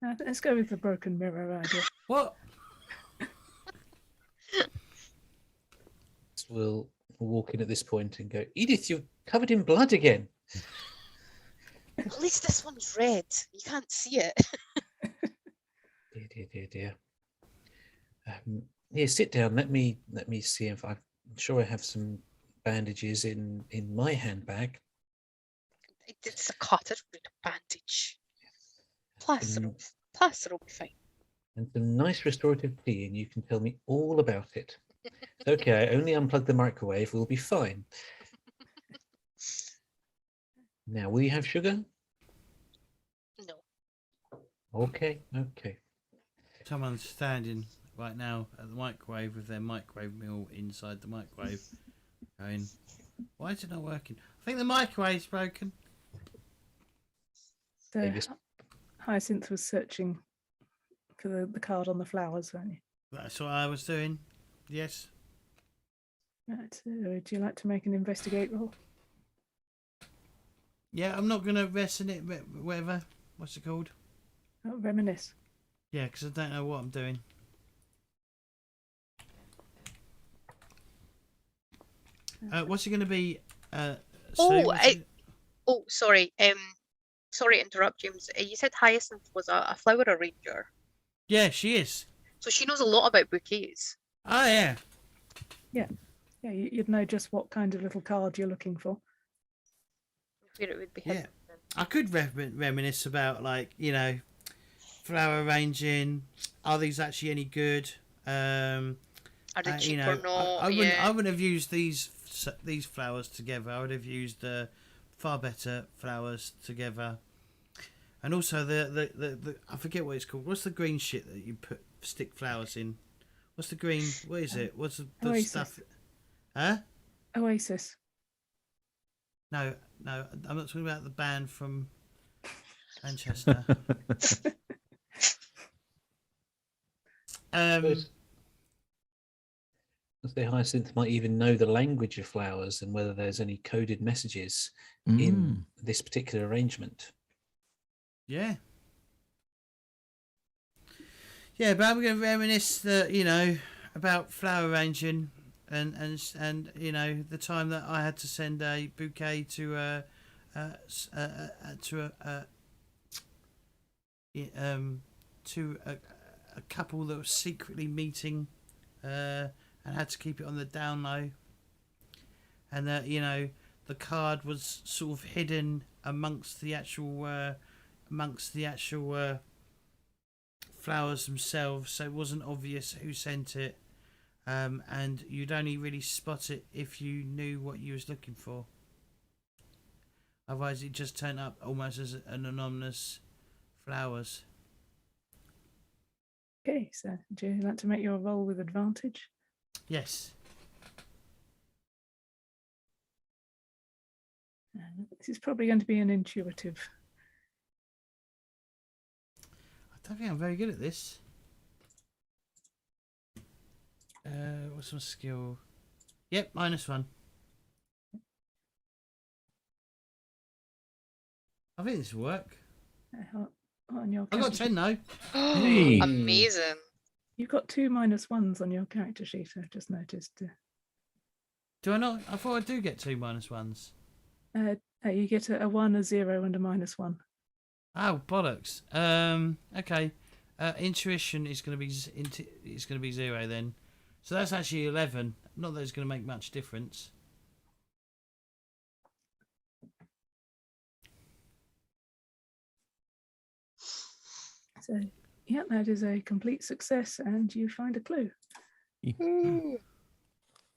Let's go with the broken mirror idea. What? We'll walk in at this point and go, Edith, you're covered in blood again. At least this one's red. You can't see it. Dear. Here, sit down. Let me see if I'm sure I have some bandages in my handbag. It's a cut. It's a bandage. Plaster will be fine. And some nice restorative tea, and you can tell me all about it. Okay, I only unplug the microwave. We'll be fine. Now, will you have sugar? No. Okay. Someone's standing right now at the microwave with their microwave meal inside the microwave, going, "Why is it not working? I think the microwave's broken." So Hyacinth was searching for the card on the flowers, weren't you? That's what I was doing. Yes. Right, so would you like to make an investigate roll? Yeah, I'm not gonna resonate. Whatever. What's it called? Oh, reminisce. Yeah, because I don't know what I'm doing. What's it going to be? Sorry. Sorry to interrupt, James. You said Hyacinth was a flower arranger, Yeah, she is. so she knows a lot about bouquets. Oh yeah. Yeah, you'd know just what kind of little card you're looking for. I fear it would be hidden. Yeah. I could reminisce about, like, flower arranging. Are these actually any good? Are they cheap or not? I wouldn't have used these flowers together. I would have used far better flowers together. And also the I forget what it's called. What's the green shit that you stick flowers in? What's the green? What is it? What's the Oasis. stuff? Huh? Oasis. No, I'm not talking about the band from Manchester. The Hyacinth might even know the language of flowers and whether there's any coded messages in this particular arrangement. Yeah. Yeah, but I'm going to reminisce about flower arranging and the time that I had to send a bouquet to a couple that was secretly meeting and had to keep it on the down low, and that the card was sort of hidden amongst the actual flowers themselves, so it wasn't obvious who sent it. and you'd only really spot it if you knew what you was looking for. Otherwise, it just turned up almost as an anonymous flowers. Okay, so do you like to make your roll with advantage? Yes. This is probably going to be an intuitive. I don't think I'm very good at this. What's my skill? Yep, -1. I think this will work. On your I got character 10 though. Hey. Amazing. You've got 2 -1s on your character sheet, I've just noticed. Do I not? I thought I do get 2 -1s. You get a 1, a 0, and a -1. Oh bollocks. Okay. Intuition is going to be it's going to be 0 then. So that's actually 11. Not that it's going to make much difference. So, yeah, that is a complete success, and you find a clue. Ooh.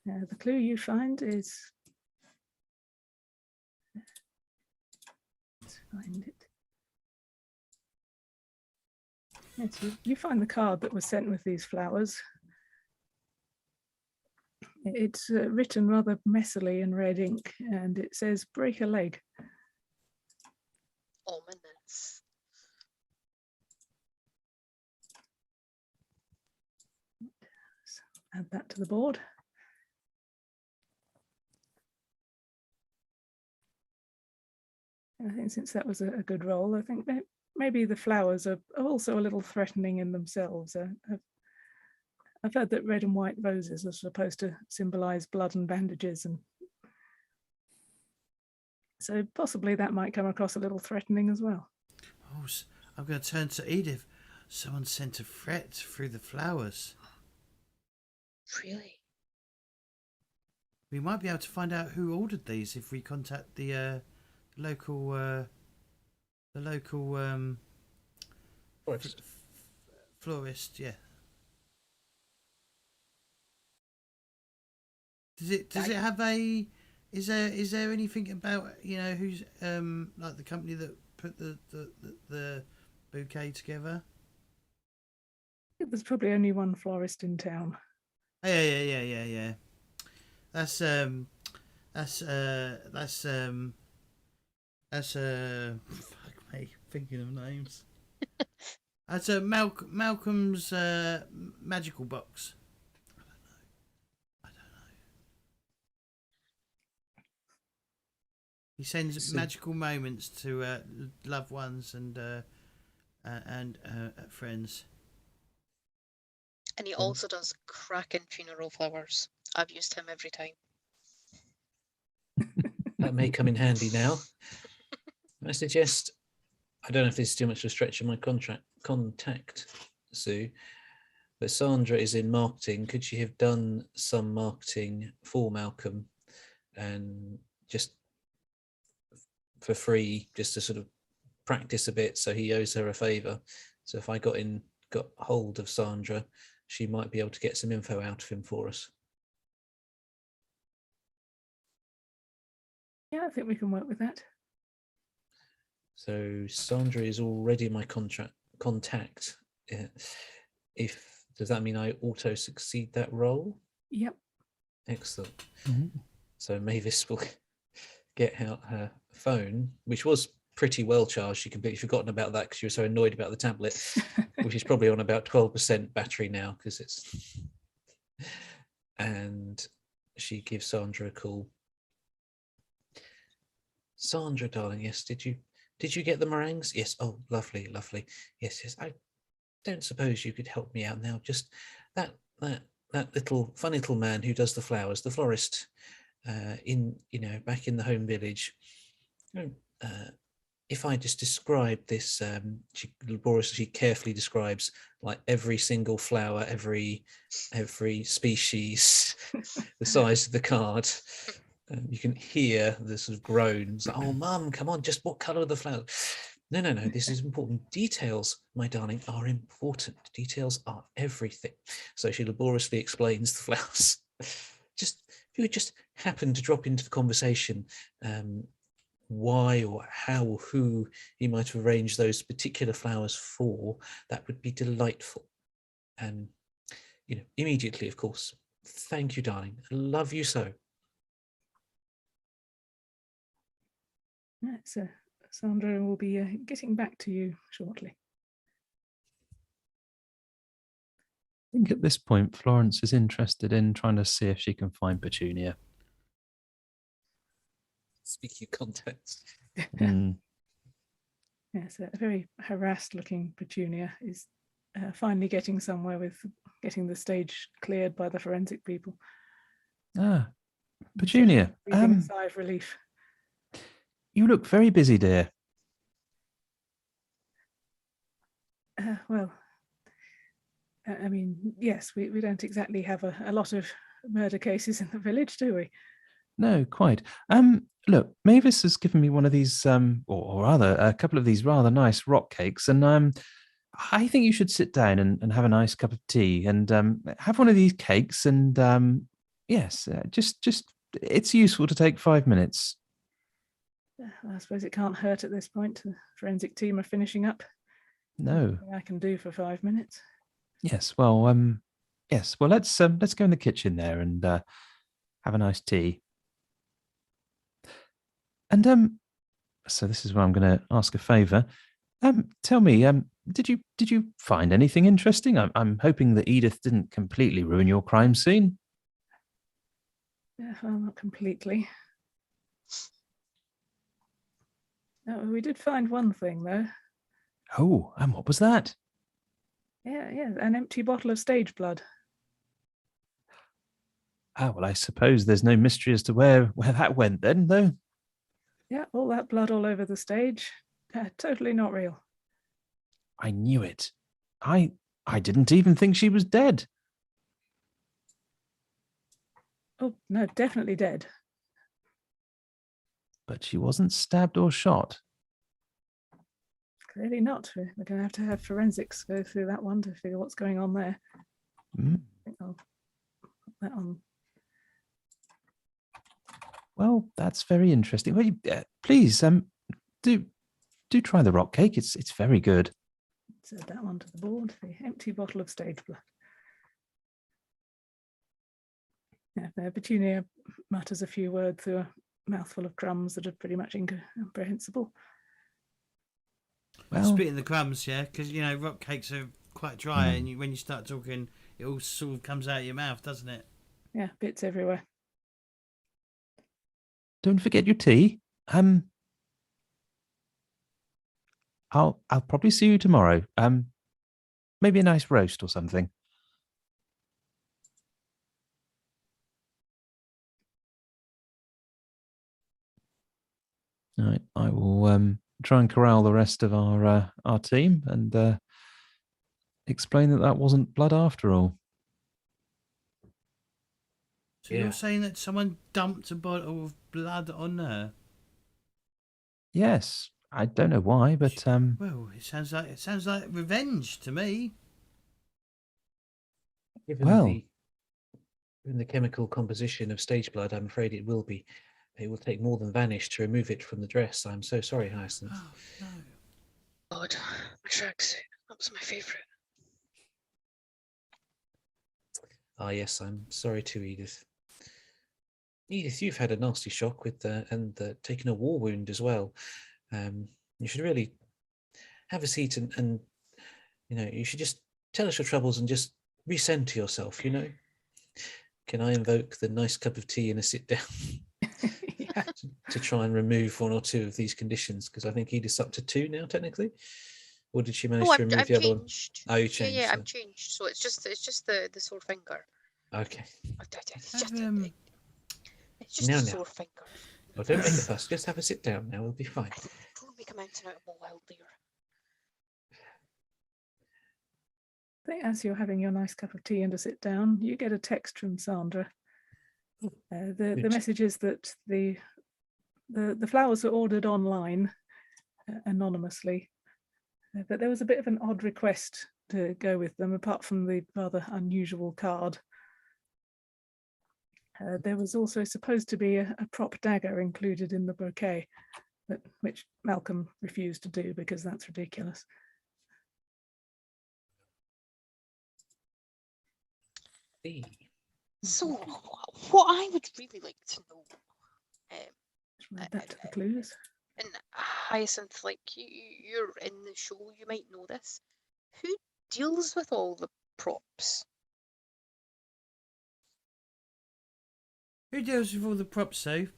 The clue you find is. Let's find it. Yes, you find the card that was sent with these flowers. It's written rather messily in red ink, and it says "break a leg." Ominous. So add that to the board. I think since that was a good roll, I think maybe the flowers are also a little threatening in themselves. I've heard that red and white roses are supposed to symbolize blood and bandages, and so possibly that might come across a little threatening as well. Oh, I'm going to turn to Edith. Someone sent a threat through the flowers. Really? We might be able to find out who ordered these if we contact the local florist. Yeah. Does it have a? Is there anything about who's like the company that put the bouquet together? There's probably only one florist in town. Yeah. That's fuck me, thinking of names. That's Malcolm's magical box. I don't know. He sends magical moments to loved ones and friends. And he also does cracking funeral flowers. I've used him every time. That may come in handy now. I suggest, I don't know if this is too much of a stretch of my contact, Sue, but Sandra is in marketing. Could she have done some marketing for Malcolm and just for free, just to sort of practice a bit, so he owes her a favour? So if I got hold of Sandra, she might be able to get some info out of him for us. Yeah, I think we can work with that. So Sandra is already my contact. Does that mean I auto succeed that role? Yep. Excellent. Mm-hmm. So Mavis will get out her phone, which was pretty well charged. She completely forgotten about that because she was so annoyed about the tablet, which is probably on about 12% battery now because it's. And she gives Sandra a call. Sandra, darling, yes. Did you get the meringues? Yes. Oh, lovely. Yes. I don't suppose you could help me out now. Just that little funny little man who does the flowers, the florist, back in the home village. If I just describe this, she laboriously, carefully describes like every single flower, every species, the size of the card. You can hear the sort of groans. Oh, Mum, come on! Just what colour are the flowers? No, this is important. Details, my darling, are important. Details are everything. So she laboriously explains the flowers. Just, if you would just happen to drop into the conversation, why or how or who you might have arranged those particular flowers for, that would be delightful. Immediately, of course. Thank you, darling. I love you so. Right, so Sandra will be getting back to you shortly. I think at this point, Florence is interested in trying to see if she can find Petunia. Speaking of context. Mm. Yes, a very harassed looking Petunia is finally getting somewhere with getting the stage cleared by the forensic people. Ah, Petunia, Breathing a sigh of relief. you look very busy, dear. Well, I mean, yes, we don't exactly have a lot of murder cases in the village, do we? No, quite. Look, Mavis has given me one of these, or rather, a couple of these rather nice rock cakes, and I think you should sit down and have a nice cup of tea and have one of these cakes. And yes, just it's useful to take 5 minutes. I suppose it can't hurt at this point. The forensic team are finishing up. No. Nothing I can do for 5 minutes. Yes. Well, yes. Well, let's go in the kitchen there and have a nice tea. And so this is where I'm going to ask a favour. Tell me, did you find anything interesting? I'm hoping that Edith didn't completely ruin your crime scene. Well, not completely. We did find one thing, though. Oh, and what was that? Yeah, an empty bottle of stage blood. Ah, well, I suppose there's no mystery as to where that went then, though. Yeah, all that blood all over the stage. Totally not real. I knew it. I didn't even think she was dead. Oh, no, definitely dead. But she wasn't stabbed or shot. Clearly not. We're going to have forensics go through that one to figure what's going on there. Mm. I think I'll put that on. Well, that's very interesting. Well, please, do try the rock cake. It's very good. So that one to the board. The empty bottle of stage blood. Yeah, Petunia mutters a few words through a mouthful of crumbs that are pretty much incomprehensible. Well, Spitting the crumbs, yeah, because rock cakes are quite dry, and when you start talking, it all sort of comes out of your mouth, doesn't it? Yeah, bits everywhere. don't forget your tea. I'll probably see you tomorrow. Maybe a nice roast or something. All right, I will try and corral the rest of our team and explain that wasn't blood after all. So you're saying that someone dumped a bottle of blood on her? Yes, I don't know why, but Well, it sounds like revenge to me. Given the chemical composition of stage blood, I'm afraid it will be. It will take more than vanish to remove it from the dress. I'm so sorry, Hyacinth. Oh, no. God, my tracksuit. That was my favourite. Ah, yes, I'm sorry too, Edith. Edith, you've had a nasty shock with taking a war wound as well. You should really have a seat and you should just tell us your troubles and just recenter yourself. Can I invoke the nice cup of tea and a sit down? Yeah. to try and remove one or two of these conditions, because I think Edith's up to 2 now technically, or did she manage to remove the other one? Oh, you changed. Yeah, I've changed. So it's just the sore finger. Okay. It's just a sore finger. Well, don't make a fuss. Just have a sit down now. We'll be fine. Don't make a mountain out of a molehill, dear. I think as you're having your nice cup of tea and a sit down, you get a text from Sandra. The message is that the flowers are ordered online, anonymously. But there was a bit of an odd request to go with them, apart from the rather unusual card. There was also supposed to be a prop dagger included in the bouquet, which Malcolm refused to do because that's ridiculous. So, what I would really like to know, Just read that to the clues. and Hyacinth, like you're in the show, you might know this. Who deals with all the props? Who deals with all the props, Sue?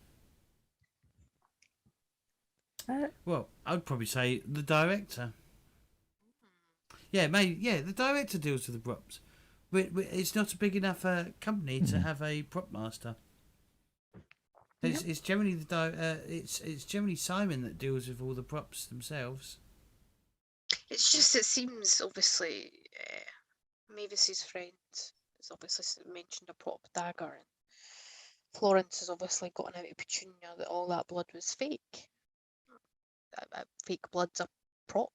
Well, I'd probably say the director. Yeah, maybe. Yeah, the director deals with the props. It's not a big enough company to have a prop master. It's generally it's generally Simon that deals with all the props themselves. It's just, it seems obviously Mavis's friend has obviously mentioned a prop dagger, and Florence has obviously gotten out of Petunia that all that blood was fake. Fake blood's a prop.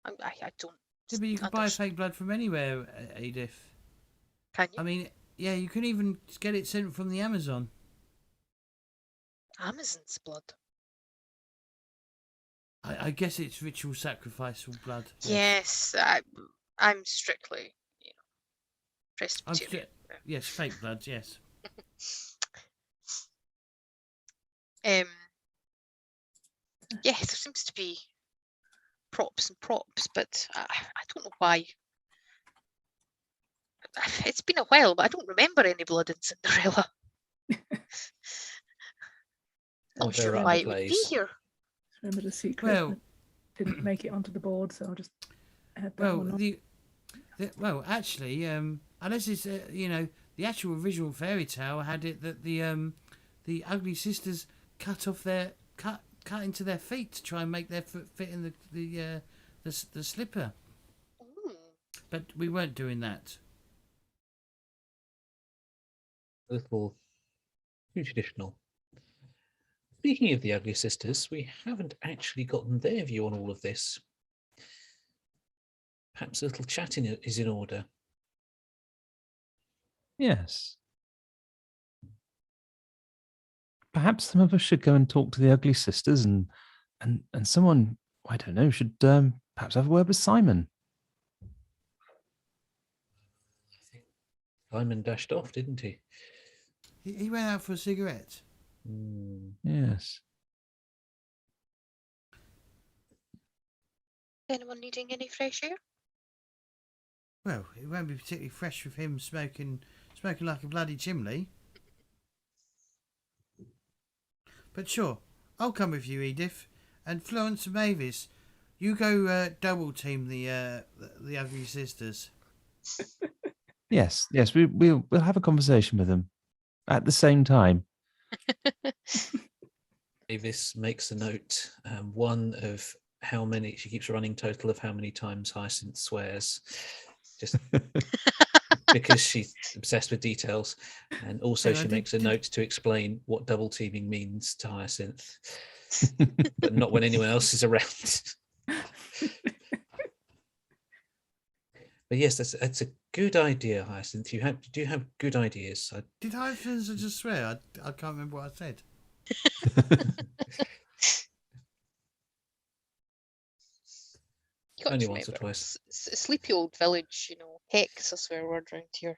I don't. Yeah, but you can buy fake blood from anywhere, Edith. Can you? I mean, yeah, you can even get it sent from the Amazon. Amazon's blood. I guess it's ritual sacrificial blood. Yes, I'm strictly, Presbyterian. Yes, fake blood. Yes. Yeah, there seems to be props and props, but I don't know why. It's been a while, but I don't remember any blood in Cinderella. Not sure why it would be here. Remember the secret? Well, didn't make it onto the board, so I'll just add that one on. Well, actually, unless it's the actual original fairy tale had it that the ugly sisters cut into their feet to try and make their foot fit in the slipper. Ooh. But we weren't doing that. A little too traditional. Speaking of the ugly sisters, we haven't actually gotten their view on all of this. Perhaps a little chatting is in order. Yes. Perhaps some of us should go and talk to the ugly sisters, and someone, I don't know, should perhaps have a word with Simon. I think Simon dashed off, didn't he? He went out for a cigarette. Yes. Anyone needing any fresh air? Well, it won't be particularly fresh with him smoking like a bloody chimney. But sure, I'll come with you, Edith, and Florence and Mavis. You go double team the ugly sisters. Yes. We'll have a conversation with them at the same time. Mavis makes a note, one of how many, she keeps running total of how many times Hyacinth swears, just because she's obsessed with details. And also she makes a note to explain what double teaming means to Hyacinth, but not when anyone else is around. But yes, that's a good idea, Hyacinth. You do have good ideas. Did Hyacinth just swear? I can't remember what I said. Only once or twice. Sleepy old village, Hex, a swear word around here.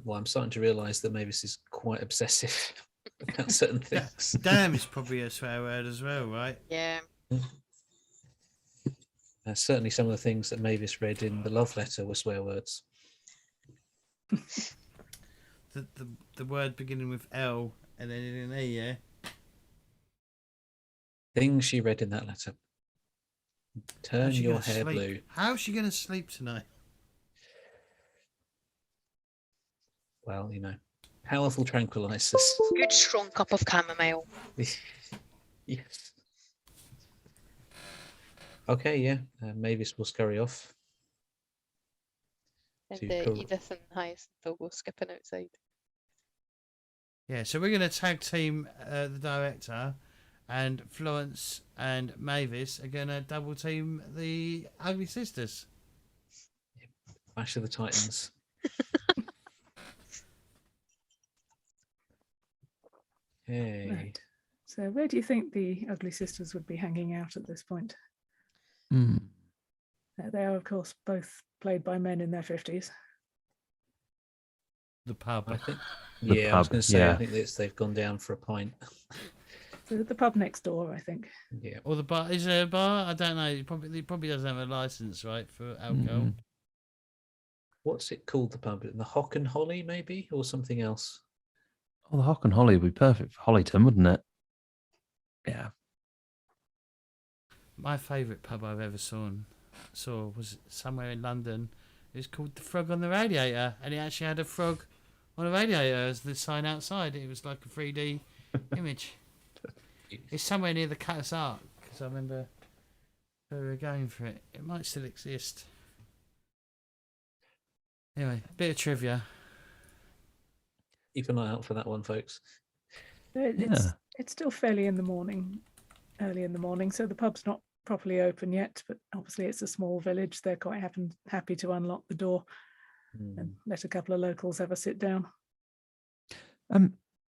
Well, I'm starting to realise that Mavis is quite obsessive about certain things. Damn is probably a swear word as well, right? Yeah. Certainly some of the things that Mavis read in the love letter were swear words. The word beginning with L and then in an E, yeah? Things she read in that letter. Turn your hair blue. How's she going to sleep tonight? Well, powerful tranquilizers. Good strong cup of chamomile. Yes. Okay, yeah. Mavis will scurry off. And Edith and Hyacinth will go skipping outside. Yeah, so we're going to tag team the director, and Florence and Mavis are going to double team the Ugly Sisters. Clash of the Titans. Hey. Right. So where do you think the Ugly Sisters would be hanging out at this point? Hmm. They are, of course, both played by men in their 50s. The pub. I think. The Yeah, I was pub, going to say, I yeah. think they've gone down for a pint. So the pub next door, I think. Yeah. Or the bar. Is there a bar? I don't know. He probably doesn't have a license, right, for alcohol. Mm. What's it called, the pub? The Hock and Holly, maybe? Or something else? Oh, the Hock and Holly would be perfect for Hollyton, wouldn't it? Yeah. My favourite pub I've ever saw was somewhere in London. It was called the Frog on the Radiator, and it actually had a frog on a radiator as the sign outside. It was like a 3D image. It's somewhere near the Cutter's Ark, because I remember we were going for it. It might still exist. Anyway, bit of trivia. Keep an eye out for that one, folks. It's still fairly in the morning, early in the morning, so the pub's not properly open yet, but obviously it's a small village. They're quite happy to unlock the door and let a couple of locals have a sit down.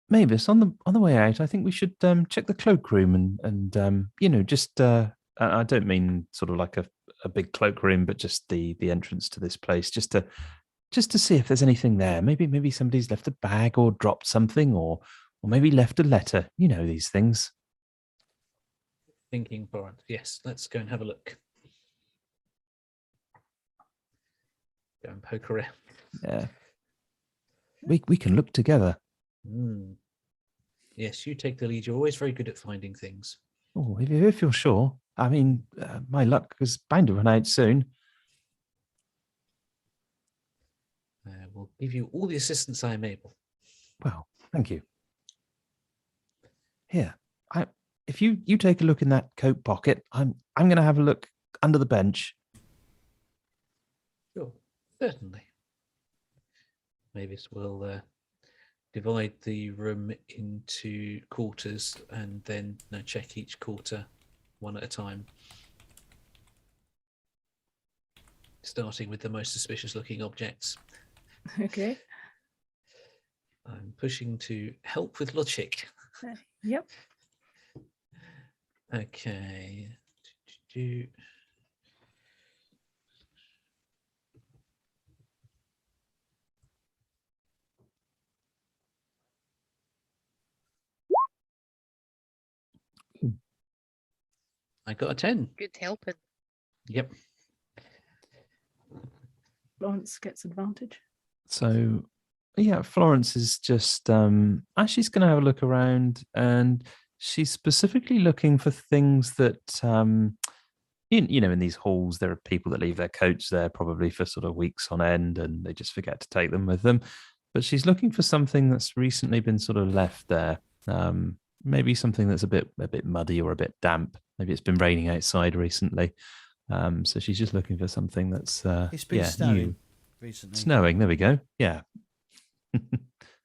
Mavis, on the way out, I think we should check the cloakroom and just I don't mean sort of like a big cloakroom, but just the entrance to this place, just to see if there's anything there. Maybe somebody's left a bag or dropped something, or maybe left a letter. You know these things. Thinking, Florence. Yes, let's go and have a look. Go and poke around. Yeah, we can look together. Yes, you take the lead. You're always very good at finding things. Oh, if you're sure. I mean, my luck is bound to run out soon. We'll give you all the assistance I am able. Well, thank you. Here, if you take a look in that coat pocket, I'm going to have a look under the bench. Sure, certainly. Mavis will divide the room into quarters and then check each quarter one at a time. Starting with the most suspicious looking objects. Okay. I'm pushing to help with logic. Yep. Okay. I got a 10. Good helping. Yep. Florence gets advantage. So, yeah, Florence is just she's going to have a look around, and she's specifically looking for things that in these halls there are people that leave their coats there probably for sort of weeks on end, and they just forget to take them with them. But she's looking for something that's recently been sort of left there. Maybe something that's a bit muddy or a bit damp. Maybe it's been raining outside recently. So she's just looking for something that's It's been snowing new. recently. Snowing, there we go. Yeah.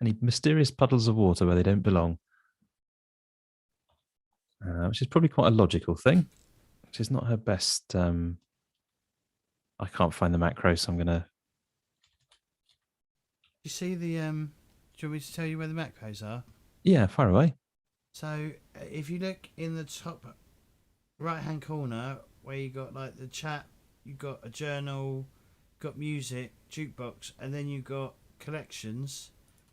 Any mysterious puddles of water where they don't belong. Which is probably quite a logical thing, which is not her best. I can't find the macro, so I'm going to... You see the... do you want me to tell you where the macros are? Yeah, far away. So if you look in the top right-hand corner where you got like the chat, you got a journal, got music, jukebox, and then you got collections.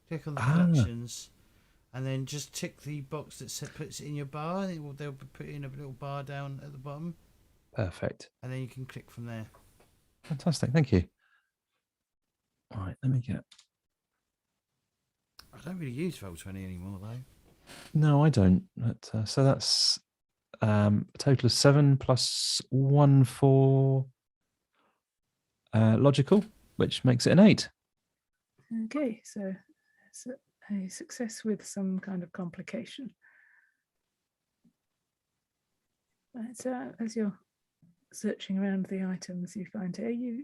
Click on the collections, and then just tick the box that puts it in your bar, and they'll be put in a little bar down at the bottom. Perfect. And then you can click from there. Fantastic, thank you. All right, let me get... I don't really use Roll20 anymore, though. No, I don't. But, so that's a total of 7 plus 1 for logical, which makes it an 8. Okay, so it's a success with some kind of complication. Right, so as you're searching around the items you find here, you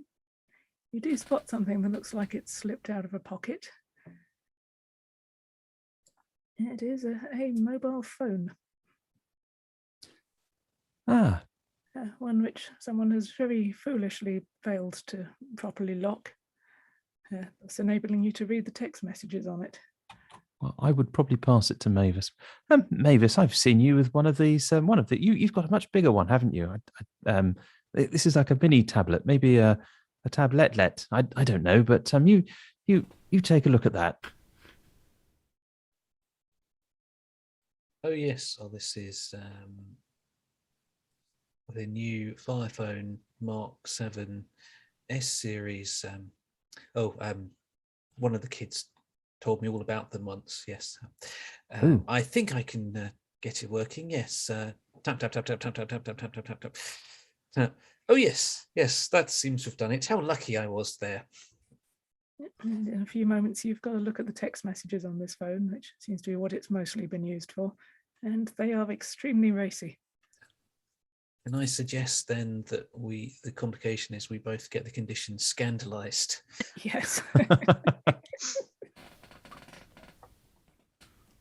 do spot something that looks like it's slipped out of a pocket. It is a mobile phone. Ah, one which someone has very foolishly failed to properly lock, thus enabling you to read the text messages on it. well, I would probably pass it to Mavis. Mavis, I've seen you with one of these. You've got a much bigger one, haven't you? This is like a mini tablet, maybe a tabletlet. I don't know, but you take a look at that. Oh yes, this is the new Firephone Mark 7 S series. One of the kids told me all about them once. Yes, I think I can get it working. Yes, tap tap tap tap tap tap tap tap tap tap tap tap. Oh yes, that seems to have done it. How lucky I was there. And in a few moments, you've got to look at the text messages on this phone, which seems to be what it's mostly been used for, and they are extremely racy. Can I suggest then that the complication is we both get the condition scandalized? Yes.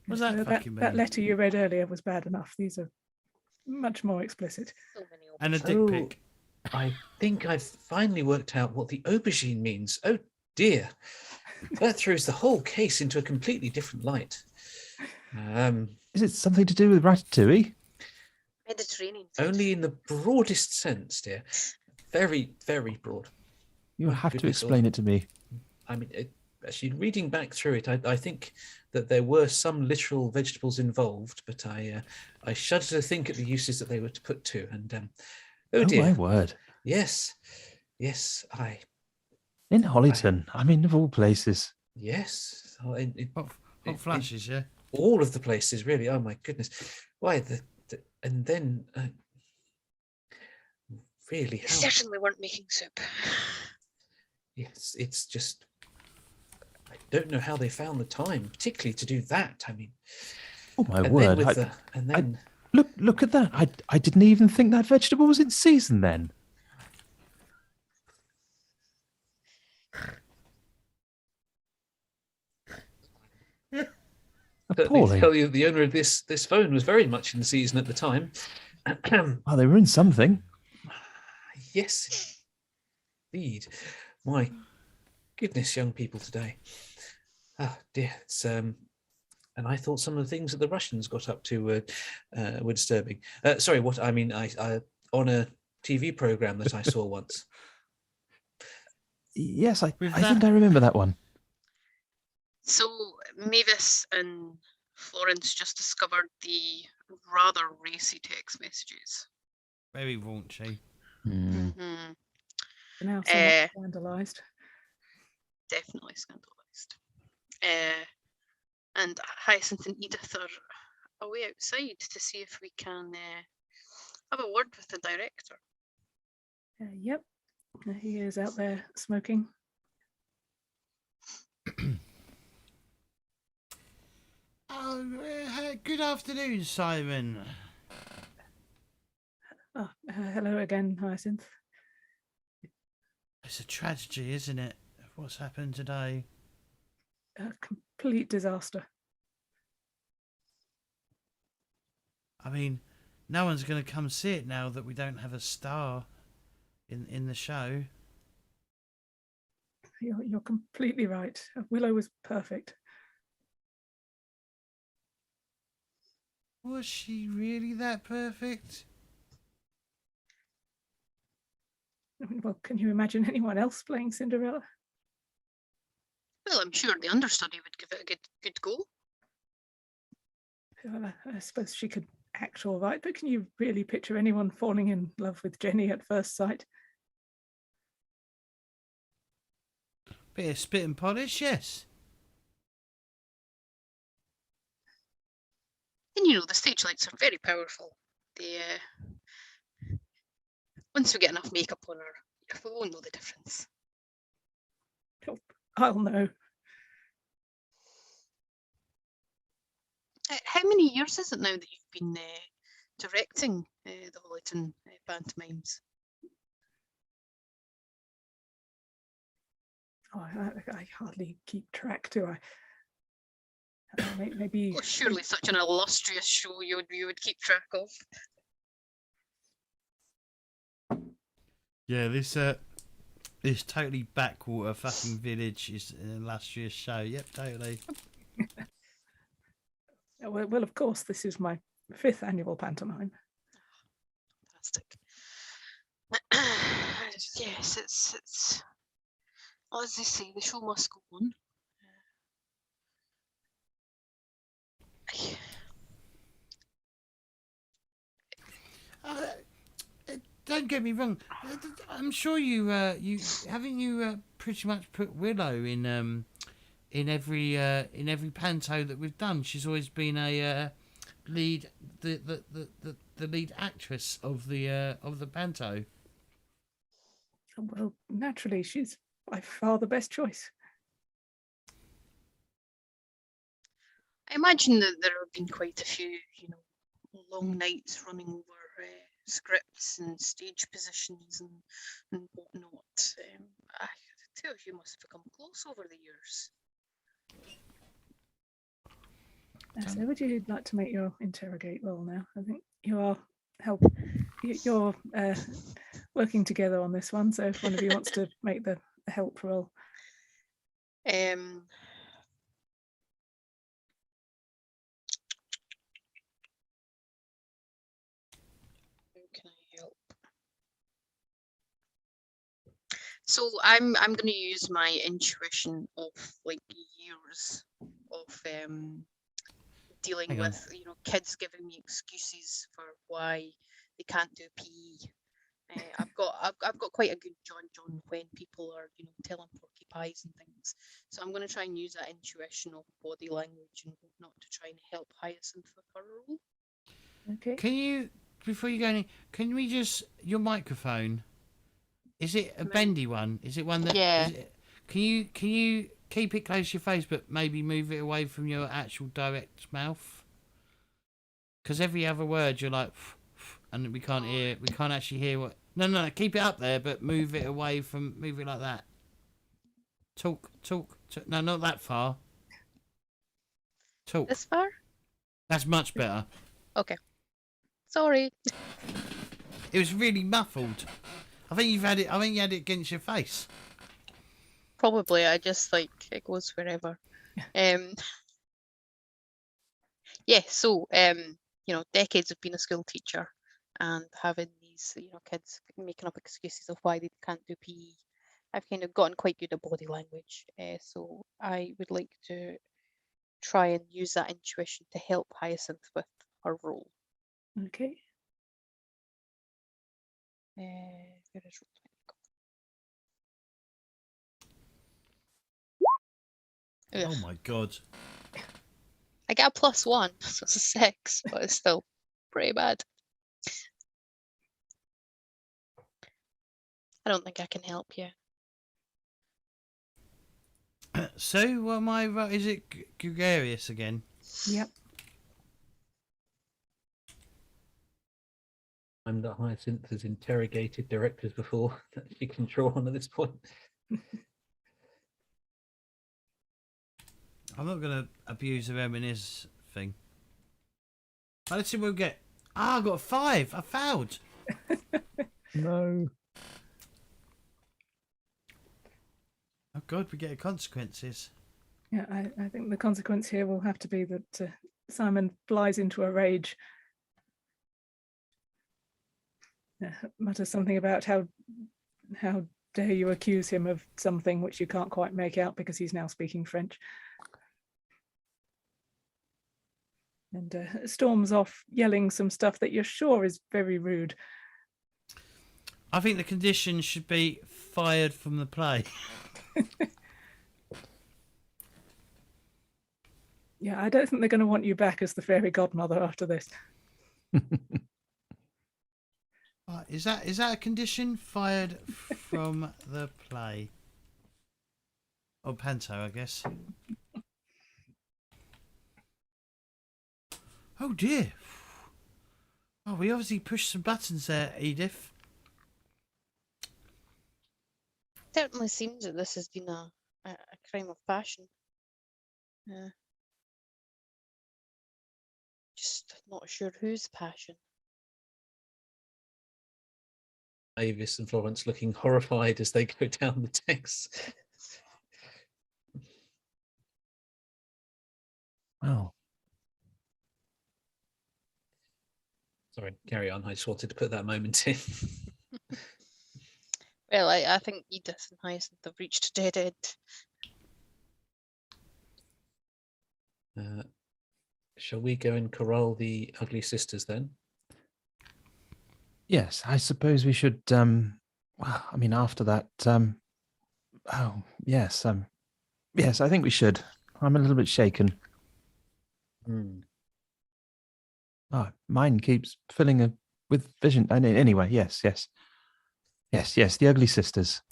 Was that that letter you read earlier was bad enough. These are much more explicit. And a dick pic. I think I've finally worked out what the aubergine means. Oh dear. That throws the whole case into a completely different light. Is it something to do with Ratatouille? Mediterranean. Only in the broadest sense, dear. Very, very broad. You have to explain it to me. I mean, actually, reading back through it, I think that there were some literal vegetables involved, but I shudder to think at the uses that they were to put to. And oh dear, my word! Yes, in Hollyton. I mean, of all places. Yes, hot flashes, yeah. All of the places, really. Oh my goodness! Why and then really, They certainly weren't making soup. Yes, it's just. I don't know how they found the time, particularly to do that. I mean, oh my word! Look at that! I didn't even think that vegetable was in season then. Let me tell you, the owner of this phone was very much in season at the time. Oh, they were in something. Yes, indeed. My goodness, young people today. Oh dear, it's and I thought some of the things that the Russians got up to were disturbing. Sorry, what I mean, I on a TV program that I saw once. Yes, I think I remember that one. So Mavis and Florence just discovered the rather racy text messages. Very raunchy. Mm-hmm. Now somewhat scandalised. Definitely scandalised. And Hyacinth and Edith are away outside to see if we can have a word with the director. Yep, he is out there smoking. Good afternoon, Simon. Hello again, Hyacinth. It's a tragedy, isn't it? What's happened today? A complete disaster. I mean, no one's going to come see it now that we don't have a star in the show. You're completely right. Willow was perfect. Was she really that perfect? Well, can you imagine anyone else playing Cinderella? Well, I'm sure the understudy would give it a good go. Well, I suppose she could act all right, but can you really picture anyone falling in love with Jenny at first sight? Bit of spit and polish, yes. And you know, the stage lights are very powerful. They, once we get enough makeup on her, we won't know the difference. Oh, I'll know. How many years is it now that you've been directing the Hollyton pantomimes? Oh, I hardly keep track, do I? Maybe. Well, surely such an illustrious show you would keep track of. Yeah, this totally backwater fucking village is an illustrious show. Yep, totally. Well, of course, this is my 5th annual pantomime. Fantastic. Yes, it's well, as they say, the show must go on. Uh, don't get me wrong. I'm sure you haven't you pretty much put Willow in every panto that we've done. She's always been a lead the lead actress of the panto. Well, naturally, she's by far the best choice. I imagine that there have been quite a few, long nights running over scripts and stage positions and whatnot. The two of you must have become close over the years. So would you like to make your interrogate roll now? I think you are you're working together on this one, so if one of you wants to make the help roll. How can I help? So I'm going to use my intuition of like years of dealing Hang on. with kids giving me excuses for why they can't do PE. I've got quite a good judge on when people are telling porcupines and things. So I'm going to try and use that intuition of body language and whatnot to try and help Hyacinth with her role. Okay. Can you, before you go any, can we just your microphone? Is it a bendy one? Is it one that? Yeah. Can you keep it close to your face, but maybe move it away from your actual direct mouth? Because every other word you're like, and we can't hear. We can't actually hear what. No. Keep it up there, but move it away from. Move it like that. Talk. No, not that far. Talk. This far? That's much better. Okay. Sorry. It was really muffled. I think you had it against your face. Probably. I just it goes wherever. Yeah. So decades of being a school teacher and having these kids making up excuses of why they can't do PE. I've kind of gotten quite good at body language. So I would like to try and use that intuition to help Hyacinth with her role. Okay. Where is Roleplaying? Oh my god. I got a +1, so it's a 6, but it's still pretty bad. I don't think I can help you. So, what am I? Is it gregarious again? Yep. I'm the Hyacinth has interrogated directors before that she can draw on at this point. I'm not going to abuse the reminisce thing. But let's see what we get. I got a 5. I failed. No. Oh god, we get consequences. Yeah, I think the consequence here will have to be that Simon flies into a rage. Mutters something about how dare you accuse him of something which you can't quite make out because he's now speaking French. And storms off yelling some stuff that you're sure is very rude. I think the condition should be fired from the play. Yeah, I don't think they're going to want you back as the fairy godmother after this. Is that a condition? Fired from the play. Or panto, I guess. Oh dear. Oh, we obviously pushed some buttons there, Edith. Certainly seems that this has been a crime of passion. Just not sure whose passion. Avis and Florence looking horrified as they go down the decks. Well, Sorry, carry on. I just wanted to put that moment in. Well, I think Edith and Hyacinth have reached a dead end. Shall we go and corral the ugly sisters then? yes, I suppose we should. Well, I mean, after that. Oh, yes. Yes, I think we should. I'm a little bit shaken. Hmm. Oh, mine keeps filling with vision. Anyway, yes. The ugly sisters.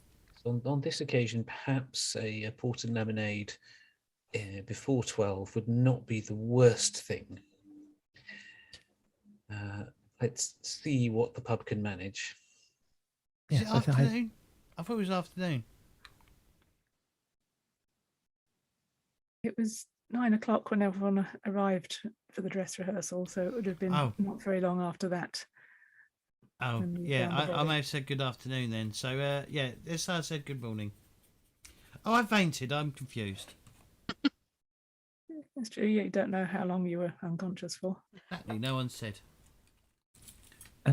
So on this occasion, perhaps a port and lemonade before 12 would not be the worst thing. Let's see what the pub can manage. Is Yes, it afternoon? I thought it was afternoon. It was 9 o'clock when everyone arrived for the dress rehearsal, so it would have been Oh. not very long after that. Oh, when we yeah, found the I body. may have said good afternoon then. So, yeah, this I said good morning. Oh, I fainted. I'm confused. It's true, you don't know how long you were unconscious for. Exactly, no one said.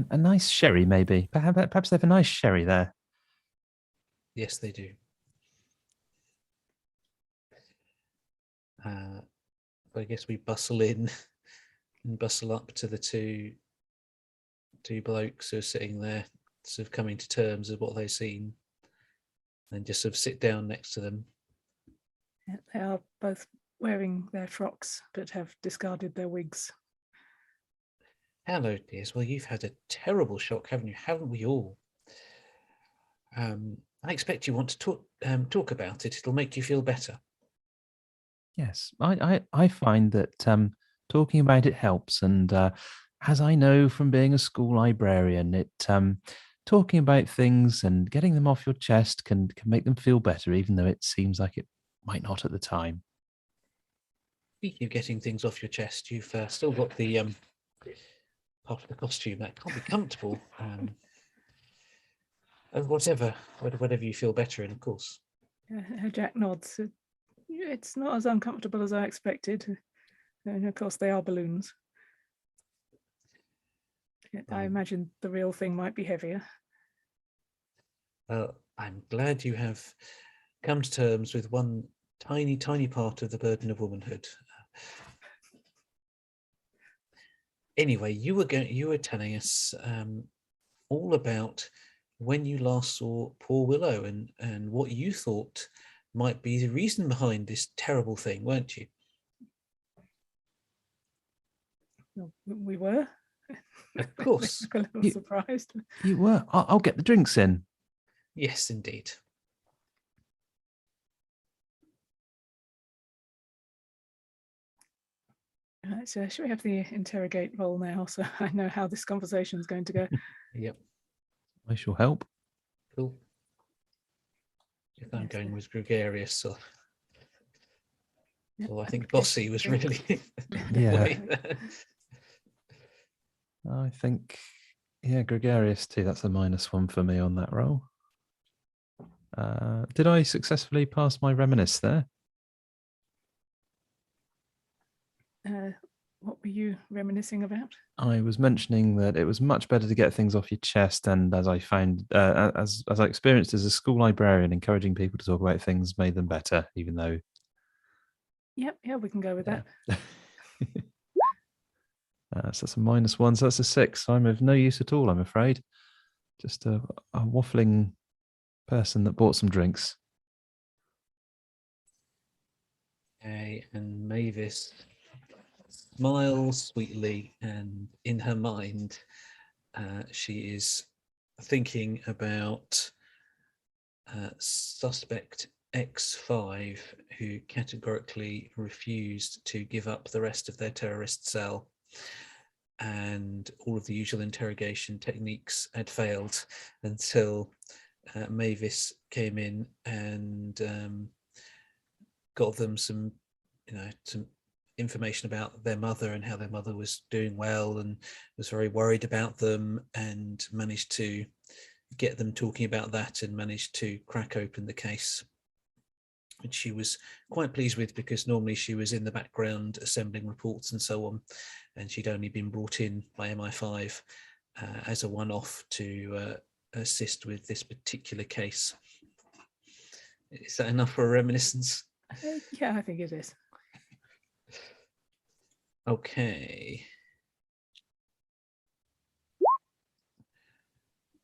A nice sherry, maybe. Perhaps they have a nice sherry there. Yes, they do. I guess we bustle in and bustle up to the two blokes who are sitting there, sort of coming to terms with what they've seen, and just sort of sit down next to them. Yeah, they are both wearing their frocks, but have discarded their wigs. Hello, dears. Well, you've had a terrible shock, haven't you? Haven't we all? I expect you want to talk about it. It'll make you feel better. Yes, I find that talking about it helps, and as I know from being a school librarian, it talking about things and getting them off your chest can make them feel better, even though it seems like it might not at the time. Speaking of getting things off your chest, you've still got the part of the costume that can't be comfortable. Whatever you feel better in, of course. Jack nods. It's not as uncomfortable as I expected. And of course, they are balloons. I imagine the real thing might be heavier. I'm glad you have come to terms with one tiny, tiny part of the burden of womanhood. Anyway, you were telling us all about when you last saw poor Willow and what you thought might be the reason behind this terrible thing, weren't you? We were. Of course. A little surprised. You were. I'll get the drinks in. Yes, indeed. Right, so should we have the interrogate roll now, so I know how this conversation is going to go? Yep. I shall help. Cool. If I'm Yes, going yeah. with gregarious, so Yep, well, I and think guess bossy was drink. really Yeah. way. I think, yeah, gregarious too. That's a -1 for me on that roll. Did I successfully pass my reminisce there? What were you reminiscing about? I was mentioning that it was much better to get things off your chest, and as I found, as I experienced as a school librarian, encouraging people to talk about things made them better, even though. Yep, yeah, we can go with that. So that's a -1, so that's a 6. I'm of no use at all, I'm afraid. Just a waffling person that bought some drinks. Okay, and Mavis smiles sweetly, and in her mind, she is thinking about suspect X5, who categorically refused to give up the rest of their terrorist cell, and all of the usual interrogation techniques had failed until Mavis came in and got them some information about their mother and how their mother was doing well and was very worried about them, and managed to get them talking about that and manage to crack open the case, which she was quite pleased with, because normally she was in the background assembling reports and so on, and she'd only been brought in by MI5 as a one-off to assist with this particular case. Is that enough for a reminiscence? Yeah, I think it is. Okay.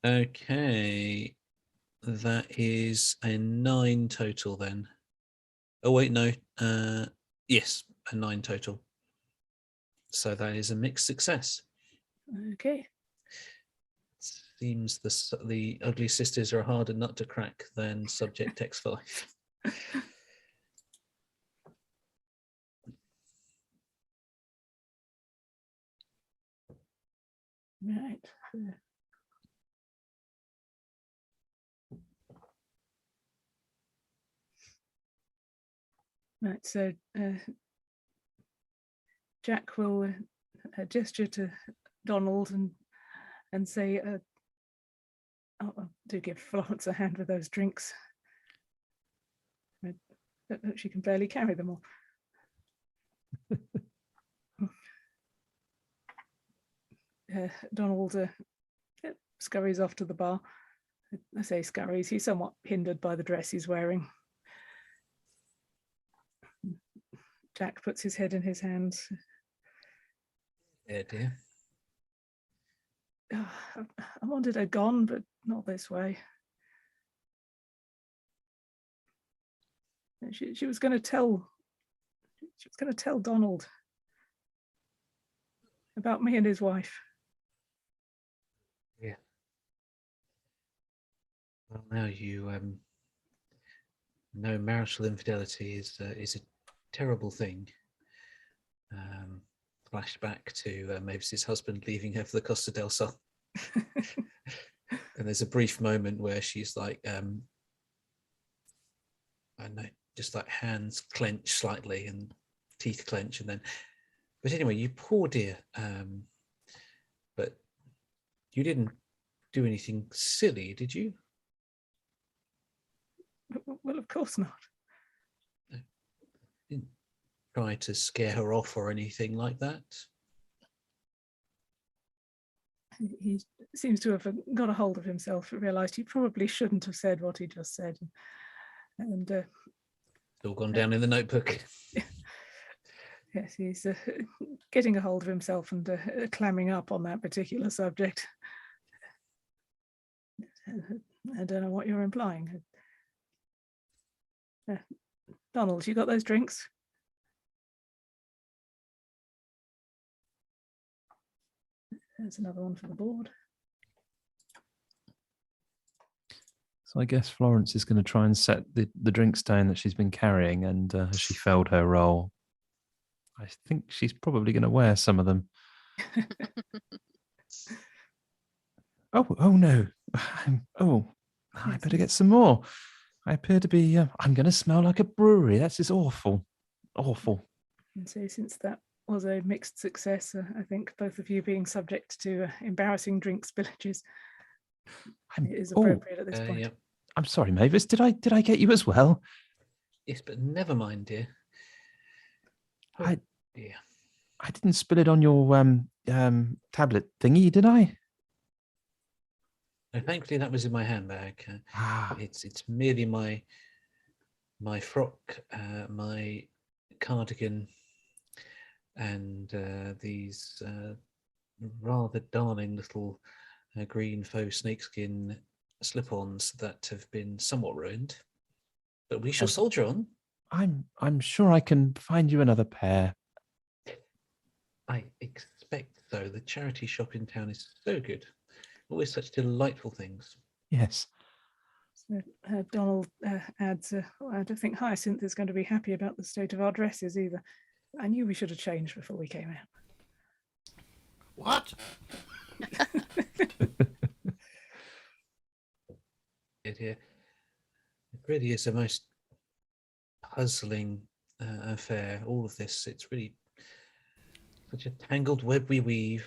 Okay. That is a 9 total then. Oh wait, no. Yes, a 9 total. So that is a mixed success. Okay. Seems the ugly sisters are a harder nut to crack than subject X5. Right. Right, so Jack will gesture to Donald and say, do give Florence a hand with those drinks. She can barely carry them all. Donald scurries off to the bar. I say scurries, he's somewhat hindered by the dress he's wearing. Jack puts his head in his hands. Yeah, dear. I wanted her gone, but not this way. She was going to tell. She was going to tell Donald about me and his wife. Yeah. Well, now you know marital infidelity is a terrible thing. Flashback to Mavis's husband leaving her for the Costa del Sol. And there's a brief moment where she's like, I don't know, just like hands clench slightly and teeth clench, and then, but anyway, you poor dear, but you didn't do anything silly, did you? Well, of course not. Didn't try to scare her off or anything like that? He seems to have got a hold of himself, realised he probably shouldn't have said what he just said. And It's all gone down in the notebook. yes, he's getting a hold of himself and clamming up on that particular subject. I don't know what you're implying. Donald, you got those drinks? There's another one for the board. So I guess Florence is going to try and set the drinks down that she's been carrying, and has she failed her role? I think she's probably going to wear some of them. Oh no! I better get some more. I appear to be. I'm going to smell like a brewery. That's just awful, awful. And so, since that was a mixed success, I think both of you being subject to embarrassing drink spillages is appropriate at this point. Yeah. I'm sorry, Mavis. Did I get you as well? Yes, but never mind, dear. Oh, dear. I didn't spill it on your tablet thingy, did I? No, thankfully, that was in my handbag. It's merely my frock, my cardigan, and these rather darling little green faux snakeskin slip-ons that have been somewhat ruined. But we shall soldier on. I'm sure I can find you another pair. I expect so. The charity shop in town is so good. Always such delightful things. Yes. So, Donald adds, I don't think Hyacinth is going to be happy about the state of our dresses either. I knew we should have changed before we came out. What? It really is the most puzzling affair, all of this. It's really such a tangled web we weave.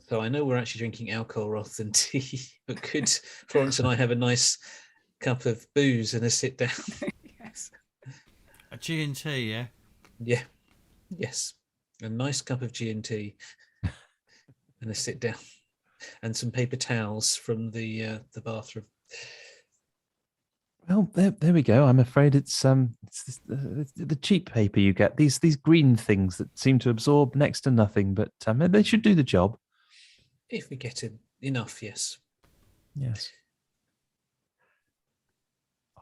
So So I know we're actually drinking alcohol rather than tea, but could Florence and I have a nice cup of booze and a sit down? Yes. A G&T, yeah? Yeah, yes. A nice cup of G&T and a sit down and some paper towels from the bathroom. Well, there we go. I'm afraid it's the cheap paper you get. These green things that seem to absorb next to nothing, but they should do the job. If we get enough, yes. Yes.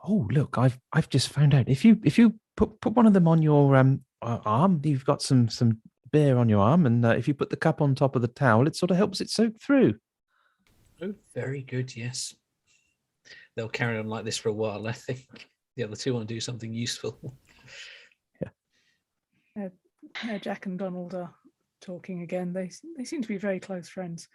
Oh, look, I've just found out. If you put one of them on your arm, you've got some beer on your arm, and if you put the cup on top of the towel, it sort of helps it soak through. Oh, very good, yes. They'll carry on like this for a while, I think. The other two want to do something useful. Jack and Donald are talking again. They seem to be very close friends.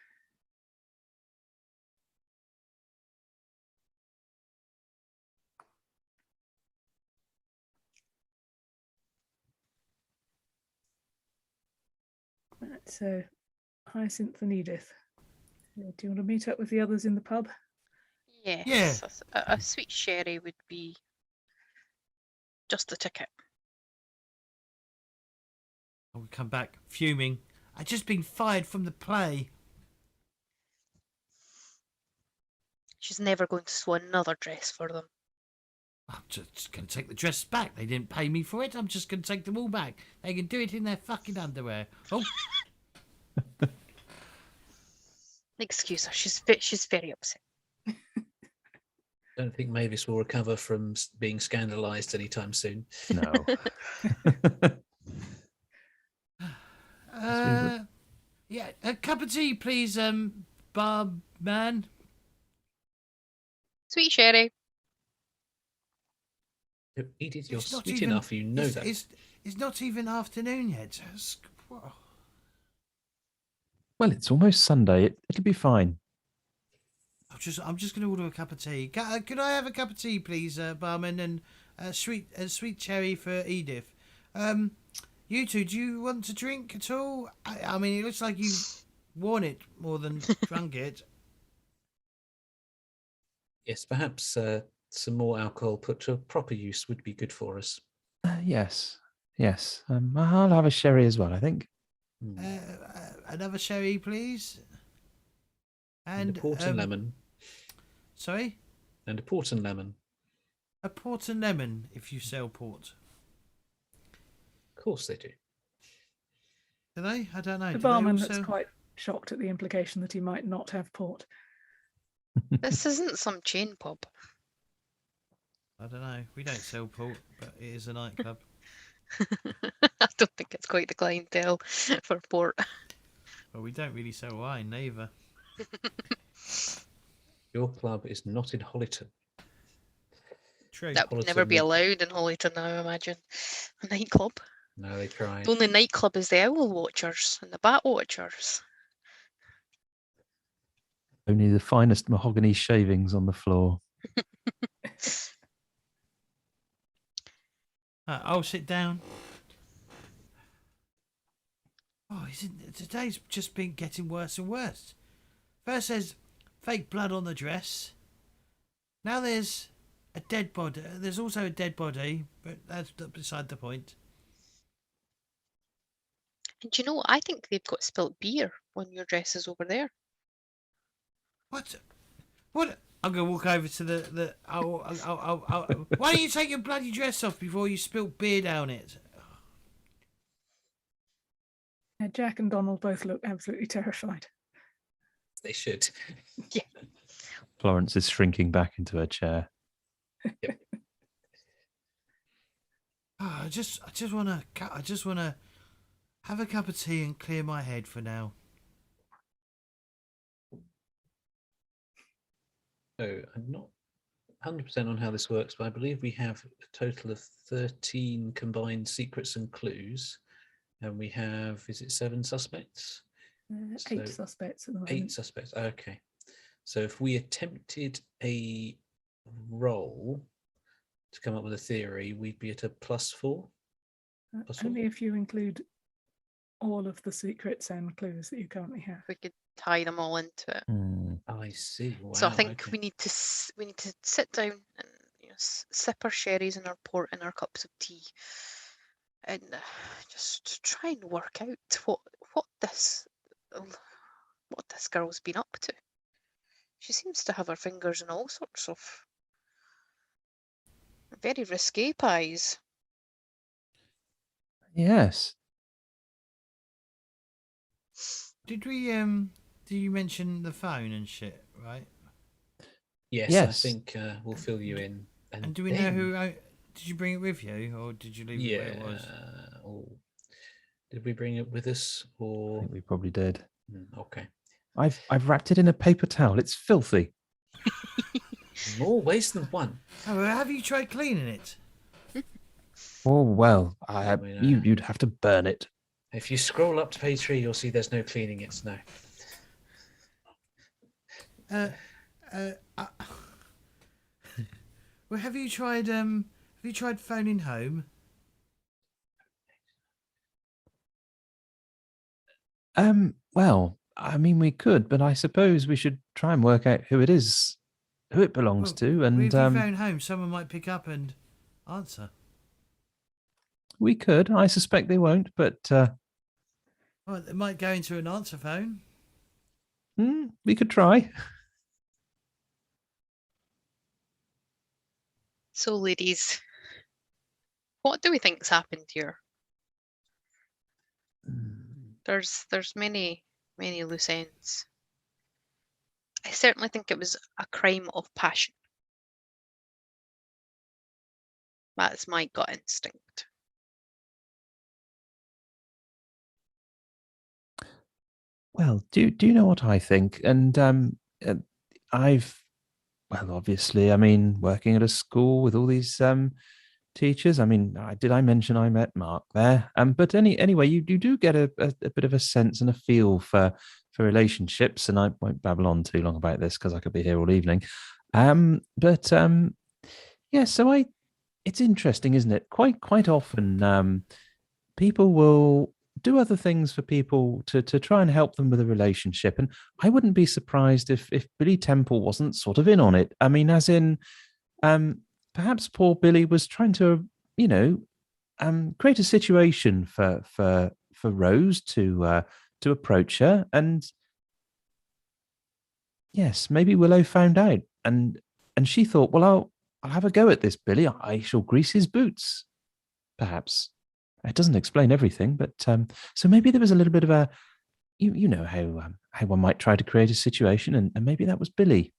Right, so Hyacinth and Edith. Do you want to meet up with the others in the pub? Yes, a sweet sherry would be just the ticket. I would come back fuming. I'd just been fired from the play. She's never going to sew another dress for them. I'm just going to take the dress back. They didn't pay me for it. I'm just going to take them all back. They can do it in their fucking underwear. Oh, Excuse her. She's very upset. Don't think Mavis will recover from being scandalised anytime soon. No. Yeah, a cup of tea, please, barman. Sweet sherry. Edith, you're It's not sweet even- enough, you know that. It's not even afternoon yet. Well, it's almost Sunday. It'll be fine. I'm just going to order a cup of tea. Could I have a cup of tea, please, barman, and a sweet cherry for Edith. You two, do you want to drink at all? I mean, it looks like you've worn it more than drunk it. Yes, perhaps some more alcohol put to proper use would be good for us. Yes. I'll have a sherry as well, I think. Another sherry, please. And a port and lemon. Sorry? And a port and lemon. A port and lemon, if you sell port. Of course they do. Do they? I don't know. The Do they barman also- looks quite shocked at the implication that he might not have port. This isn't some chain pub. I don't know. We don't sell port, but it is a nightclub. I don't think it's quite the clientele for port. Well, we don't really sell wine either. Your club is not in Hollyton. True. That would never be allowed in Hollyton now, I imagine. A nightclub. No, they tried. The only nightclub is the Owl Watchers and the Bat Watchers. Only the finest mahogany shavings on the floor. I'll sit down. Oh, today's just been getting worse and worse. First there's fake blood on the dress. Now there's a dead body. There's also a dead body, but that's beside the point. And do you know what? I think they've got spilt beer on your dresses over there. What? I'm gonna walk over to the. Why don't you take your bloody dress off before you spill beer down it? Jack and Donald both look absolutely terrified. They should. Yeah. Florence is shrinking back into her chair. Oh, I just wanna have a cup of tea and clear my head for now. So I'm not 100% on how this works, but I believe we have a total of 13 combined secrets and clues. And we have, is it 7 suspects? 8 suspects at the moment. 8 suspects, okay. So if we attempted a roll to come up with a theory, we'd be at a +4? Only if you include all of the secrets and clues that you currently have. We could tie them all into it. I see. Wow. So I think okay. we need to sit down and sip our sherries and our port and our cups of tea, and just try and work out what this girl's been up to. She seems to have her fingers in all sorts of very risque pies. Yes. Did we did you mention the phone and shit, right? Yes, I Yes. think we'll fill you in. And do we know who did you bring it with you, or did you leave it where it was? Or did we bring it with us? I Or think we probably did. okay. I've wrapped it in a paper towel. It's filthy. More ways than one. Oh, well, have you tried cleaning it? Oh well, mean, you'd have to burn it. If you scroll up to page 3, you'll see there's no cleaning it. No. Well, have you tried phoning home? Well, I mean, we could, but I suppose we should try and work out who it is, who it belongs to, and if you phone home, someone might pick up and answer. we could. I suspect they won't, but Well, it might go into an answer phone. we could try. So, ladies, what do we think's happened here? There's many loose ends. I certainly think it was a crime of passion. That's my gut instinct. Well, do you know what I think? And obviously, I mean, working at a school with all these teachers. I mean, did I mention I met Mark there? But anyway, you do get a bit of a sense and a feel for relationships, and I won't babble on too long about this because I could be here all evening. Yeah, so it's interesting, isn't it? Quite often, people will do other things for people to try and help them with a relationship, and I wouldn't be surprised if Billy Temple wasn't sort of in on it. I mean, as in, perhaps poor Billy was trying to, create a situation for Rose to approach her, and yes, maybe Willow found out, and she thought, well, I'll have a go at this, Billy. I shall grease his boots. Perhaps it doesn't explain everything, but so maybe there was a little bit of a, you know how one might try to create a situation, and maybe that was Billy.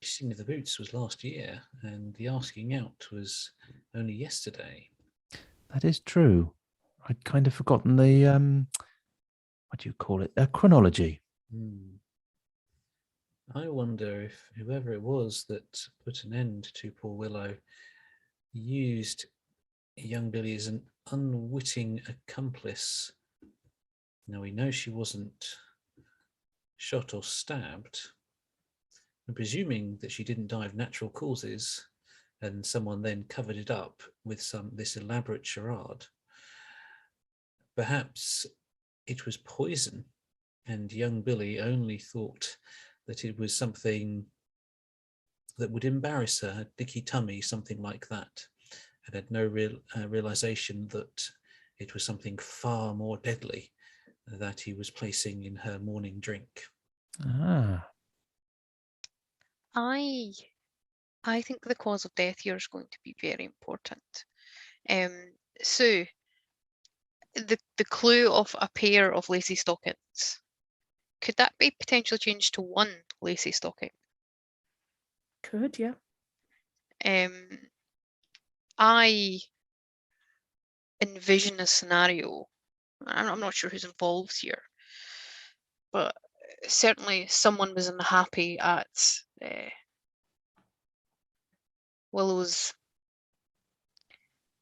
Greasing of the boots was last year, and the asking out was only yesterday. That is true. I'd kind of forgotten the what do you call it? A chronology. I wonder if whoever it was that put an end to poor Willow used young Billy as an unwitting accomplice. Now, we know she wasn't shot or stabbed, and presuming that she didn't die of natural causes, and someone then covered it up with this elaborate charade. Perhaps it was poison, and young Billy only thought that it was something that would embarrass her, a dicky tummy, something like that, and had no realization that it was something far more deadly that he was placing in her morning drink. I think the cause of death here is going to be very important. So the clue of a pair of lacy stockings, could that be potentially changed to one lacy stocking? Could, yeah. I envision a scenario. I'm not sure who's involved here, but certainly someone was unhappy at Willow's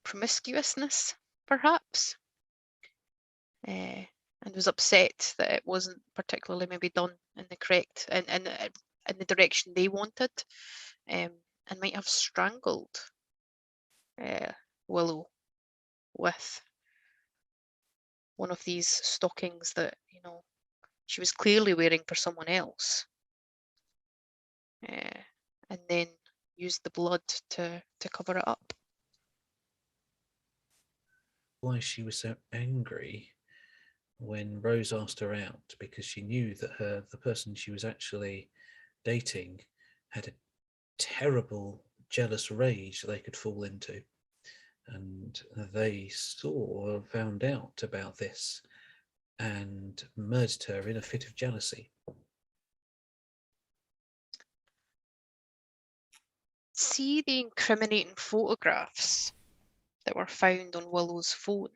promiscuousness, perhaps, and was upset that it wasn't particularly maybe done in the correct in the direction they wanted, and might have strangled Willow with one of these stockings that, she was clearly wearing for someone else. And then used the blood to cover it up. Why she was so angry when Rose asked her out, because she knew that the person she was actually dating had a terrible jealous rage they could fall into, and they found out about this and murdered her in a fit of jealousy. See the incriminating photographs that were found on Willow's phone.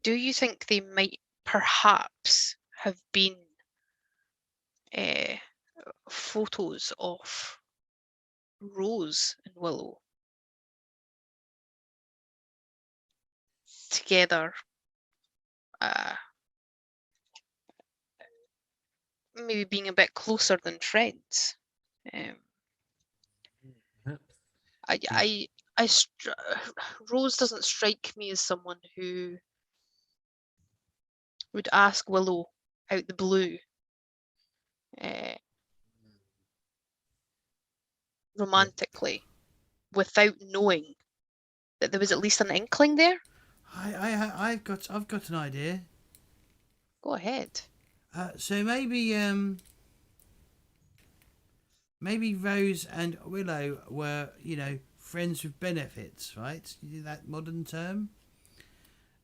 Do you think they might perhaps have been photos of Rose and Willow together? Maybe being a bit closer than friends. Rose doesn't strike me as someone who would ask Willow out the blue romantically without knowing that there was at least an inkling there. I've got an idea. Go ahead. So maybe Rose and Willow were, friends with benefits, right? That modern term.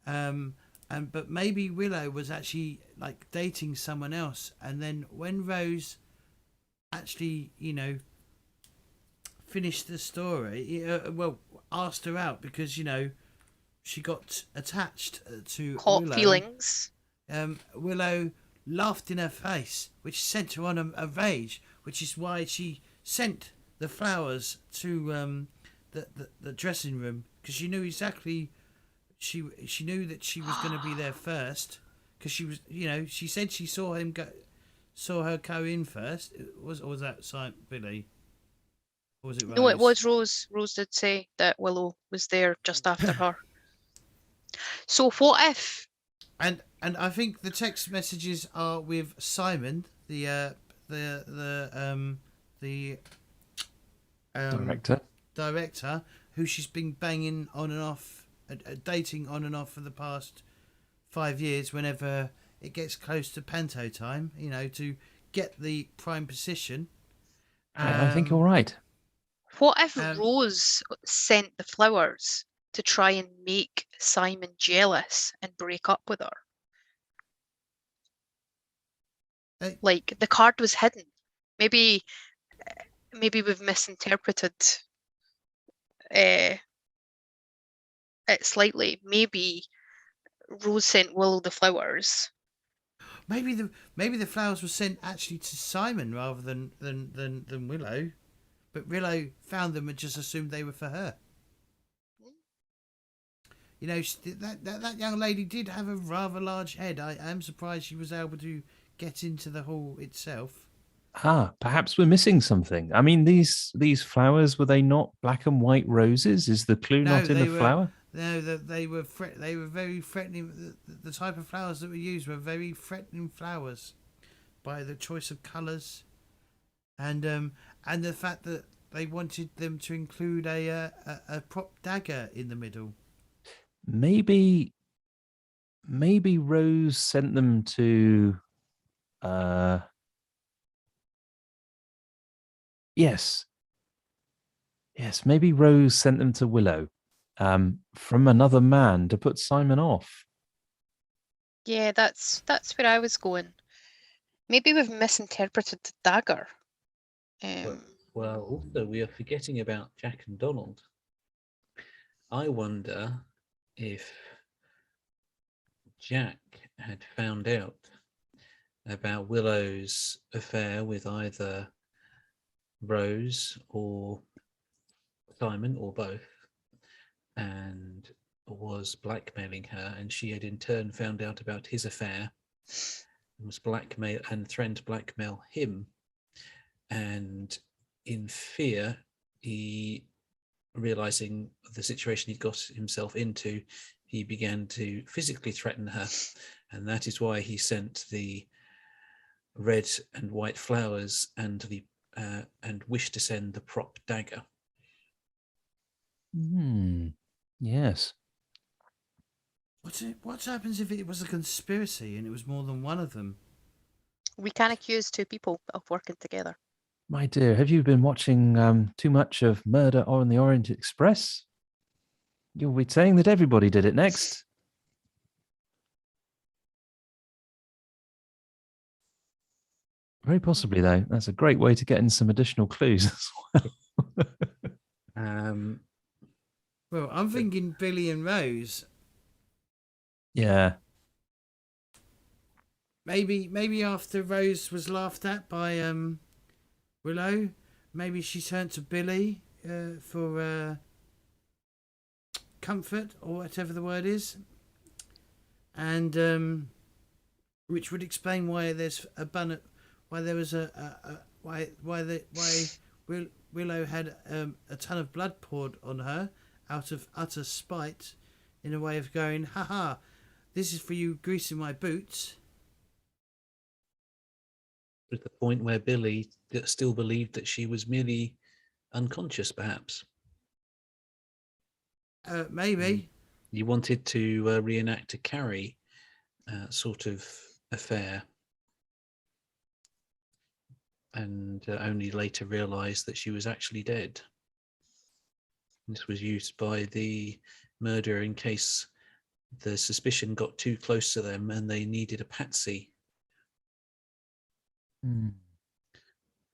But maybe Willow was actually like dating someone else, and then when Rose actually, finished the story, asked her out because she got attached to Hot Willow. feelings. Willow laughed in her face, which sent her on a rage, which is why she sent the flowers to the dressing room, because she knew exactly. She knew that she was going to be there first, because she was, she said she saw her go in first. Was that Billy? Or was it Rose? No, it was Rose. Rose did say that Willow was there just after her. So what if? And I think the text messages are with Simon, the director, who she's been banging on and off, dating on and off for the past 5 years. Whenever it gets close to Panto time, to get the prime position. I think you're right. What if Rose sent the flowers to try and make Simon jealous and break up with her? Like the card was hidden. Maybe we've misinterpreted it slightly. Maybe Rose sent Willow the flowers. Maybe the flowers were sent actually to Simon rather than Willow, but Willow found them and just assumed they were for her. That young lady did have a rather large head. I am surprised she was able to get into the hall itself. Perhaps we're missing something. I mean, these flowers, were they not black and white roses? Is the clue not in the flower? No, they were very threatening. The type of flowers that were used were very threatening flowers, by the choice of colours, and the fact that they wanted them to include a prop dagger in the middle. Maybe Rose sent them to. Yes, maybe Rose sent them to Willow from another man to put Simon off. Yeah, that's where I was going. Maybe we've misinterpreted the dagger. Well, also we are forgetting about Jack and Donald. I wonder if Jack had found out about Willow's affair with either Rose or Simon or both, and was blackmailing her, and she had in turn found out about his affair and was threatened to blackmail him, and in fear, he, realizing the situation he'd got himself into, he began to physically threaten her, and that is why he sent the red and white flowers and wished to send the prop dagger. Yes. What happens if it was a conspiracy and it was more than one of them? We can accuse two people of working together. My dear, have you been watching too much of Murder on the Orient Express? You'll be saying that everybody did it next. Very possibly, though. That's a great way to get in some additional clues as well. Well, I'm thinking Billy and Rose. Yeah. Maybe after Rose was laughed at by Willow, maybe she turned to Billy for comfort or whatever the word is, and which would explain why there's a bun. Why there was why Willow had a ton of blood poured on her out of utter spite, in a way of going, haha, this is for you greasing my boots. At the point where Billy still believed that she was merely unconscious, perhaps. Maybe. You wanted to reenact a Carrie sort of affair, and only later realised that she was actually dead. This was used by the murderer in case the suspicion got too close to them and they needed a patsy.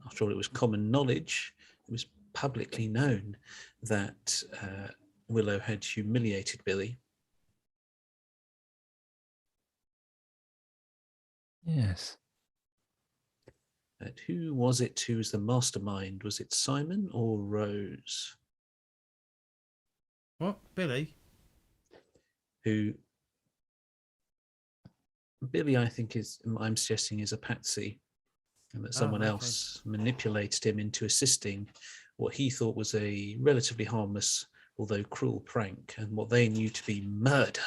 After all, it was common knowledge, it was publicly known that Willow had humiliated Billy. Yes. But who was it who was the mastermind? Was it Simon or Rose? What? Billy? Billy, I think, I'm suggesting is a patsy, and that someone else manipulated him into assisting what he thought was a relatively harmless, although cruel prank, and what they knew to be murder.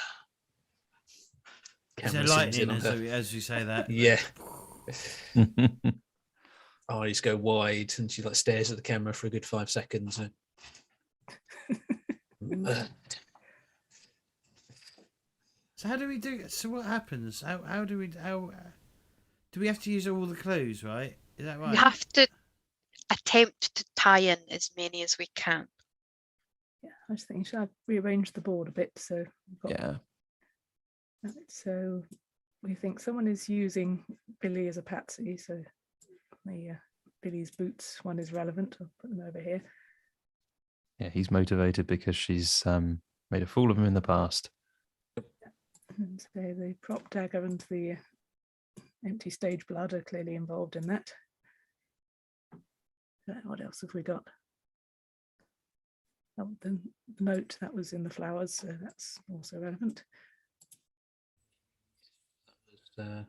Is there lightning as you say that? Yeah. Eyes go wide, and she stares at the camera for a good 5 seconds. So how do we do? So what happens? How do we have to use all the clues? Right? Is that right? We have to attempt to tie in as many as we can. Yeah, I was thinking, should I rearrange the board a bit? So we've got, Yeah. So we think someone is using Billy as a patsy. So the Billy's boots one is relevant. I'll put them over here. Yeah, he's motivated because she's made a fool of him in the past. And so the prop dagger and the empty stage blood are clearly involved in that. What else have we got? Oh, the note that was in the flowers, so that's also relevant. That was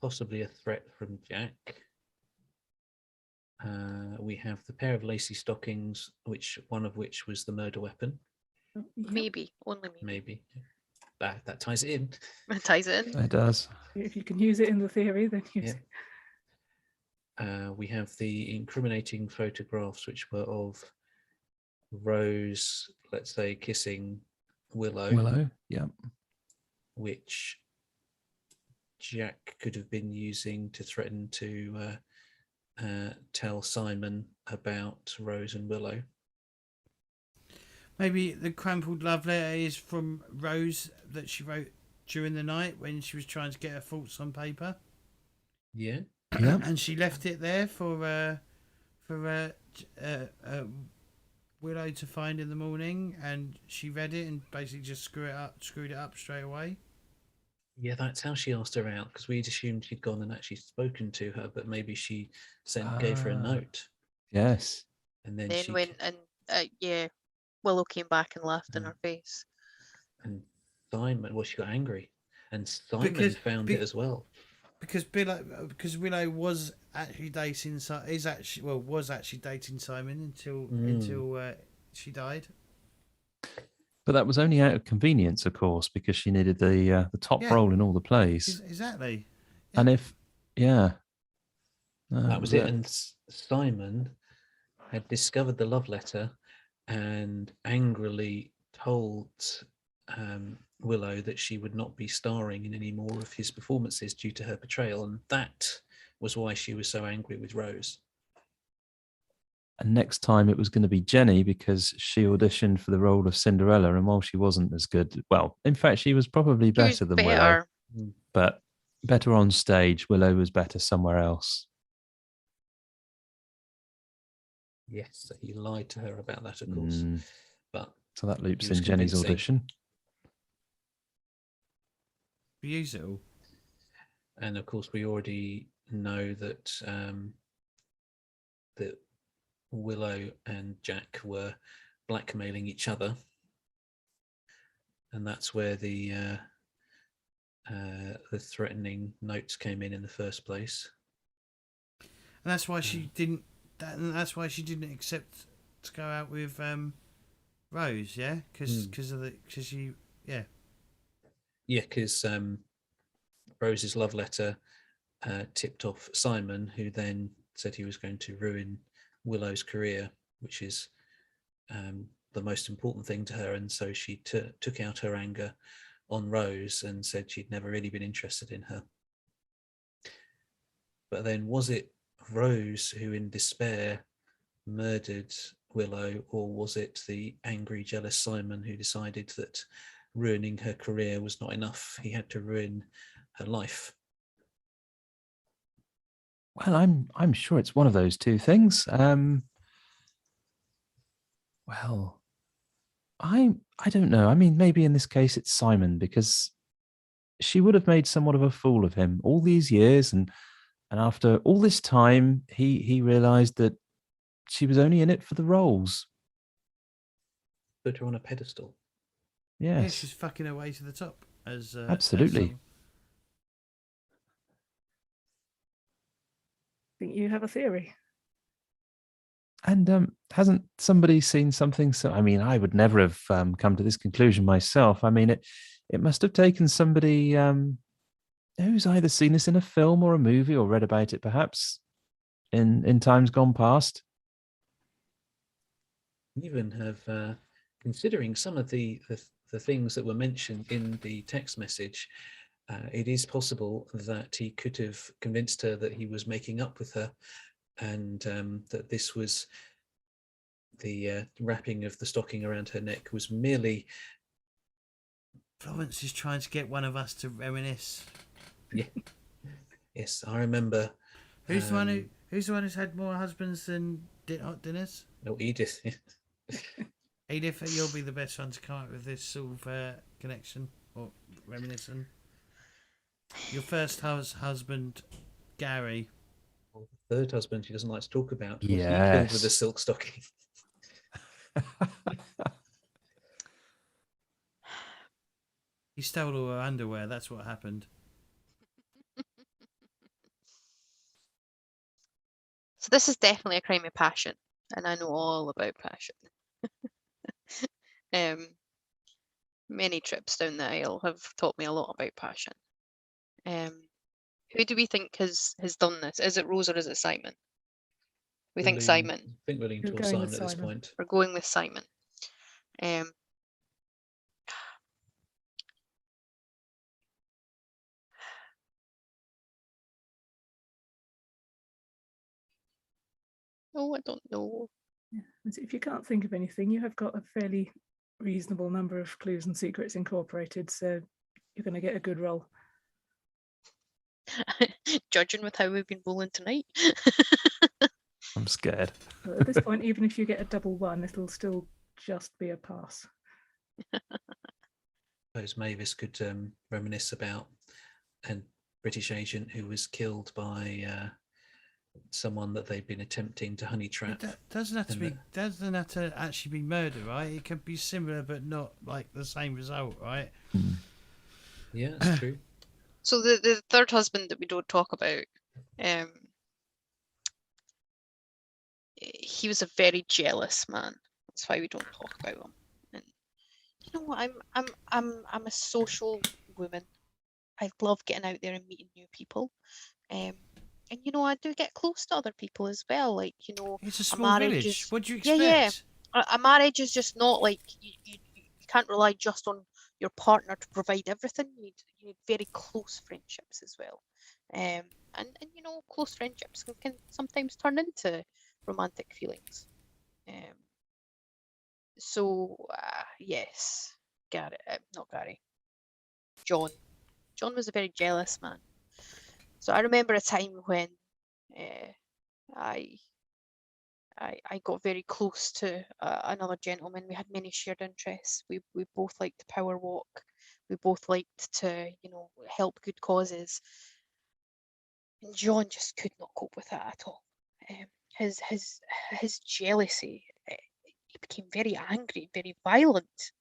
possibly a threat from Jack. We have the pair of lacy stockings, one of which was the murder weapon. Oh, yep. Maybe, only maybe. Maybe. That ties it in. It ties it in. It does. If you can use it in the theory, then use it. We have the incriminating photographs, which were of Rose, let's say, kissing Willow. Yeah. Which Jack could have been using to threaten to tell Simon about Rose and Willow. Maybe the crumpled love letter is from Rose that she wrote during the night when she was trying to get her thoughts on paper. Yeah. Yeah. And she left it there for Willow to find in the morning, and she read it and basically just screwed it up straight away. Yeah, that's how she asked her out, because we'd assumed she'd gone and actually spoken to her, but maybe she gave her a note. Yes. And then she went and Willow came back and laughed in her face. And Simon, she got angry, and Simon found it as well. Because Willow was actually dating dating Simon until she died. But that was only out of convenience, of course, because she needed the top Yeah. role in all the plays. Exactly. And if, yeah. That was it. And Simon had discovered the love letter and angrily told Willow that she would not be starring in any more of his performances due to her betrayal. And that was why she was so angry with Rose. And next time it was going to be Jenny because she auditioned for the role of Cinderella. And while she wasn't as good, well, in fact, she was probably She was better than Willow, better. but better on stage. Willow was better somewhere else. Yes, he lied to her about that, of course. But so that loops he was in Jenny's convincing. audition. Use it all. And of course, we already know that that Willow and Jack were blackmailing each other, and that's where the threatening notes came in the first place. And that's why she didn't. That's why she didn't accept to go out with Rose. Yeah, because Rose's love letter tipped off Simon, who then said he was going to ruin Willow's career, which is the most important thing to her. And so she took out her anger on Rose and said she'd never really been interested in her. But then was it Rose who in despair murdered Willow, or was it the angry, jealous Simon who decided that ruining her career was not enough? He had to ruin her life. Well, I'm sure it's one of those two things. Well, I don't know. I mean, maybe in this case it's Simon, because she would have made somewhat of a fool of him all these years, and after all this time, he realized that she was only in it for the roles. Put her on a pedestal. Yes. Yeah, she's fucking her way to the top. As absolutely. I think you have a theory. And hasn't somebody seen something? So, I mean, I would never have come to this conclusion myself. I mean, it must have taken somebody who's either seen this in a film or a movie or read about it, perhaps, in times gone past. Even have, considering some of the things that were mentioned in the text message, it is possible that he could have convinced her that he was making up with her, and that this was the wrapping of the stocking around her neck was merely. Florence is trying to get one of us to reminisce. Yeah. Yes, I remember. Who's the one who's had more husbands than hot dinners? Oh, Edith. Edith, you'll be the best one to come up with this sort of connection or reminiscence. Your first husband, Gary. Well, the third husband she doesn't like to talk about. Was he Yes. killed with a silk stocking? He stole all her underwear. That's what happened. So this is definitely a crime of passion, and I know all about passion. Many trips down the aisle have taught me a lot about passion. Who do we think has done this? Is it Rose or is it Simon? We think Simon. I think we're leaning You're towards going with Simon at this Simon. point. We're going with Simon. Oh, I don't know. Yeah. If you can't think of anything, you have got a fairly reasonable number of clues and secrets incorporated, so you're going to get a good roll. Judging with how we've been rolling tonight. I'm scared. But at this point, even if you get a double one, it'll still just be a pass. I suppose Mavis could reminisce about a British agent who was killed by someone that they've been attempting to honey trap. It doesn't have to actually be murder, right? It could be similar, but not like the same result, right? Yeah, that's true. So the third husband that we don't talk about, he was a very jealous man. That's why we don't talk about him. And You know what? I'm a social woman. I love getting out there and meeting new people. And you know, I do get close to other people as well. Like, you know, It's a a small marriage village. is What do you yeah, yeah. expect? A marriage is just not like you can't rely just on your partner to provide everything. You need very close friendships as well. And you know, close friendships can sometimes turn into romantic feelings. Um, so yes, Gary, not Gary, John. John was a very jealous man. So I remember a time when I got very close to another gentleman. We had many shared interests. We both liked to power walk. We both liked to, you know, help good causes. And John just could not cope with that at all. His jealousy, he became very angry, very violent.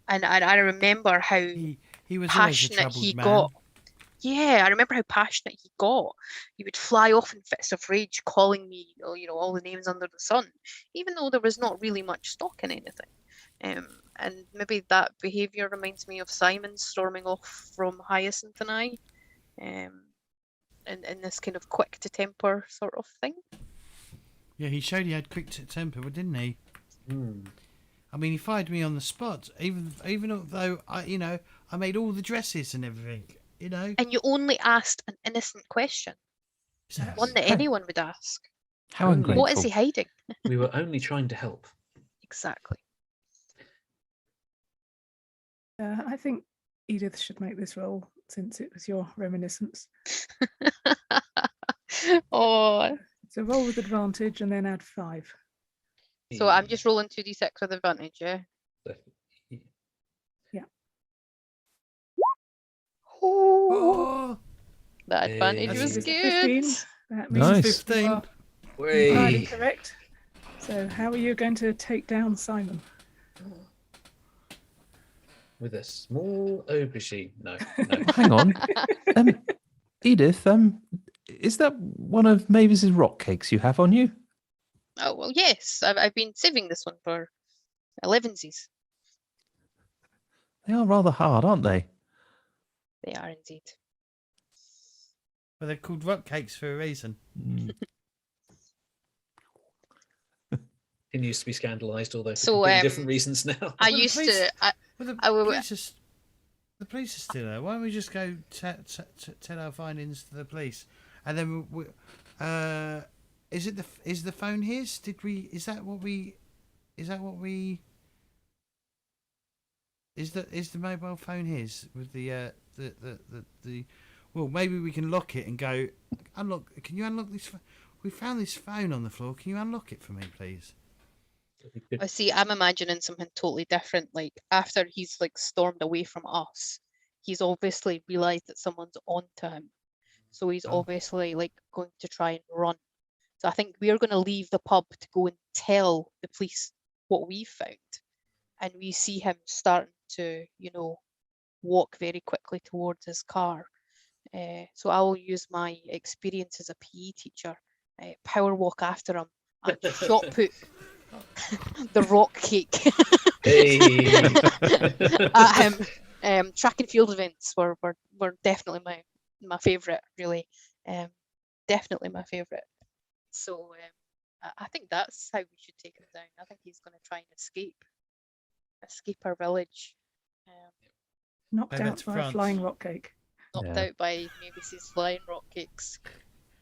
And I remember how He was always a passionate troubled he man. got. Yeah, I remember how passionate he got. He would fly off in fits of rage, calling me, you know, all the names under the sun, even though there was not really much stock in anything. And maybe that behaviour reminds me of Simon storming off from Hyacinth and I, in this kind of quick to temper sort of thing. Yeah, he showed he had quick temper, didn't he? Hmm. I mean, he fired me on the spot, even though I made all the dresses and everything. You know. And you only asked an innocent question, one that anyone would ask. How Only- ungrateful. What is he hiding? We were only trying to help. Exactly. I think Edith should make this roll since it was your reminiscence. Oh, So roll with advantage and then add 5. so I'm just rolling 2d6 with advantage, yeah? Yeah. Oh, That advantage Hey. was It's a good. 15. That means Nice. you 15. are Way. entirely correct. So how are you going to take down Simon? With a small aubergine. No. Hang on. Edith, is that one of Mavis's rock cakes you have on you? Oh, well, yes. I've been saving this one for 11sies. They are rather hard, aren't they? They are indeed. Well, they're called rock cakes for a reason. Continues to be scandalised, although for So, completely different reasons now. I Well, the used police- to. Well, the I will- the police are still there. Why don't we just go tell our findings to the police, and then is the phone his? Is the mobile phone his with the well, maybe we can lock it and go unlock. Can you unlock this? We found this phone on the floor. Can you unlock it for me, please? I see. I'm imagining something totally different. Like after he's like stormed away from us, he's obviously realised that someone's onto him. So he's Oh. obviously like going to try and run. So I think we're going to leave the pub to go and tell the police what we found, and we see him starting to, you know, walk very quickly towards his car. So I will use my experience as a PE teacher, power walk after him, and shot put the rock cake Hey. at him. Track and field events were definitely my favourite, really. Definitely my favourite. So I think that's how we should take him down. I think he's going to try and escape our village. Knocked Maybe out to by a France. flying rock cake. Knocked Yeah. out by Mavis's flying rock cakes.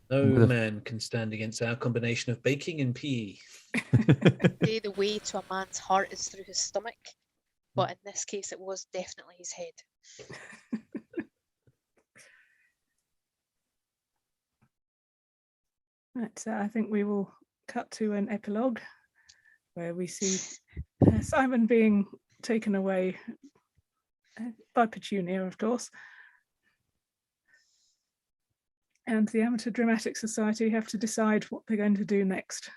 No With a- man can stand against our combination of baking and PE. Say the way to a man's heart is through his stomach, but in this case it was definitely his head. Right, so I think we will cut to an epilogue where we see Simon being taken away by Petunia, of course. And the Amateur Dramatic Society have to decide what they're going to do next.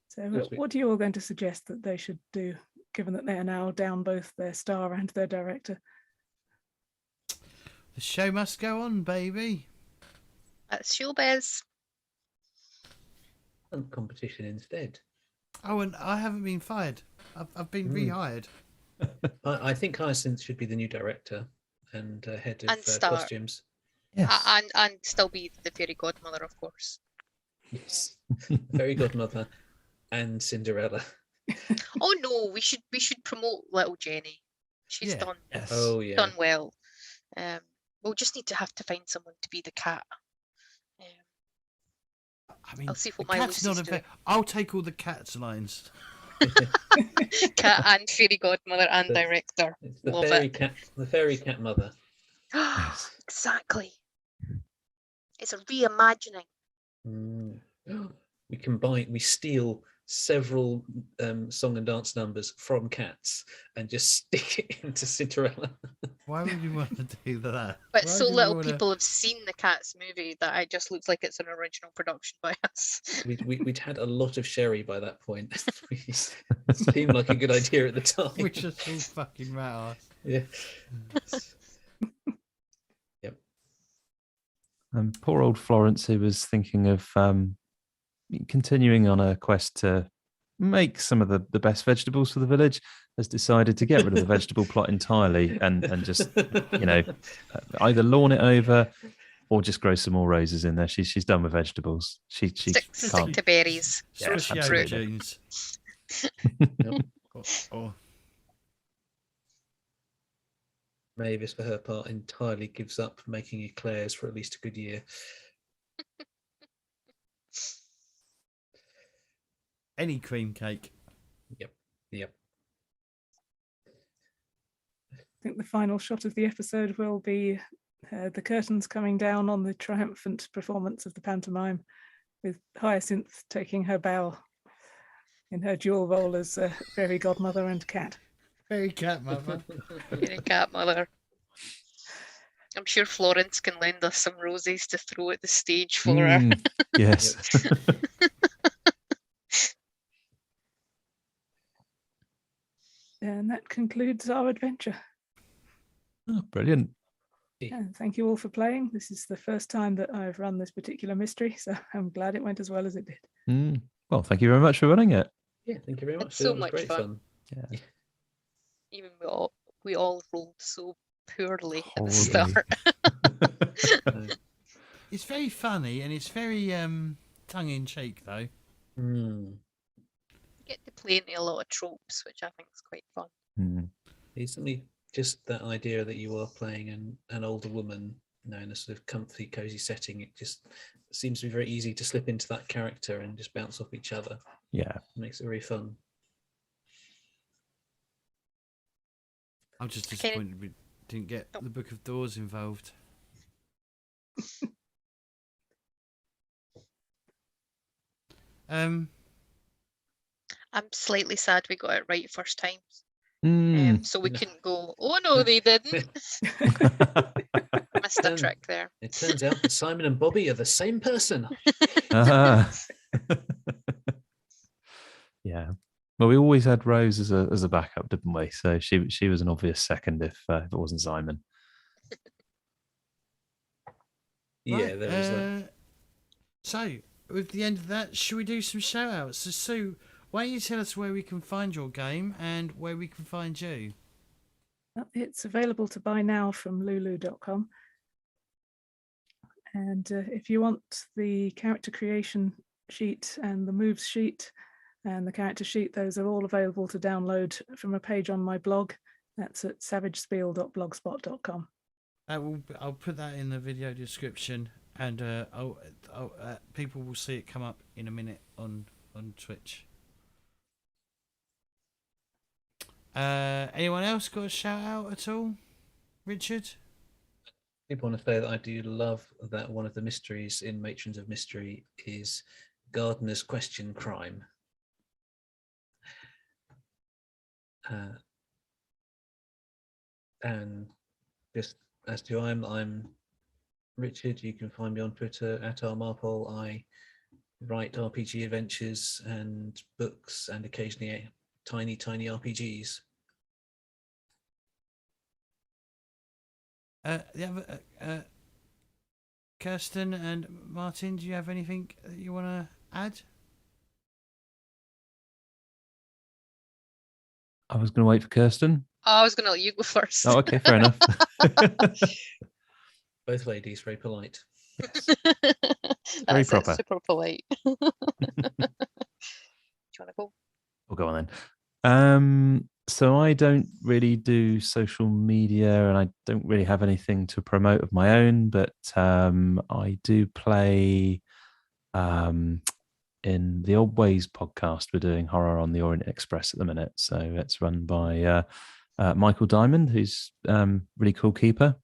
So Yes, we- what are you all going to suggest that they should do, given that they are now down both their star and their director? The show must go on, baby. That's showbiz. And competition instead. Oh, and I haven't been fired. I've been rehired. I think Hyacinth should be the new director and head And of star. costumes. Yes. And still be the fairy godmother, of course. Yes, Fairy Godmother and Cinderella. Oh no, we should promote little Jenny. She's Yeah. done Yes. Oh yeah. done well. We'll just need to find someone to be the cat. I mean, I'll see what the my cat's not Lucy's doing. I'll take all the cat's lines. Cat and fairy godmother and The- director. It's the Love fairy it. cat, the fairy cat mother. Yes. Exactly. It's a reimagining. Mm. We steal several song and dance numbers from Cats and just stick it into Cinderella. Why would you want to do that? But Why so would you little wanna- people have seen the Cats movie that it just looks like it's an original production by us. We'd had a lot of sherry by that point. It seemed like a good idea at the time. We're just all fucking rat ass. Yeah. Poor old Florence, who was thinking of continuing on a quest to make some of the best vegetables for the village, has decided to get rid of the vegetable plot entirely and just, either lawn it over or just grow some more roses in there. She's done with vegetables. She Stick can't. to berries. Yeah, Fruit Especially and over fruit. jeans. Or Mavis, for her part, entirely gives up making eclairs for at least a good year. any cream cake. Yep. I think the final shot of the episode will be the curtains coming down on the triumphant performance of the pantomime, with Hyacinth taking her bow in her dual role as fairy godmother and cat. Fairy cat mother. Fairy cat mother. I'm sure Florence can lend us some roses to throw at the stage for her. Yes. And that concludes our adventure. Oh, brilliant. And thank you all for playing. This is the first time that I've run this particular mystery, so I'm glad it went as well as it did. Well, thank you very much for running it. Yeah, thank you very much. It's so That was much great fun. Yeah. Even we all rolled so poorly at the Horribly. start. It's very funny and it's very tongue in cheek though. Get to play into a lot of tropes, which I think is quite fun. Recently, just that idea that you are playing an older woman, in a sort of comfy, cozy setting, it just seems to be very easy to slip into that character and just bounce off each other. Yeah. It makes it very fun. I'm just Okay. disappointed we didn't get the Book of Doors involved. I'm slightly sad we got it right first time. So we couldn't go, oh no, they didn't. Missed a trick there. It turns out that Simon and Bobby are the same person. Yeah. Well, we always had Rose as a backup, didn't we? So she was an obvious second if it wasn't Simon. Yeah, Right, there was that. So, with the end of that, should we do some shout outs? So, Sue, why don't you tell us where we can find your game and where we can find you? It's available to buy now from lulu.com. And if you want the character creation sheet and the moves sheet and the character sheet, those are all available to download from a page on my blog. That's at savagespiel.blogspot.com. I'll put that in the video description, and people will see it come up in a minute on Twitch. Anyone else got a shout out at all? Richard? People want to say that I do love that one of the mysteries in Matrons of Mystery is Gardener's Question Crime. And just as to I'm Richard. You can find me on Twitter at @Marple. I write RPG adventures and books and occasionally tiny RPGs. The other, Kirsten and Martin, do you have anything that you want to add? I was going to wait for Kirsten. Oh, I was going to let you go first. Oh, okay, fair enough. Both ladies, very polite. Very That's proper. super polite. Do you want to go? We'll go on then. So I don't really do social media, and I don't really have anything to promote of my own. But I do play in the Old Ways podcast. We're doing Horror on the Orient Express at the minute, so it's run by Michael Diamond, who's really cool keeper.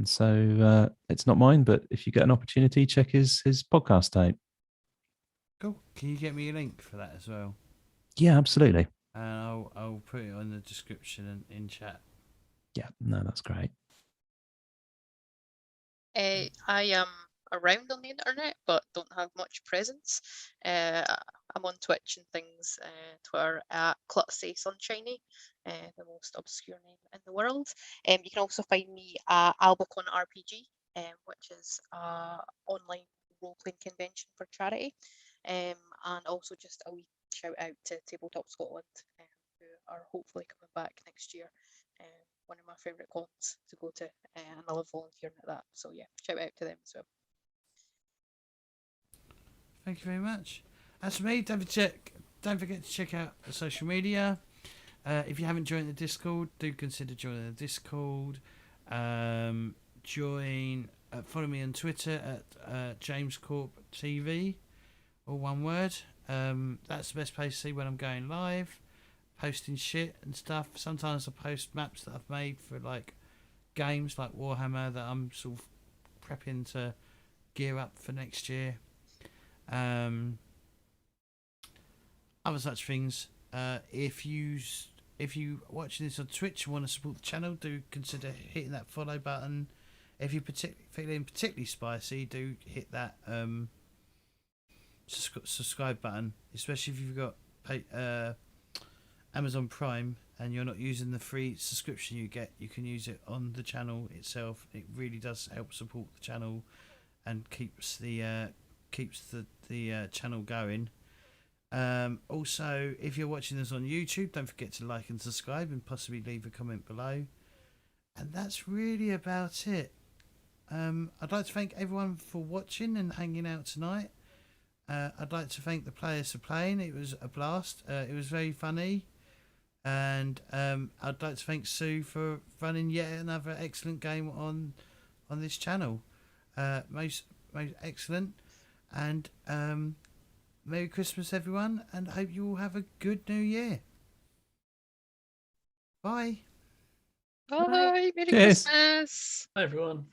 So it's not mine, but if you get an opportunity, check his podcast out. Cool. Can you get me a link for that as well? Yeah, absolutely. And I'll put it on the description and in chat. Yeah, no, that's great. I am around on the internet, but don't have much presence. I'm on Twitch and things, Twitter at Clutsy Sunshiny, the most obscure name in the world. You can also find me at Albacon RPG, which is an online role-playing convention for charity. And also just a wee shout out to Tabletop Scotland, who are hopefully coming back next year. One of my favourite cons to go to, and I love volunteering at that. So yeah, shout out to them as well. Thank you very much. As for me, don't forget to check out the social media. If you haven't joined the Discord, do consider joining the Discord. Follow me on Twitter at JamesCorpTV, all one word. That's the best place to see when I'm going live, posting shit and stuff. Sometimes I post maps that I've made for like games like Warhammer that I'm sort of prepping to gear up for next year. Other such things. If you watching this on Twitch and want to support the channel, do consider hitting that follow button. If you're feeling particularly spicy, do hit that subscribe button, especially if you've got Amazon Prime and you're not using the free subscription you get. You can use it on the channel itself. It really does help support the channel and keeps the channel going. Also, if you're watching this on YouTube, don't forget to like and subscribe and possibly leave a comment below. And that's really about it. I'd like to thank everyone for watching and hanging out tonight. I'd like to thank the players for playing. It was a blast. It was very funny. And I'd like to thank Sue for running yet another excellent game on this channel. Most excellent. And Merry Christmas, everyone, and hope you all have a good New Year. Bye. Bye. Merry Cheers. Christmas. Hi, everyone.